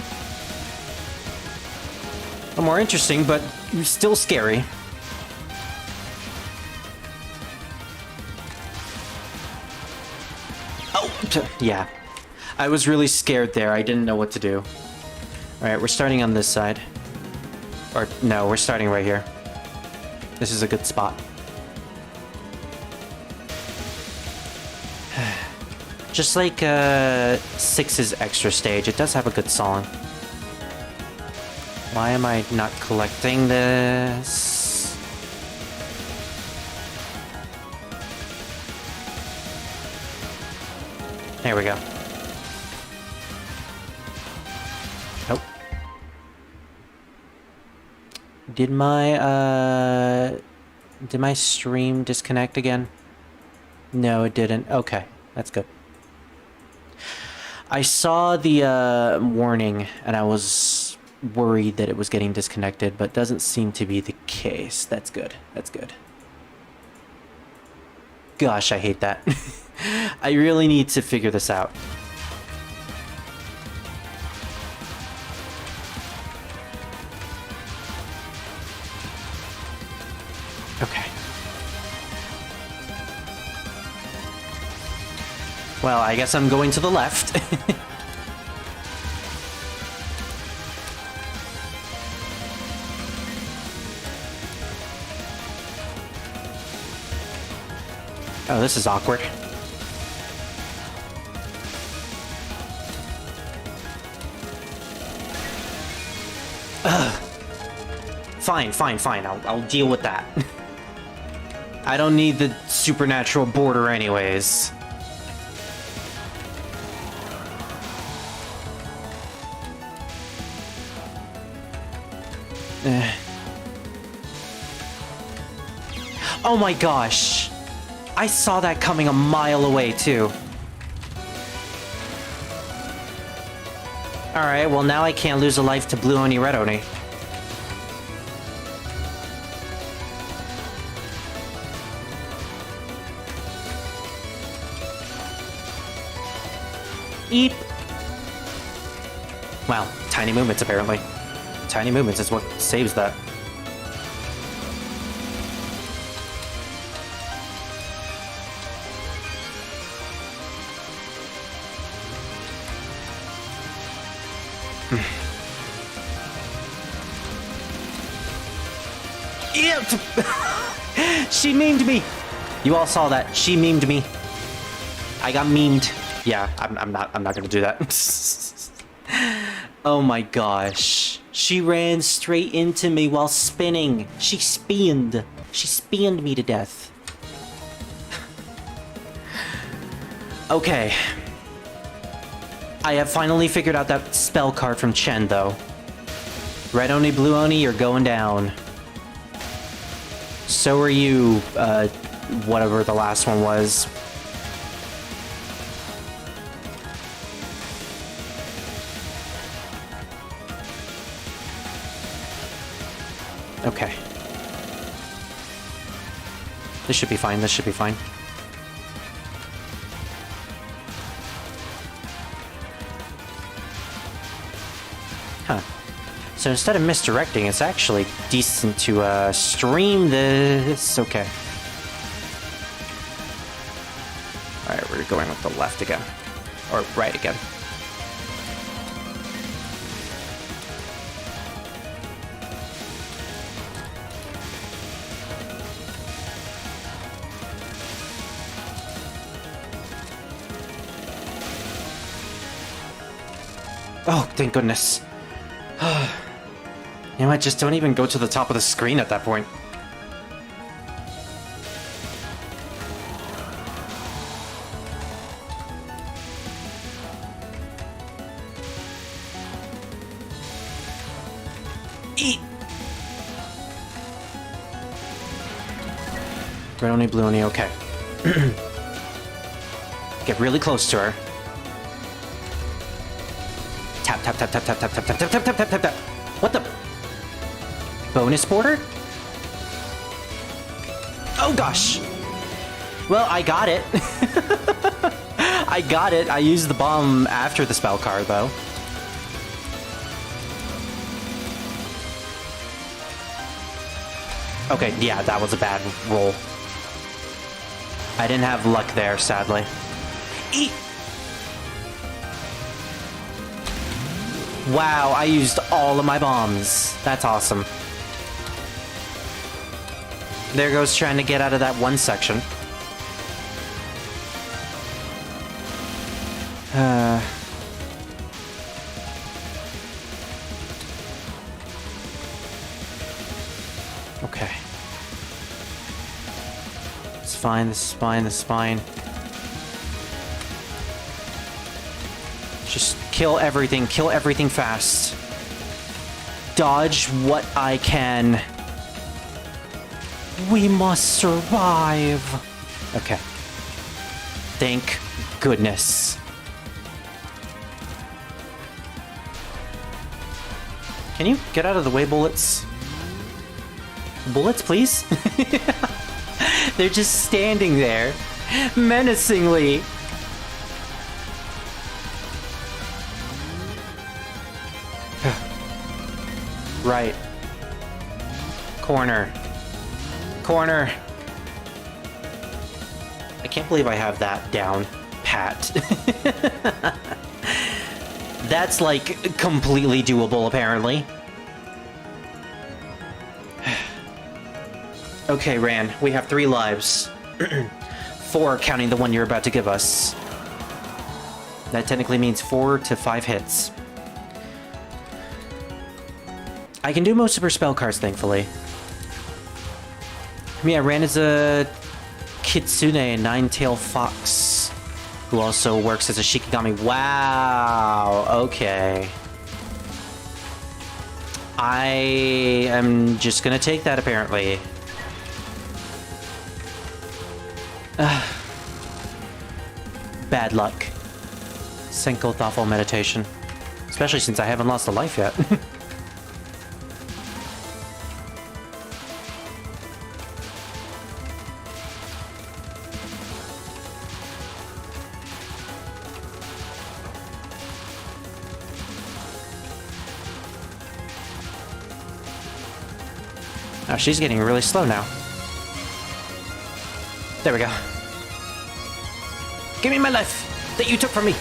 A little more interesting, but still scary. Yeah, I was really scared there. I didn't know what to do. Alright, we're starting on this side. Or, no, we're starting right here. This is a good spot. Just like 6's extra stage, it does have a good song. Why am I not collecting this? There we go. Oh. Did my stream disconnect again? No, it didn't. Okay, that's good. I saw the warning and I was worried that it was getting disconnected, but doesn't seem to be the case. That's good. That's good. Gosh, I hate that. I really need to figure this out. Okay. Well, I guess I'm going to the left. Oh, this is awkward. Ugh. Fine, fine, fine. I'll deal with that. I don't need the supernatural border anyways. Oh my gosh. I saw that coming a mile away too. Alright, well now I can't lose a life to blue Oni, red Oni. Eep! Wow, tiny movements apparently. Tiny movements is what saves that. Yep. She memed me. You all saw that. She memed me. I got memed. Yeah, I'm not gonna do that. Oh my gosh. She ran straight into me while spinning. She spinned. She spinned me to death. Okay. I have finally figured out that spell card from Chen, though. Red Oni, Blue Oni, you're going down. So are you, whatever the last one was. Okay. This should be fine, this should be fine. Huh. So instead of misdirecting, it's actually decent to stream this. Okay. Alright, we're going with the left again. Or right again. Oh, thank goodness. You know what, just don't even go to the top of the screen at that point. Eat! Red Oni, Blue Oni, okay. Get really close to her. Tap, tap, tap, tap, tap, tap, tap, tap, tap, tap, tap, tap, tap, tap. What the? Bonus border? Oh gosh! Well, I got it. I got it. I used the bomb after the spell card, though. Okay, yeah, that was a bad roll. I didn't have luck there, sadly. Eat! Wow, I used all of my bombs. That's awesome. There goes trying to get out of that one section. Okay. It's fine, this is fine, this is fine. Just kill everything fast. Dodge what I can. We must survive. Okay. Thank goodness. Can you get out of the way, bullets? Bullets, please? They're just standing there, menacingly. Right. Corner. Corner. I can't believe I have that down pat. That's like completely doable, apparently. Okay, Ran, we have 3 lives. 4 counting the one you're about to give us. That technically means 4 to 5 hits. I can do most of her spell cards, thankfully. Yeah, Ran is a Kitsune, a 9-tailed fox, who also works as a Shikigami. Wow, okay. I am just gonna take that, apparently. Bad luck. Senko thoughtful meditation. Especially since I haven't lost a life yet. Oh, she's getting really slow now. There we go. Give me my life that you took from me.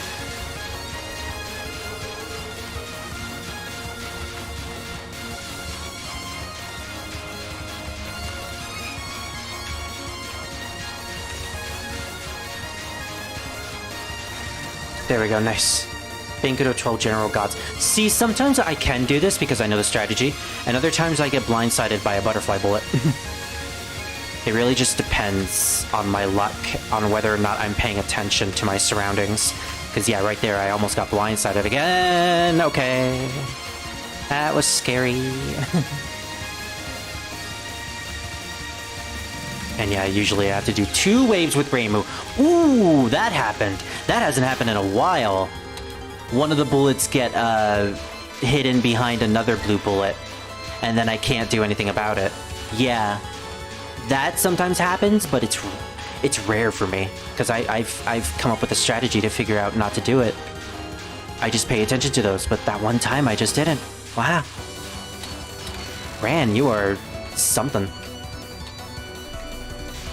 There we go, nice. Banquet of 12 General Gods. See, sometimes I can do this because I know the strategy, and other times I get blindsided by a butterfly bullet. It really just depends on my luck, on whether or not I'm paying attention to my surroundings. Because yeah, right there, I almost got blindsided again. Okay. That was scary. And yeah, usually I have to do 2 waves with Reimu. Ooh, that happened. That hasn't happened in a while. One of the bullets get hidden behind another blue bullet, and then I can't do anything about it. Yeah. That sometimes happens, but it's rare for me because I've come up with a strategy to figure out not to do it. I just pay attention to those, but that one time I just didn't. Wow. Ran, you are something.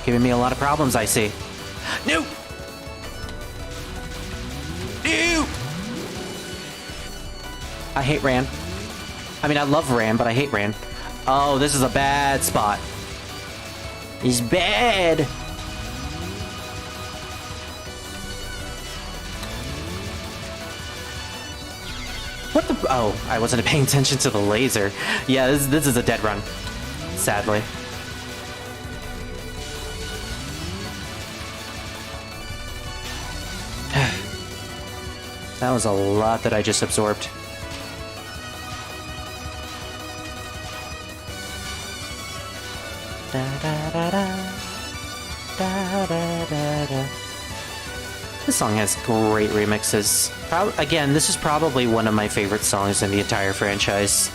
Giving me a lot of problems, I see. No! No! I hate Ran. I mean, I love Ran, but I hate Ran. Oh, this is a bad spot. He's bad. What the? Oh, I wasn't paying attention to the laser. Yeah, this is a dead run. Sadly. That was a lot that I just absorbed. Da, da, da, da. Da, da, da, da. This song has great remixes. Again, this is probably one of my favorite songs in the entire franchise.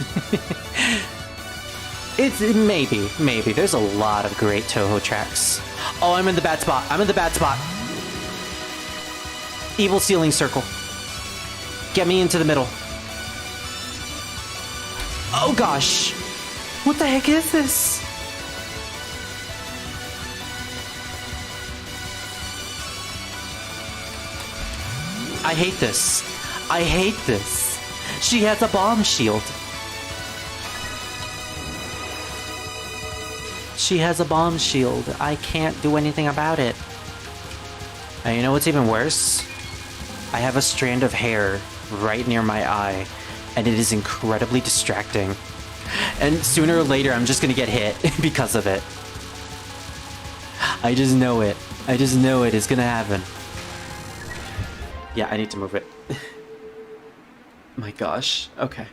Maybe. There's a lot of great Touhou tracks. Oh, I'm in the bad spot. Evil ceiling circle. Get me into the middle. Oh gosh. What the heck is this? I hate this. I hate this. She has a bomb shield. She has a bomb shield. I can't do anything about it. And you know what's even worse? I have a strand of hair right near my eye, and it is incredibly distracting. And sooner or later, I'm just gonna get hit because of it. I just know it. I just know it is gonna happen. Yeah, I need to move it. My gosh. Okay.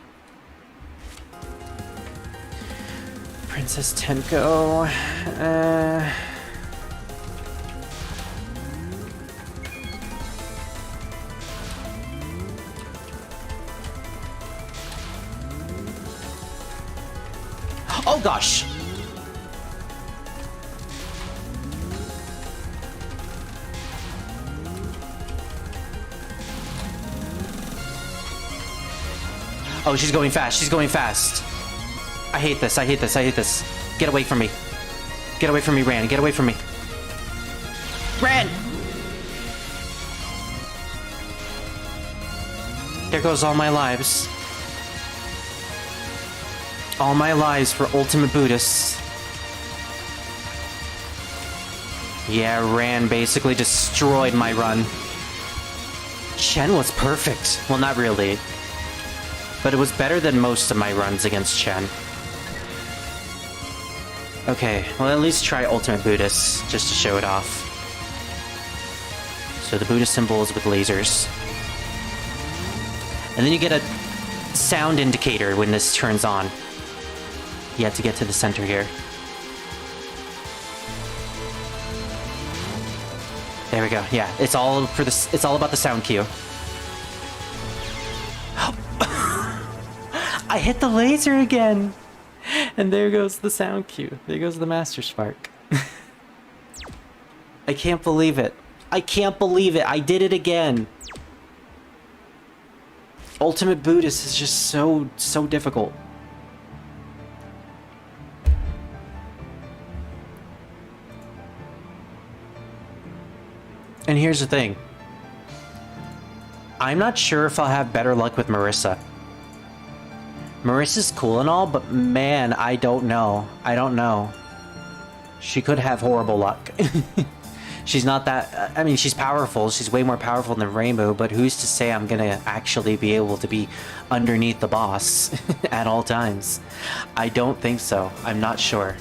Princess Tenko. Oh gosh. Oh, she's going fast. She's going fast. I hate this. I hate this. I hate this. Get away from me. Get away from me, Ran. Get away from me. Ran! There goes all my lives. All my lives for Ultimate Buddhists. Yeah, Ran basically destroyed my run. Chen was perfect. Well, not really. But it was better than most of my runs against Chen. Okay, well at least try Ultimate Buddhist, just to show it off. So the Buddhist symbol is with lasers. And then you get a sound indicator when this turns on. You have to get to the center here. There we go, yeah, it's all about the sound cue. I hit the laser again! And there goes the sound cue. There goes the Master Spark. I can't believe it. I can't believe it. I did it again. Ultimate Buddhist is just so difficult. And here's the thing. I'm not sure if I'll have better luck with Marissa. Marissa's cool and all, but man, I don't know. I don't know. She could have horrible luck. She's not that... I mean, she's powerful. She's way more powerful than Rainbow, but who's to say I'm gonna actually be able to be underneath the boss at all times? I don't think so. I'm not sure.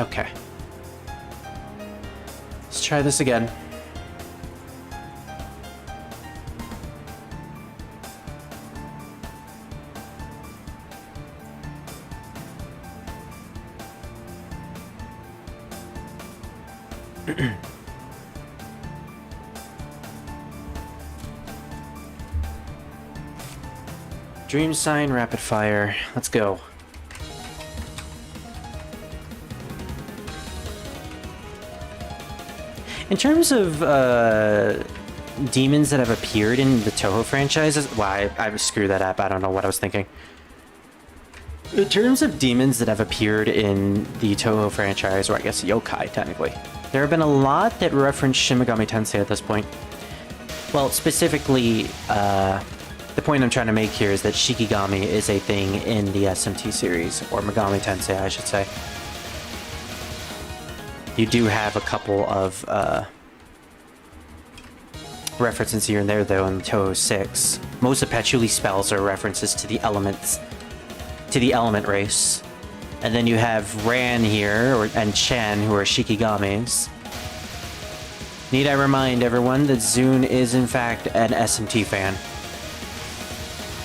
Okay. Let's try this again. Dream sign, rapid fire. Let's go. In terms of demons that have appeared in the Touhou franchises, wow, I screwed that up. I don't know what I was thinking. In terms of demons that have appeared in the Touhou franchise, or I guess yokai technically, there have been a lot that reference Shin Megami Tensei at this point. Well, specifically, the point I'm trying to make here is that Shikigami is a thing in the SMT series, or Megami Tensei, I should say. You do have a couple of references here and there, though, in Touhou 6. Most of Patchouli spells are references to the elements, to the element race. And then you have Ran here, and Chen, who are Shikigamis. Need I remind everyone that Zune is, in fact, an SMT fan.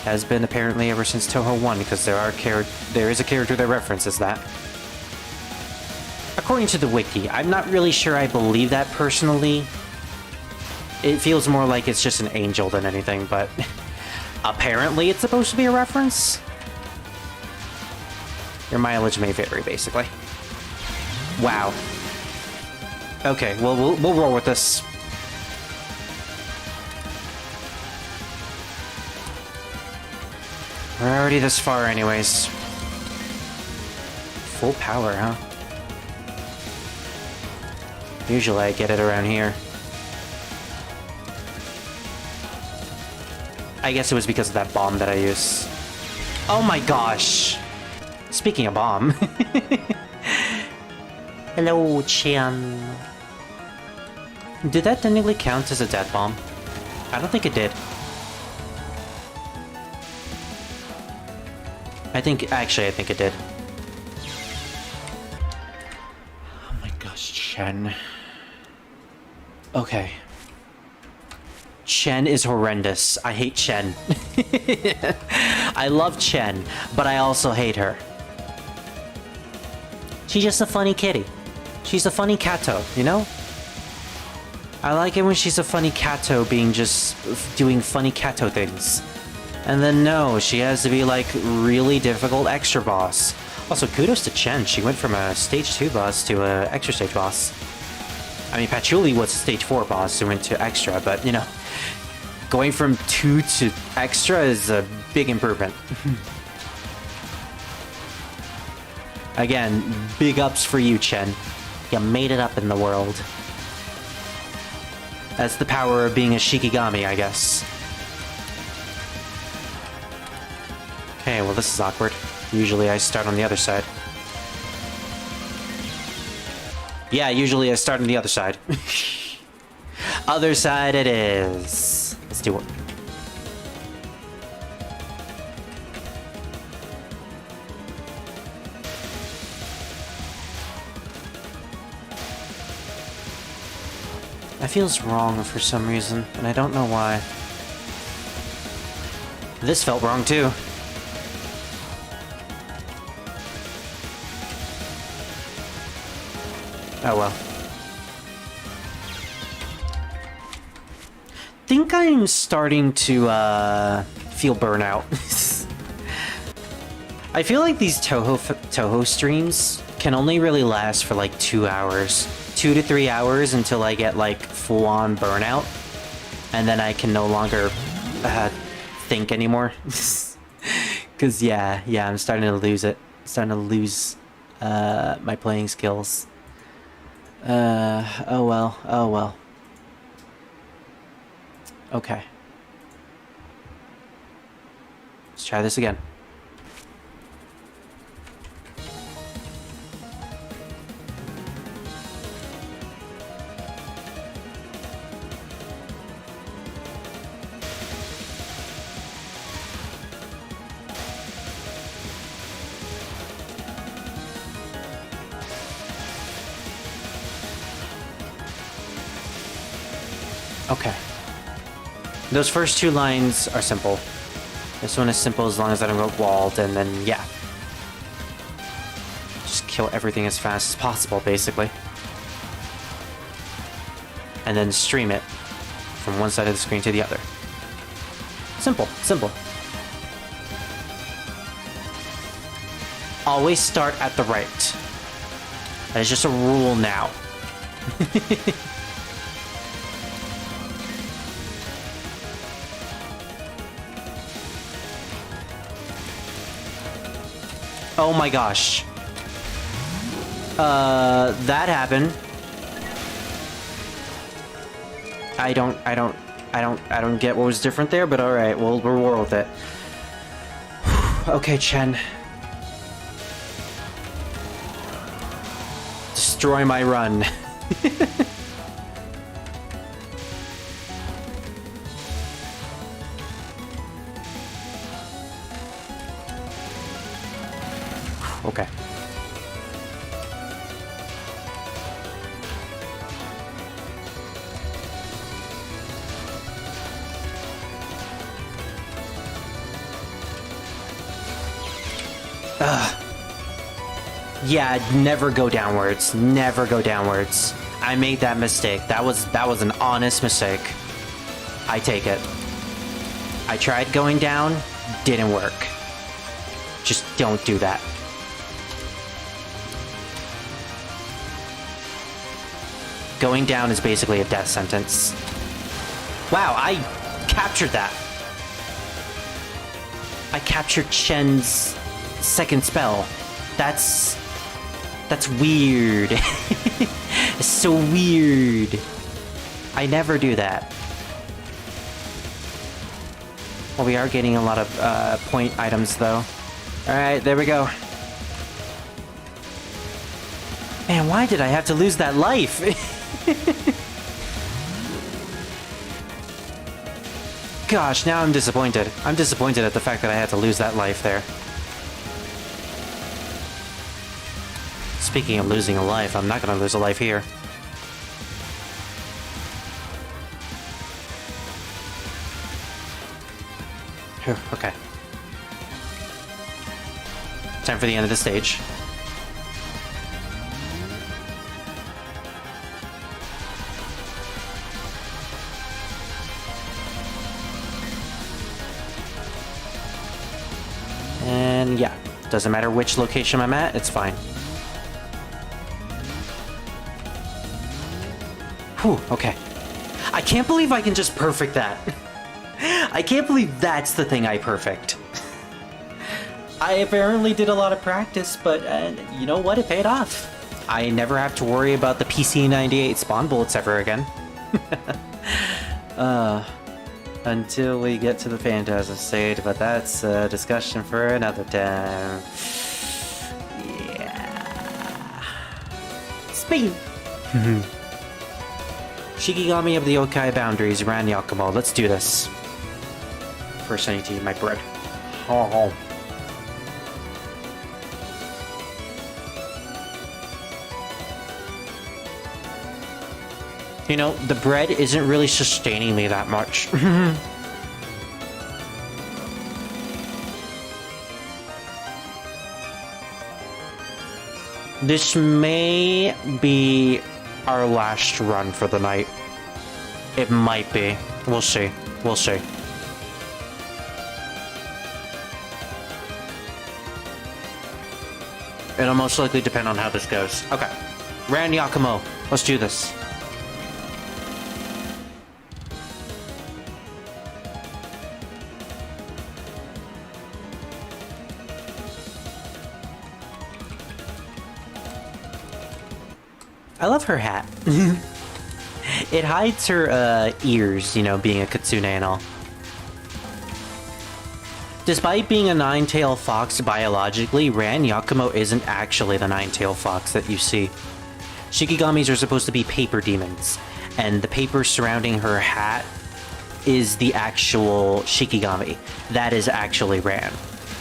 Has been apparently ever since Touhou 1, because there is a character that references that. According to the wiki, I'm not really sure I believe that personally. It feels more like it's just an angel than anything, but apparently it's supposed to be a reference. Your mileage may vary, basically. Wow. Okay, well, we'll roll with this. We're already this far anyways. Full power, huh? Usually I get it around here. I guess it was because of that bomb that I use. Oh my gosh! Speaking of bomb. Hello, Qian. Did that technically count as a death bomb? I don't think it did. I think it did. Oh my gosh, Chen. Okay. Chen is horrendous. I hate Chen. I love Chen, but I also hate her. She's just a funny kitty. She's a funny Kato, you know? I like it when she's a funny Kato being just doing funny Kato things. And then no, she has to be like really difficult extra boss. Also, kudos to Chen. She went from a stage 2 boss to a extra stage boss. I mean, Patchouli was a stage 4 boss who went to extra, but you know, going from 2 to extra is a big improvement. Again, big ups for you, Chen. You made it up in the world. That's the power of being a Shikigami, I guess. Okay, well this is awkward. Usually I start on the other side. Yeah, usually I start on the other side. Other side it is. Let's do it. That feels wrong for some reason, and I don't know why. This felt wrong too. Oh well. Think I'm starting to feel burnout. I feel like these Touhou streams can only really last for like 2 hours. 2 to 3 hours until I get like full-on burnout. And then I can no longer think anymore. Because yeah, I'm starting to lose it. Starting to lose my playing skills. Oh well. Okay. Let's try this again. Okay. Those first 2 lines are simple. This one is simple as long as I don't go walled, and then, yeah. Just kill everything as fast as possible, basically. And then stream it from one side of the screen to the other. Simple. Always start at the right. That is just a rule now. Oh my gosh. That happened. I don't get what was different there, but alright, we're war with it. Okay, Chen. Destroy my run. Okay. Yeah, never go downwards. Never go downwards. I made that mistake. That was an honest mistake. I take it. I tried going down, didn't work. Just don't do that. Going down is basically a death sentence. Wow, I captured that. I captured Chen's second spell. That's weird. It's so weird. I never do that. Well, we are getting a lot of point items, though. Alright, there we go. Man, why did I have to lose that life? Gosh, now I'm disappointed. I'm disappointed at the fact that I had to lose that life there. Speaking of losing a life, I'm not gonna lose a life here. Phew, okay. Time for the end of the stage. And yeah, doesn't matter which location I'm at, it's fine. Whew, okay. I can't believe I can just perfect that. I can't believe that's the thing I perfect. I apparently did a lot of practice, but you know what? It paid off. I never have to worry about the PC-98 spawn bullets ever again. Until we get to the Phantasm stage, but that's a discussion for another time. Yeah. Speed! Shikigami of the Yokai boundaries, Ran Yakumo. Let's do this. First, I need to eat my bread. Oh. You know, the bread isn't really sustaining me that much. This may be our last run for the night. It might be. We'll see. We'll see. It'll most likely depend on how this goes. Okay. Ran Yakumo. Let's do this. I love her hat. It hides her ears, you know, being a kitsune and all. Despite being a nine-tailed fox biologically, Ran Yakumo isn't actually the nine-tailed fox that you see. Shikigamis are supposed to be paper demons, and the paper surrounding her hat is the actual Shikigami. That is actually Ran.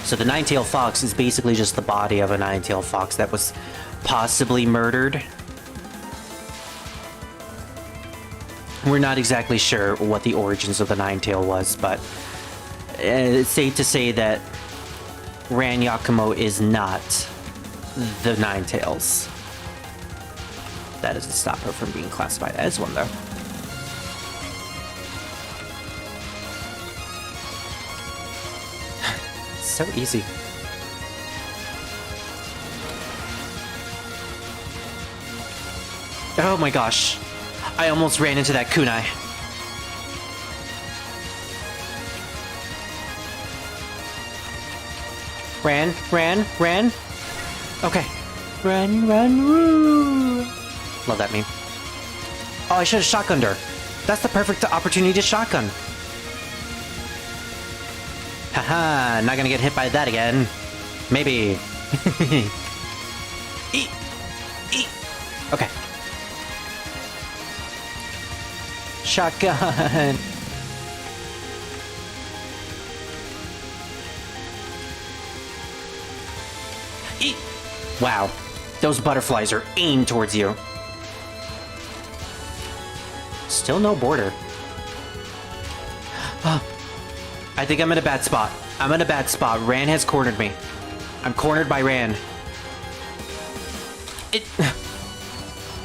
So the nine-tailed fox is basically just the body of a nine-tailed fox that was possibly murdered. We're not exactly sure what the origins of the nine-tail was, but it's safe to say that Ran Yakumo is not the nine-tails. That doesn't stop her from being classified as one, though. So easy. Oh my gosh. I almost ran into that kunai. Ran. Okay. Run, woo. Love that meme. Oh, I should have shotgunned her. That's the perfect opportunity to shotgun. Haha, not gonna get hit by that again. Maybe. Eat. Okay. Shotgun. Eat. Wow, those butterflies are aimed towards you. Still no border. I think I'm in a bad spot. Ran has cornered me. I'm cornered by Ran.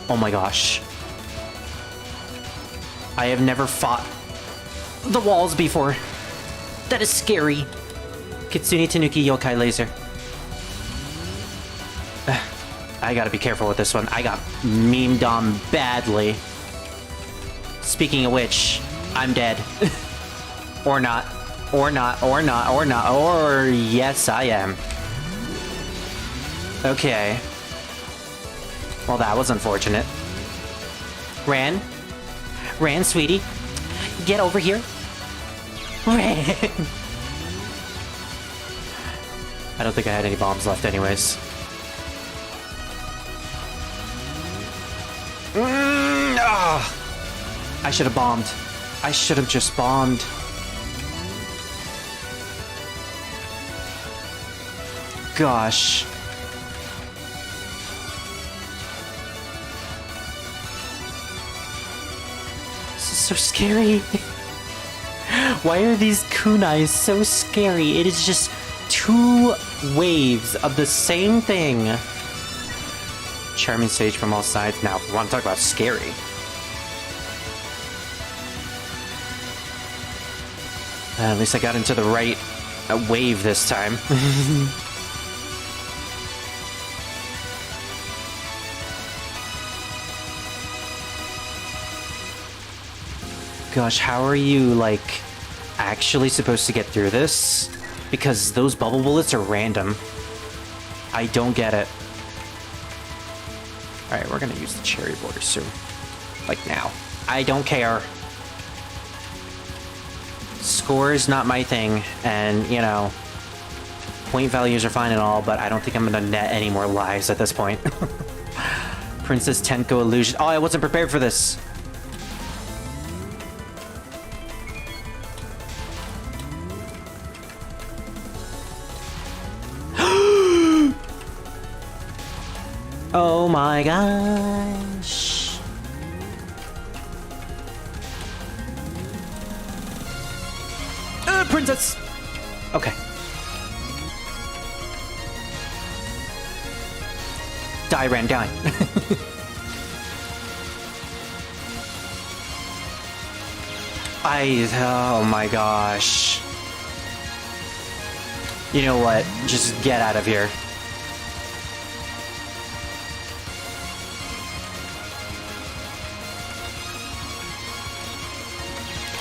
Oh my gosh. I have never fought the walls before. That is scary. Kitsune Tanuki Yokai Laser. I gotta be careful with this one. I got memed on badly. Speaking of which, I'm dead. Or not. Or yes, I am. Okay. Well, that was unfortunate. Ran, sweetie. Get over here. Ran. I don't think I had any bombs left anyways. I should have bombed. I should have just bombed. Gosh. This is so scary. Why are these kunais so scary? It is just two waves of the same thing. Charming stage from all sides. Now, if we want to talk about scary. At least I got into the right wave this time. Gosh, how are you, like, actually supposed to get through this? Because those bubble bullets are random. I don't get it. Alright, we're gonna use the cherry border soon. Like now. I don't care. Score is not my thing, and, you know, point values are fine and all, but I don't think I'm gonna net any more lives at this point. Princess Tenko Illusion. Oh, I wasn't prepared for this. Oh my gosh. Princess! Okay. Die, Ran, die. Oh my gosh. You know what? Just get out of here.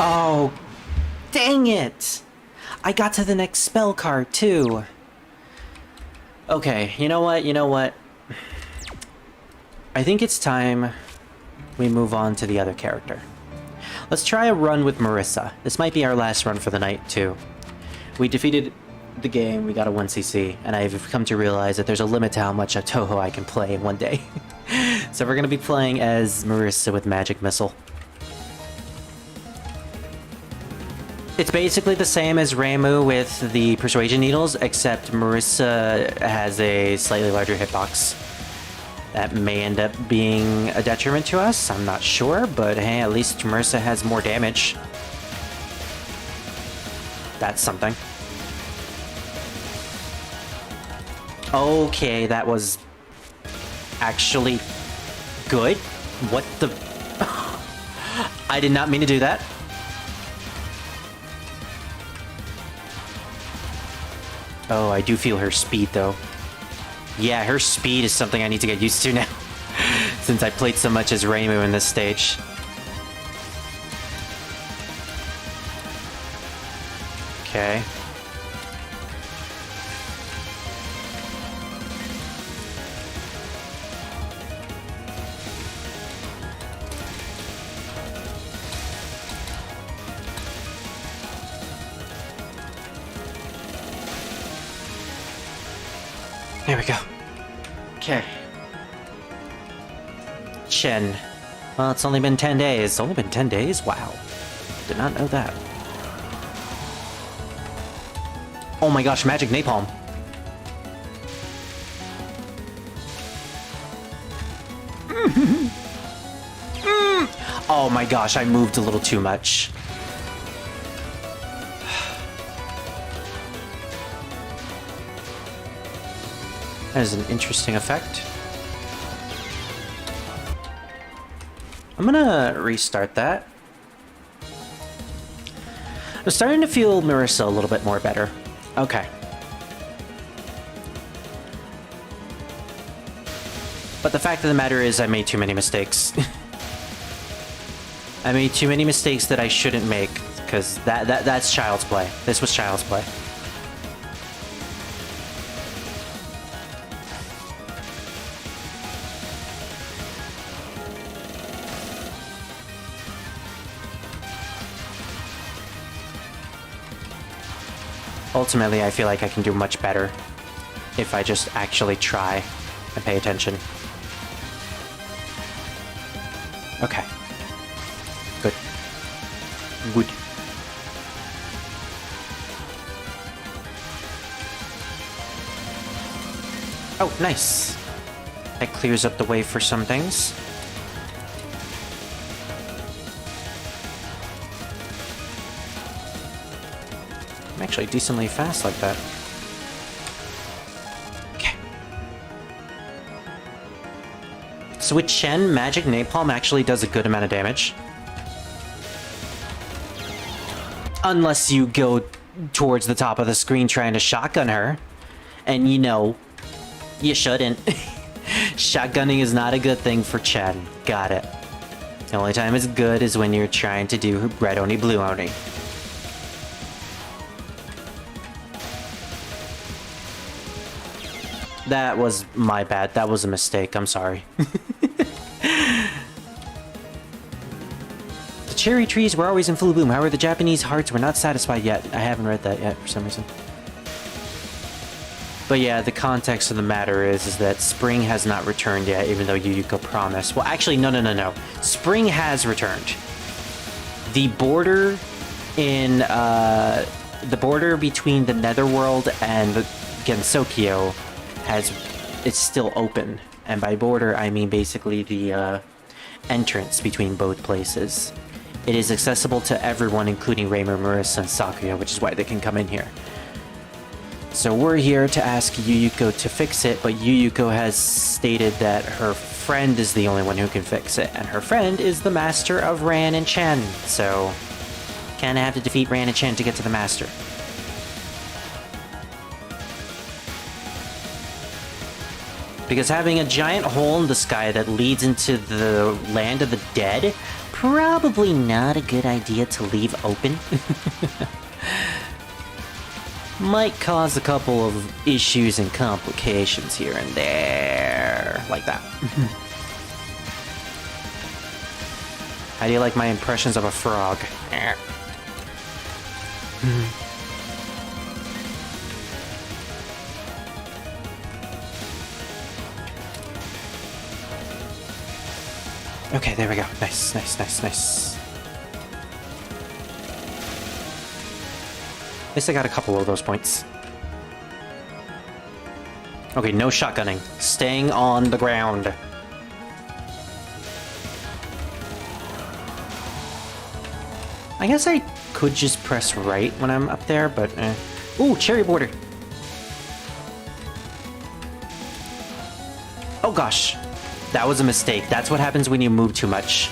Oh, dang it! I got to the next spell card, too. Okay, you know what? I think it's time we move on to the other character. Let's try a run with Marissa. This might be our last run for the night, too. We defeated the game, we got a 1cc, and I've come to realize that there's a limit to how much of Touhou I can play in one day. So we're gonna be playing as Marissa with Magic Missile. It's basically the same as Ramu with the Persuasion Needles, except Marissa has a slightly larger hitbox. That may end up being a detriment to us, I'm not sure, but hey, at least Marissa has more damage. That's something. Okay, that was actually good. What the... I did not mean to do that. Oh, I do feel her speed, though. Yeah, her speed is something I need to get used to now, since I played so much as Ramu in this stage. Okay. There we go. Okay. Chen. Well, it's only been 10 days. It's only been 10 days? Wow. Did not know that. Oh my gosh, magic napalm. Oh my gosh, I moved a little too much. That is an interesting effect. I'm gonna restart that. I'm starting to feel Marissa a little bit more better. Okay. But the fact of the matter is I made too many mistakes. I made too many mistakes that I shouldn't make, because that's child's play. This was child's play. Ultimately, I feel like I can do much better if I just actually try and pay attention. Okay. Good. Good. Oh, nice. That clears up the way for some things. I'm actually decently fast like that. Okay. So with Chen, Magic Napalm actually does a good amount of damage. Unless you go towards the top of the screen trying to shotgun her. And you know, you shouldn't. Shotgunning is not a good thing for Chen. Got it. The only time it's good is when you're trying to do red oni, blue oni. That was my bad. That was a mistake. I'm sorry. The cherry trees were always in full bloom. However, the Japanese hearts were not satisfied yet. I haven't read that yet for some reason. But yeah, the context of the matter is that spring has not returned yet, even though Yuyuko promised. Well, actually, no. Spring has returned. The border in the border between the Netherworld and the Gensokyo it's still open, and by border I mean basically the entrance between both places. It is accessible to everyone, including Ramu, Marissa, and Sakuya, which is why they can come in here. So we're here to ask Yuyuko to fix it, but Yuyuko has stated that her friend is the only one who can fix it, and her friend is the master of Ran and Chen, so kinda have to defeat Ran and Chen to get to the master. Because having a giant hole in the sky that leads into the land of the dead, probably not a good idea to leave open. Might cause a couple of issues and complications here and there. Like that. How do you like my impressions of a frog? Okay, there we go. Nice, nice, nice, nice. At least I got a couple of those points. Okay, no shotgunning. Staying on the ground. I guess I could just press right when I'm up there, but Ooh, cherry border. Oh gosh. That was a mistake. That's what happens when you move too much.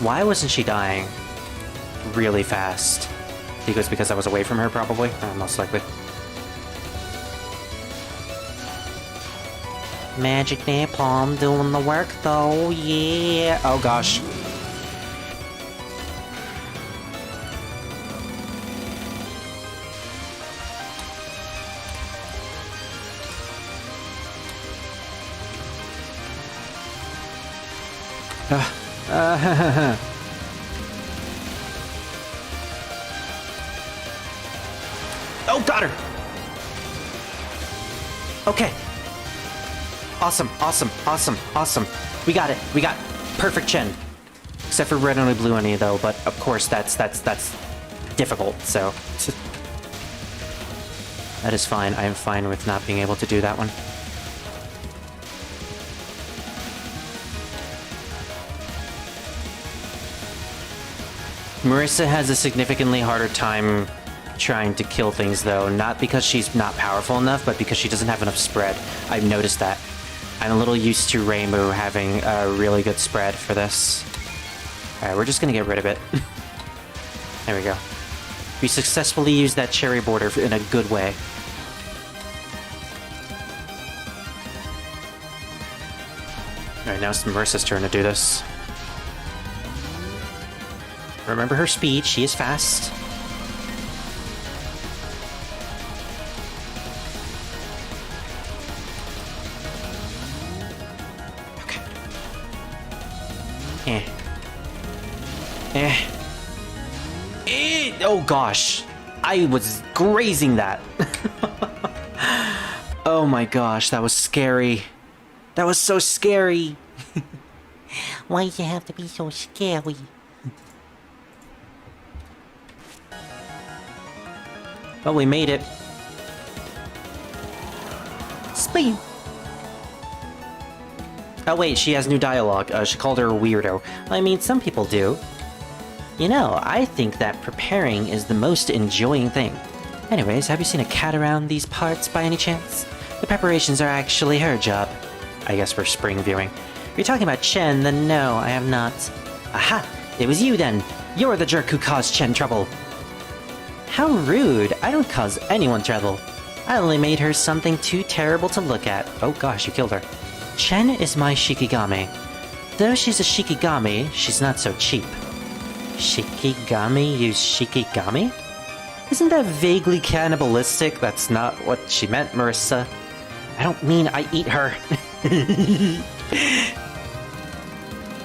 Why wasn't she dying really fast? I think it was because I was away from her, probably. Most likely. Magic napalm doing the work, though. Yeah. Oh, gosh. Oh, got her! Okay. Awesome, awesome, awesome, awesome. We got it. We got perfect Chen. Except for red only blue only though, but of course that's difficult, so. That is fine. I am fine with not being able to do that one. Marissa has a significantly harder time trying to kill things, though. Not because she's not powerful enough, but because she doesn't have enough spread. I've noticed that. I'm a little used to Rainbow having a really good spread for this. Alright, we're just gonna get rid of it. There we go. We successfully used that cherry border in a good way. Alright, now it's Marissa's turn to do this. Remember her speed, she is fast. Okay. Oh gosh. I was grazing that. Oh my gosh, that was scary. That was so scary. Why'd you have to be so scary? Well, we made it. Spin. Oh wait, she has new dialogue. She called her a weirdo. I mean, some people do. You know, I think that preparing is the most enjoying thing. Anyways, have you seen a cat around these parts by any chance? The preparations are actually her job. I guess for spring viewing. If you're talking about Chen, then no, I have not. Aha! It was you then! You're the jerk who caused Chen trouble! How rude! I don't cause anyone trouble. I only made her something too terrible to look at. Oh gosh, you killed her. Chen is my Shikigami. Though she's a Shikigami, she's not so cheap. Shikigami use Shikigami? Isn't that vaguely cannibalistic? That's not what she meant, Marissa. I don't mean I eat her.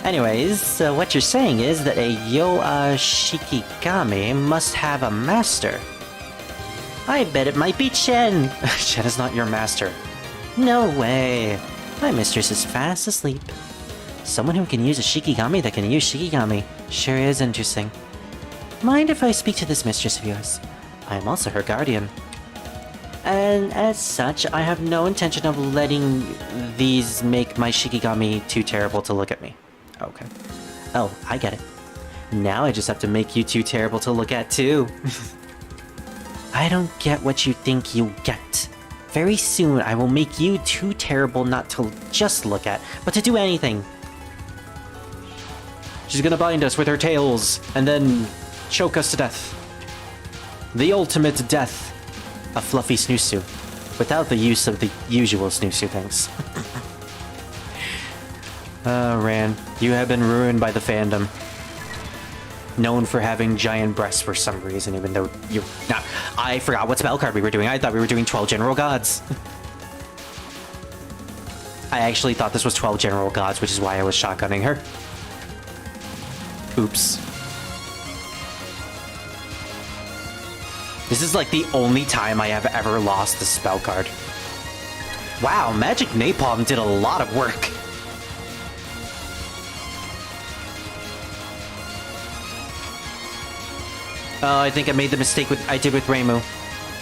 Anyways, so what you're saying is that a Shikigami must have a master. I bet it might be Chen. Chen is not your master. No way. My mistress is fast asleep. Someone who can use a Shikigami that can use Shikigami. Sure is interesting. Mind if I speak to this mistress of yours? I am also her guardian. And as such, I have no intention of letting these make my Shikigami too terrible to look at me. Okay. Oh, I get it. Now I just have to make you too terrible to look at too. I don't get what you think you get. Very soon I will make you too terrible not to just look at, but to do anything. She's gonna bind us with her tails, and then choke us to death. The ultimate death a fluffy snoosu, without the use of the usual snoosu things. Ran, you have been ruined by the fandom. Known for having giant breasts for some reason, even though you're not. I forgot what spell card we were doing. I thought we were doing 12 General Gods. I actually thought this was 12 General Gods, which is why I was shotgunning her. Oops. This is like the only time I have ever lost the spell card. Wow, Magic Napalm did a lot of work. I think I made the mistake I did with Reimu.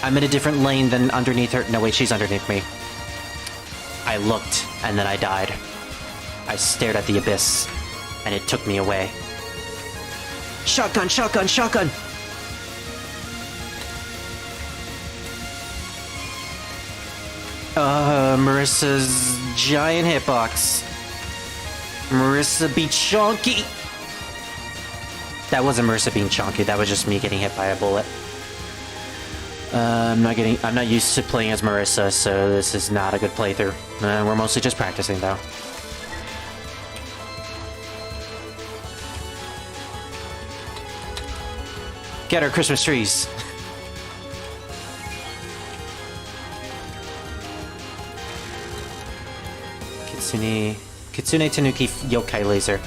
I'm in a different lane than underneath her. No, wait, she's underneath me. I looked, and then I died. I stared at the abyss, and it took me away. Shotgun, shotgun, shotgun! Marissa's giant hitbox. Marissa be chonky! That wasn't Marissa being chonky, that was just me getting hit by a bullet. I'm not used to playing as Marissa, so this is not a good playthrough. We're mostly just practicing, though. Get our Christmas trees. Kitsune Tanuki Yokai Laser.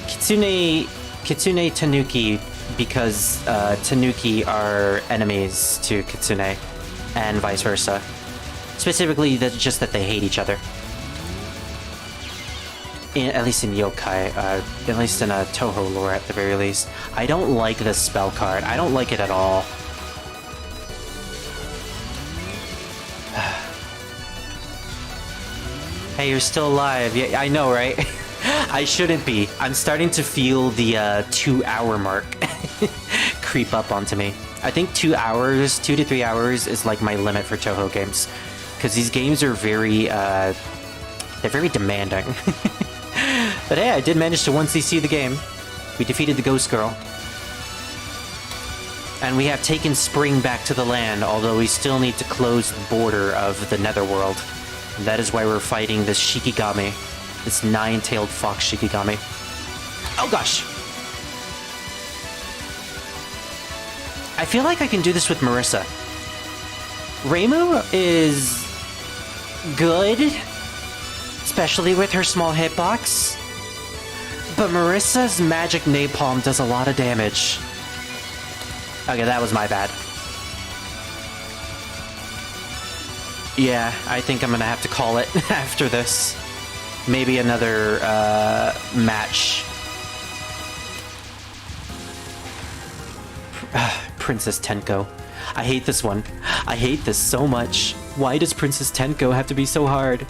Kitsune Tanuki because Tanuki are enemies to Kitsune and vice versa. Specifically, just that they hate each other. At least in Yokai, at least in a Touhou lore at the very least. I don't like this spell card. I don't like it at all. Hey, you're still alive. Yeah, I know, right? I shouldn't be. I'm starting to feel the 2-hour mark creep up onto me. I think 2 hours, 2 to 3 hours is like my limit for Touhou games. Because these games are very, they're very demanding. But hey, I did manage to once see the game. We defeated the Ghost Girl. And we have taken spring back to the land, although we still need to close the border of the Netherworld. And that is why we're fighting this Shikigami. This 9-tailed fox Shikigami. Oh gosh! I feel like I can do this with Marissa. Reimu is good, especially with her small hitbox. But Marissa's Magic Napalm does a lot of damage. Okay, that was my bad. Yeah, I think I'm gonna have to call it after this. Maybe another match. Princess Tenko. I hate this one. I hate this so much. Why does Princess Tenko have to be so hard?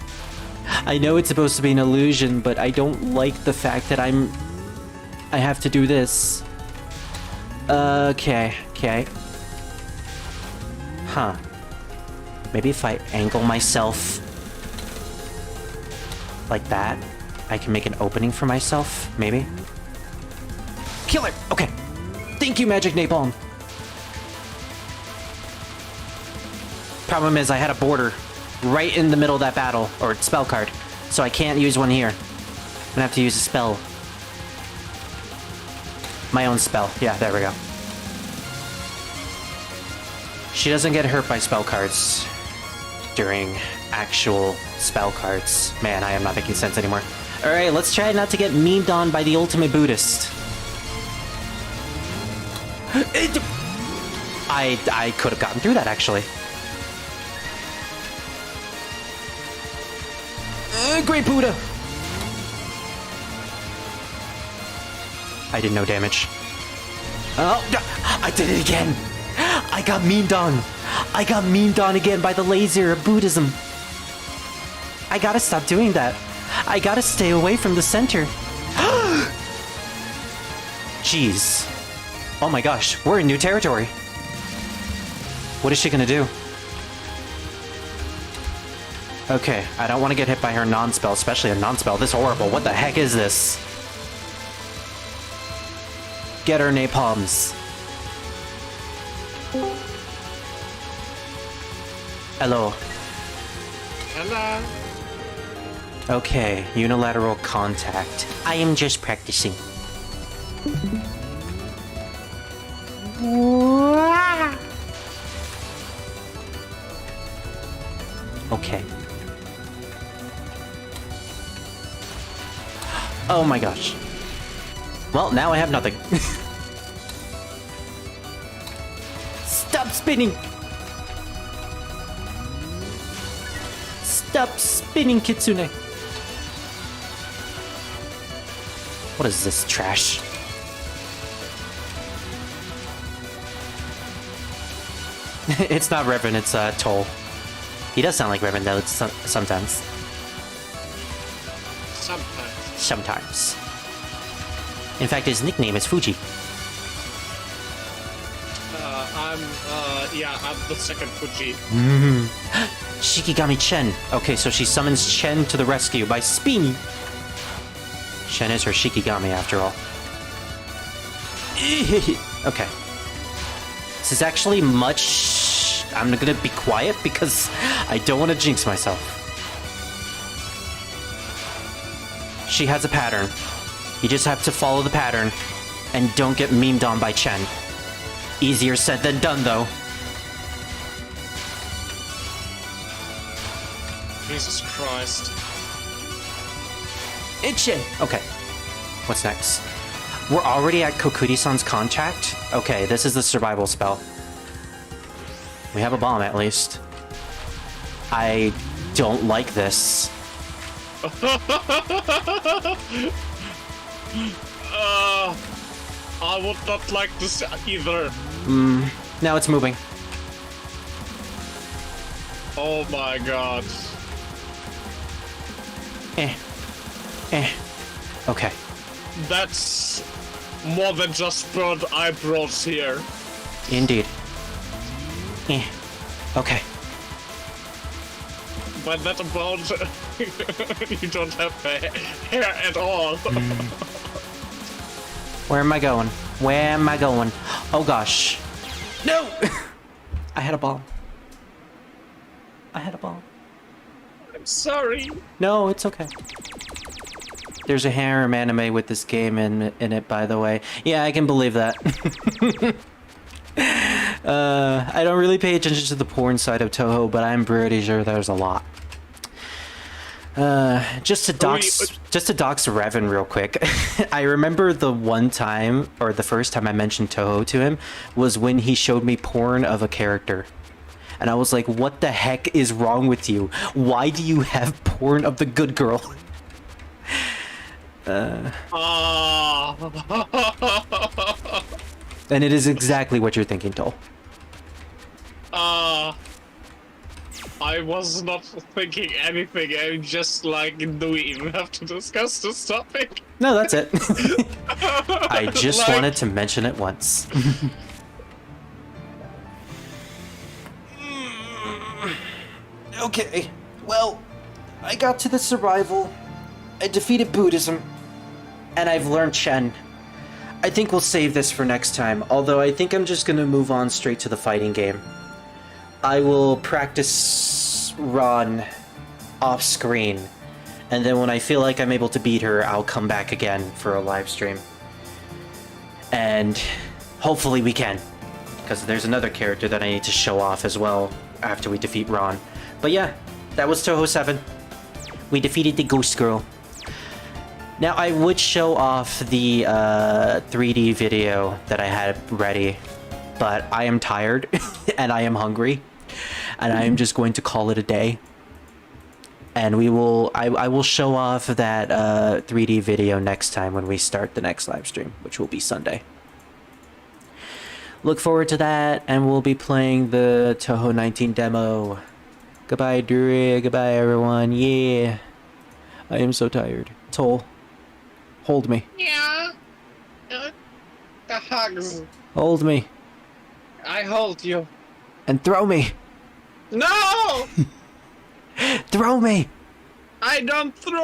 I know it's supposed to be an illusion, but I don't like the fact that I have to do this. Okay. Huh. Maybe if I angle myself like that, I can make an opening for myself, maybe? Kill it! Okay. Thank you, Magic Napalm. Problem is, I had a border right in the middle of that battle, or spell card, so I can't use one here. I'm gonna have to use a spell. My own spell. Yeah, there we go. She doesn't get hurt by spell cards during actual spell cards. Man, I am not making sense anymore. Alright, let's try not to get memed on by the ultimate Buddhist. I could have gotten through that, actually. Great Buddha! I did no damage. Oh, I did it again! I got memed on! I got memed on again by the laser of Buddhism. I gotta stop doing that. I gotta stay away from the center. Jeez. Oh my gosh, we're in new territory. What is she gonna do? Okay, I don't want to get hit by her non-spell, especially a non-spell this horrible. What the heck is this? Get her napalms. Hello. Hello. Okay, unilateral contact. I am just practicing. Okay. Oh my gosh. Well, now I have nothing. Stop spinning! Stop spinning, Kitsune! What is this trash? It's not Reverend, it's Toll. He does sound like Reverend though, sometimes. Sometimes. Sometimes. In fact, his nickname is Fuji. I'm the second Fuji. Shikigami Chen. Okay, so she summons Chen to the rescue by spinning. Chen is her Shikigami after all. Okay. This is actually much... I'm gonna be quiet because I don't want to jinx myself. She has a pattern. You just have to follow the pattern and don't get memed on by Chen. Easier said than done, though. Jesus Christ. Itchin! Okay. What's next? We're already at Kokuri-san's contact? Okay, this is the survival spell. We have a bomb, at least. I don't like this. I would not like this either. Now it's moving. Oh my god. Okay. That's more than just burnt eyebrows here. Indeed. Okay. But that about you don't have hair at all. Where am I going? Where am I going? Oh gosh. No! I had a bomb. I had a bomb. I'm sorry. No, it's okay. There's a harem anime with this game in it, by the way. Yeah, I can believe that. I don't really pay attention to the porn side of Touhou, but I'm pretty sure there's a lot. Just to dox Revan real quick. I remember the one time, or the first time I mentioned Touhou to him, was when he showed me porn of a character. And I was like, what the heck is wrong with you? Why do you have porn of the good girl? And it is exactly what you're thinking, Toll. I was not thinking anything. I'm just like, do we even have to discuss this topic? No, that's it. I just wanted to mention it once. Okay, well, I got to the survival, I defeated Buddhism, and I've learned Chen. I think we'll save this for next time, although I think I'm just gonna move on straight to the fighting game. I will practice Ron off screen, and then when I feel like I'm able to beat her, I'll come back again for a live stream. And hopefully we can, because there's another character that I need to show off as well after we defeat Ron. But yeah, that was Touhou 7. We defeated the Ghost Girl. Now, I would show off the 3D video that I had ready, but I am tired and I am hungry, and I am just going to call it a day. And I will show off that 3D video next time when we start the next live stream, which will be Sunday. Look forward to that, and we'll be playing the Touhou 19 demo. Goodbye, Duri. Goodbye, everyone. Yeah. I am so tired. Toll, hold me. Yeah. The hugs. Hold me. I hold you. And throw me. No! Throw me. I don't throw